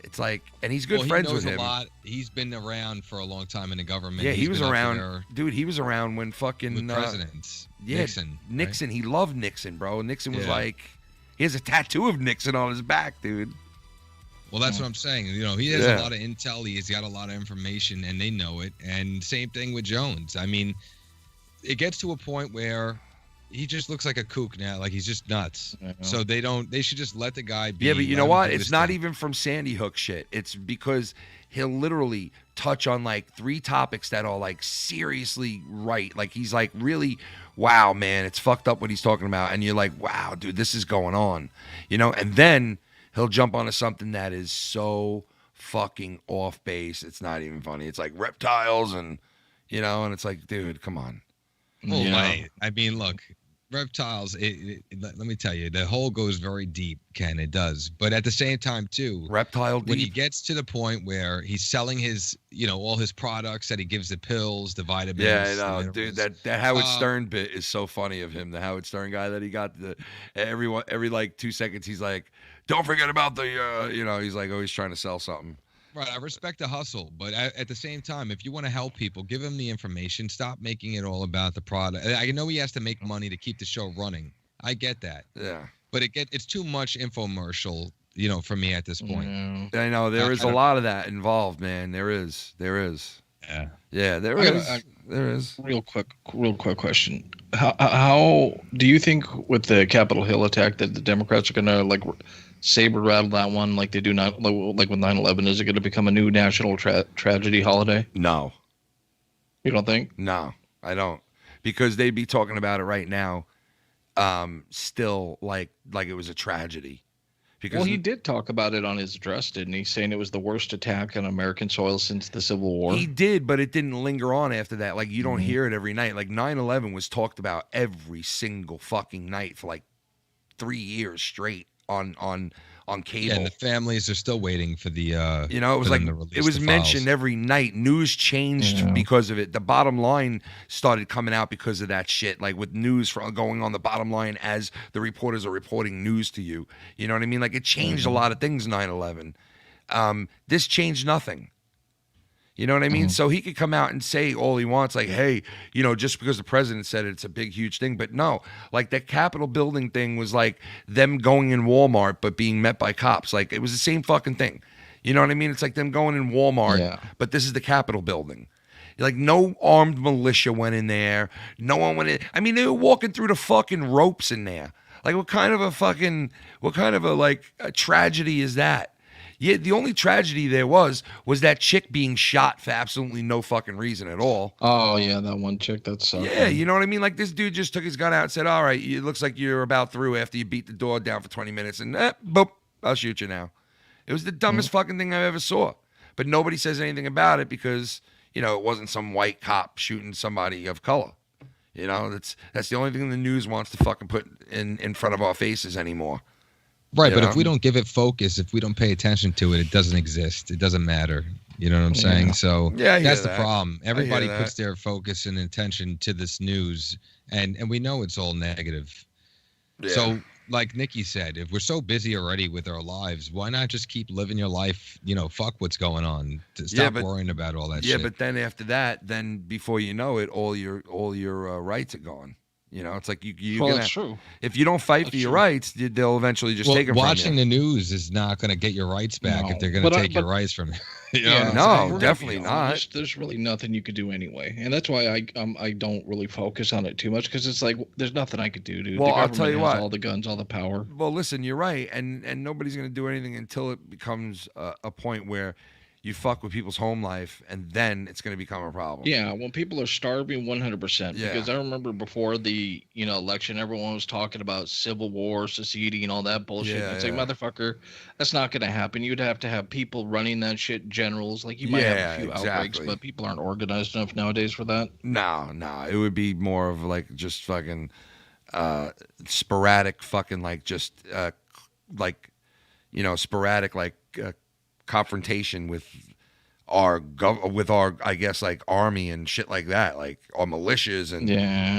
Speaker 2: It's like, and he's good friends with him.
Speaker 1: A lot. He's been around for a long time in the government.
Speaker 2: Yeah, he
Speaker 1: He's
Speaker 2: was
Speaker 1: been up
Speaker 2: around,
Speaker 1: there
Speaker 2: dude. He was around when fucking
Speaker 1: with presidents.
Speaker 2: yeah,
Speaker 1: Nixon.
Speaker 2: Nixon. He loved Nixon, bro. Nixon was
Speaker 1: Yeah.
Speaker 2: he has a tattoo of Nixon on his back, dude.
Speaker 1: Well, that's what I'm saying. He has
Speaker 2: Yeah.
Speaker 1: a lot of intel. He's got a lot of information, and they know it. And same thing with Jones. I mean, it gets to a point where he just looks like a kook now. Like he's just nuts. So they should just let the guy be.
Speaker 2: Yeah, but you
Speaker 1: let
Speaker 2: know
Speaker 1: him
Speaker 2: what?
Speaker 1: do
Speaker 2: It's
Speaker 1: his
Speaker 2: not
Speaker 1: thing.
Speaker 2: even from Sandy Hook shit. It's because he'll literally touch on 3 topics that are seriously right. Like he's really, wow, man, it's fucked up what he's talking about. And you're like, wow, dude, this is going on. And then he'll jump onto something that is so fucking off base. It's not even funny. It's like reptiles and it's like, dude, come on.
Speaker 1: Well, I mean, look, reptiles. Let me tell you, the hole goes very deep, Ken. It does, but at the same time, too,
Speaker 2: reptile
Speaker 1: when he
Speaker 2: deep.
Speaker 1: gets to the point where he's selling his, all his products that he gives the pills, the vitamins.
Speaker 2: Yeah, I know,
Speaker 1: the
Speaker 2: dude.
Speaker 1: minerals.
Speaker 2: That Howard Stern bit is so funny of him. The Howard Stern guy that he got every 2 seconds he's like, don't forget about the he's always trying to sell something.
Speaker 1: Right, I respect the hustle, but at the same time, if you want to help people, give them the information. Stop making it all about the product. I know he has to make money to keep the show running. I get that.
Speaker 2: Yeah.
Speaker 1: But it's too much infomercial, for me at this point.
Speaker 2: I know there is a lot of that involved, man. There is.
Speaker 1: Yeah.
Speaker 2: Yeah, there is.
Speaker 14: Real quick question. How do you think with the Capitol Hill attack that the Democrats are gonna saber rattle that one like they do not with 9/11? Is it going to become a new national tragedy holiday?
Speaker 2: No.
Speaker 14: You don't think?
Speaker 2: No, I don't, because they'd be talking about it right now, still like it was a tragedy. Because
Speaker 14: he did talk about it on his address, didn't he? Saying it was the worst attack on American soil since the Civil War.
Speaker 2: He did, but it didn't linger on after that. You don't hear it every night. 9/11 was talked about every single fucking night for 3 years straight on cable.
Speaker 1: Yeah, and the families are still waiting for the
Speaker 2: it was it was mentioned every night. News changed because of it. The bottom line started coming out because of that shit, with news going on the bottom line as the reporters are reporting news to you. You know what I mean? It changed a lot of things, 9/11. This changed nothing. You know what I mean? So he could come out and say all he wants, hey, just because the president said it, it's a big, huge thing. But no, that Capitol building thing was them going in Walmart but being met by cops. It was the same fucking thing. You know what I mean? It's them going in Walmart, but this is the Capitol building. No armed militia went in there. No one went in. I mean, they were walking through the fucking ropes in there. What kind of a tragedy is that? Yeah, the only tragedy there was that chick being shot for absolutely no fucking reason at all.
Speaker 14: Oh yeah, that one chick. That's
Speaker 2: yeah, you know what I mean? Like this dude just took his gun out and said, "All right, it looks like you're about through after you beat the door down for 20 minutes, and boop, I'll shoot you now." It was the dumbest fucking thing I ever saw. But nobody says anything about it because it wasn't some white cop shooting somebody of color. That's the only thing the news wants to fucking put in front of our faces anymore.
Speaker 1: Right, but if we don't give it focus, if we don't pay attention to it, it doesn't exist. It doesn't matter. You know what I'm saying? So that's the problem. Everybody puts their focus and attention to this news, and we know it's all negative. Yeah. So, like Nikki said, if we're so busy already with our lives, why not just keep living your life? Fuck what's going on. Stop worrying about all that shit.
Speaker 2: Yeah, but then after that, then before you know it, all your rights are gone. It's like
Speaker 14: that's true.
Speaker 2: If you don't fight for your rights, they'll eventually just take them from you.
Speaker 1: Watching the news is not going to get your rights back if they're going to take your rights from you.
Speaker 2: No, definitely not.
Speaker 14: There's really nothing you could do anyway, and that's why I don't really focus on it too much because it's like there's nothing I could do, dude.
Speaker 2: Well,
Speaker 14: the
Speaker 2: I'll tell you
Speaker 14: has
Speaker 2: what,
Speaker 14: all the guns, all the power.
Speaker 2: Well, listen, you're right, and nobody's going to do anything until it becomes a point where you fuck with people's home life, and then it's going to become a problem.
Speaker 14: Yeah, when people are starving, 100%. Because I remember before the election, everyone was talking about civil war, seceding, and all that bullshit. It's like, motherfucker, that's not going to happen. You'd have to have people running that shit, generals. Like you might have a few outbreaks, but people aren't organized enough nowadays for that.
Speaker 2: No, it would be more of like just fucking sporadic, fucking like just sporadic like. Confrontation with our I guess like army and shit like that, like our militias and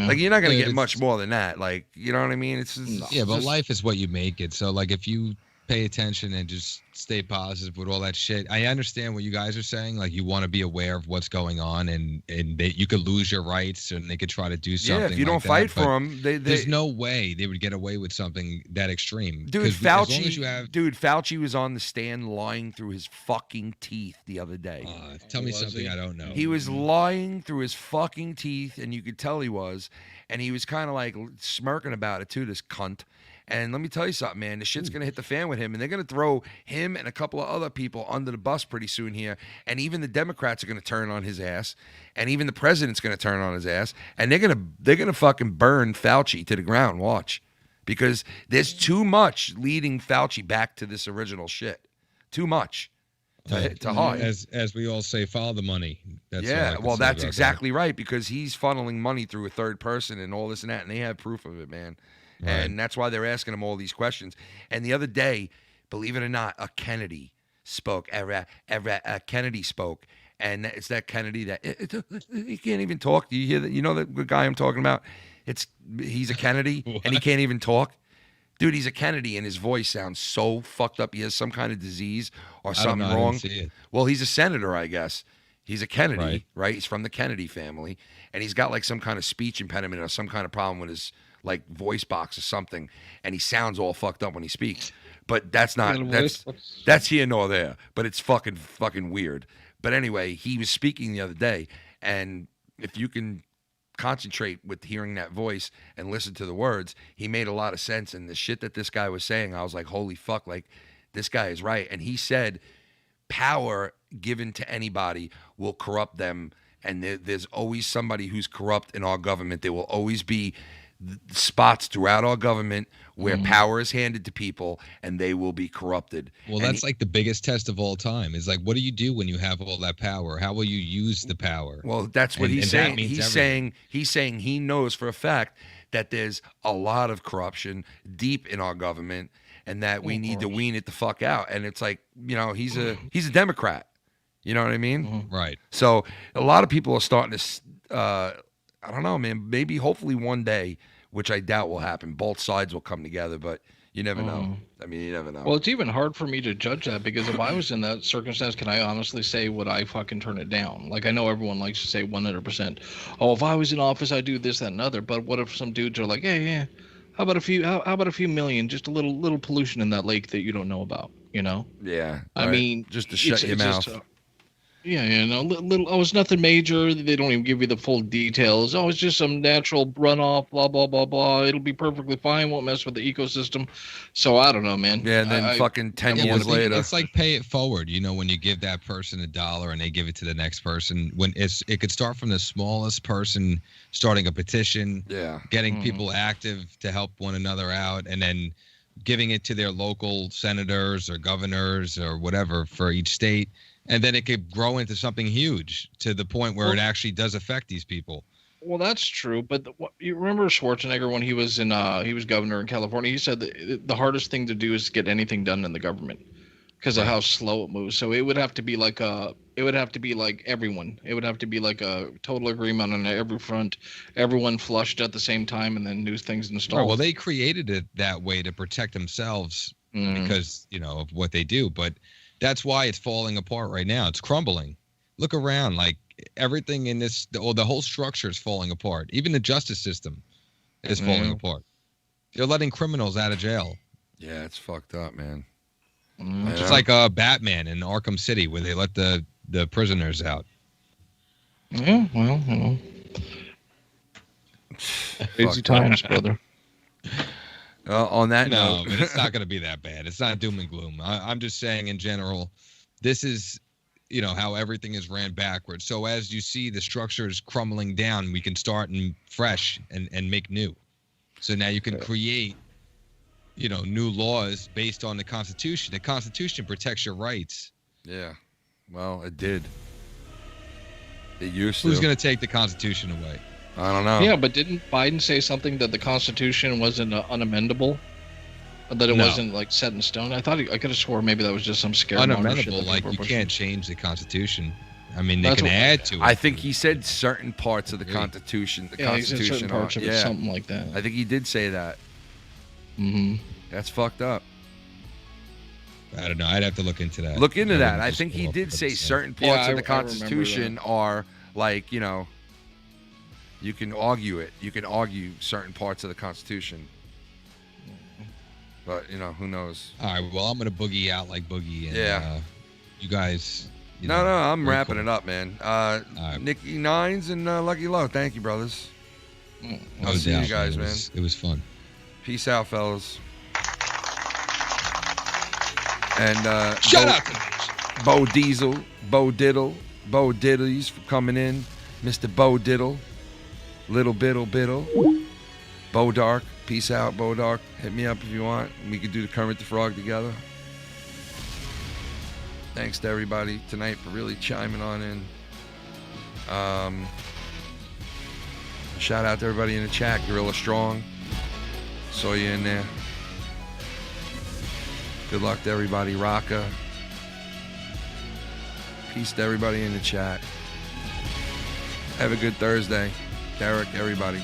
Speaker 2: like you're not gonna get much more than that. Like you know what I mean? It's just,
Speaker 1: but life is what you make it. So like if you pay attention and just stay positive with all that shit. I understand what you guys are saying. Like you want to be aware of what's going on, and you could lose your rights, and they could try to do something.
Speaker 2: Yeah, if you don't fight for them,
Speaker 1: there's no way they would get away with something that extreme.
Speaker 2: Dude, Fauci was on the stand lying through his fucking teeth the other day.
Speaker 1: Tell me something I don't know.
Speaker 2: He was lying through his fucking teeth, and you could tell he was, and he was kind of like smirking about it too, this cunt. And let me tell you something, man. The shit's going to hit the fan with him, and they're going to throw him and a couple of other people under the bus pretty soon here. And even the Democrats are going to turn on his ass, and even the president's going to turn on his ass, and they're going to fucking burn Fauci to the ground. Watch, because there's too much leading Fauci back to this original shit. Too much to hide.
Speaker 1: As we all say, follow the money.
Speaker 2: That's exactly right, because he's funneling money through a third person and all this and that, and they have proof of it, man. Right. And that's why they're asking him all these questions. And the other day, believe it or not, a Kennedy spoke. Kennedy spoke. And it's that Kennedy that he can't even talk. Do you hear that? You know the guy I'm talking about? He's a Kennedy and he can't even talk. Dude, he's a Kennedy and his voice sounds so fucked up. He has some kind of disease or something wrong. I didn't see it. Well, he's a senator, I guess. He's a Kennedy, right? He's from the Kennedy family. And he's got like some kind of speech impediment or some kind of problem with his like voice box or something, and he sounds all fucked up when he speaks. But that's here nor there. But it's fucking weird. But anyway, he was speaking the other day, and if you can concentrate with hearing that voice and listen to the words, he made a lot of sense. And the shit that this guy was saying, I was like, holy fuck, like this guy is right. And he said, power given to anybody will corrupt them, and there's always somebody who's corrupt in our government. There will always be spots throughout our government where power is handed to people and they will be corrupted.
Speaker 1: Well, that's like the biggest test of all time. Is like, what do you do when you have all that power? How will you use the power?
Speaker 2: Well, that's what he's saying. He's saying he knows for a fact that there's a lot of corruption deep in our government, and that we need to wean it the fuck out. And it's like, he's a Democrat. You know what I mean?
Speaker 1: Right.
Speaker 2: So a lot of people are starting to I don't know, man. Maybe, hopefully one day, which I doubt will happen, both sides will come together, but you never know. I mean, you never know.
Speaker 14: Well, it's even hard for me to judge that, because if I was in that circumstance, can I honestly say, would I fucking turn it down? Like, I know everyone likes to say 100%. Oh, if I was in office, I'd do this, that, and other. But what if some dudes are like, yeah, how about a few million, just a little pollution in that lake that you don't know about,
Speaker 2: Yeah.
Speaker 14: I mean,
Speaker 2: just to shut your mouth.
Speaker 14: Yeah, no, little. Oh, it's nothing major. They don't even give you the full details. Oh, it's just some natural runoff. Blah blah blah blah. It'll be perfectly fine. Won't mess with the ecosystem. So I don't know, man.
Speaker 2: Yeah, and then fucking 10 years later,
Speaker 1: it's like pay it forward. You know, when you give that person $1 and they give it to the next person. When it could start from the smallest person starting a petition.
Speaker 2: Yeah,
Speaker 1: getting people active to help one another out, and then giving it to their local senators or governors or whatever for each state. And then it could grow into something huge to the point where it actually does affect these people.
Speaker 14: Well, that's true. But you remember Schwarzenegger when he was he was governor in California? He said that the hardest thing to do is get anything done in the government because of how slow it moves. So it would have to be like everyone. It would have to be like a total agreement on every front, everyone flushed at the same time, and then new things installed.
Speaker 1: Right, well, they created it that way to protect themselves because, of what they do. But that's why it's falling apart right now. It's crumbling. Look around, like everything in the whole structure is falling apart. Even the justice system is falling apart. They're letting criminals out of jail.
Speaker 2: Yeah, it's fucked up, man.
Speaker 1: Just like Batman in Arkham City, where they let the prisoners out.
Speaker 14: Yeah, well, crazy times, brother.
Speaker 2: On that note,
Speaker 1: but it's not going to be that bad. It's not doom and gloom. I'm just saying in general, this is, how everything is ran backwards. So as you see the structures crumbling down, we can start fresh and make new. So now you can create, new laws based on the Constitution. The Constitution protects your rights.
Speaker 2: Yeah. Well, it did. It used to.
Speaker 1: Who's going to take the Constitution away?
Speaker 2: I don't know.
Speaker 14: Yeah, but didn't Biden say something that the Constitution wasn't unamendable? That it wasn't like set in stone? I could have swore maybe that was just some scare.
Speaker 1: Unamendable, like you can't change the Constitution. I mean, they can add to it.
Speaker 2: I think he said certain parts of the Constitution.
Speaker 14: He said certain parts of it, something like that.
Speaker 2: I think he did say that. That's fucked up.
Speaker 1: I don't know. I'd have to look into that.
Speaker 2: Look into that. I think he did say certain parts of the Constitution are like, you can argue it. You can argue certain parts of the Constitution. But, who knows?
Speaker 1: All right, well, I'm going to boogie out like Boogie. And, you guys...
Speaker 2: No, I'm wrapping it up, man. Nikki Nines and Lucky Low, thank you, brothers. I'll see you guys, man.
Speaker 1: It was fun.
Speaker 2: Peace out, fellas. And
Speaker 1: Shut up!
Speaker 2: Bo Diesel, Bo Diddle, Bo Diddlies for coming in. Mr. Bo Diddle. Little Biddle. Bo Dark. Peace out, Bo Dark. Hit me up if you want. We could do the Kermit the Frog together. Thanks to everybody tonight for really chiming on in. Shout out to everybody in the chat. Gorilla Strong. Saw you in there. Good luck to everybody. Rocka. Peace to everybody in the chat. Have a good Thursday. Derek, everybody.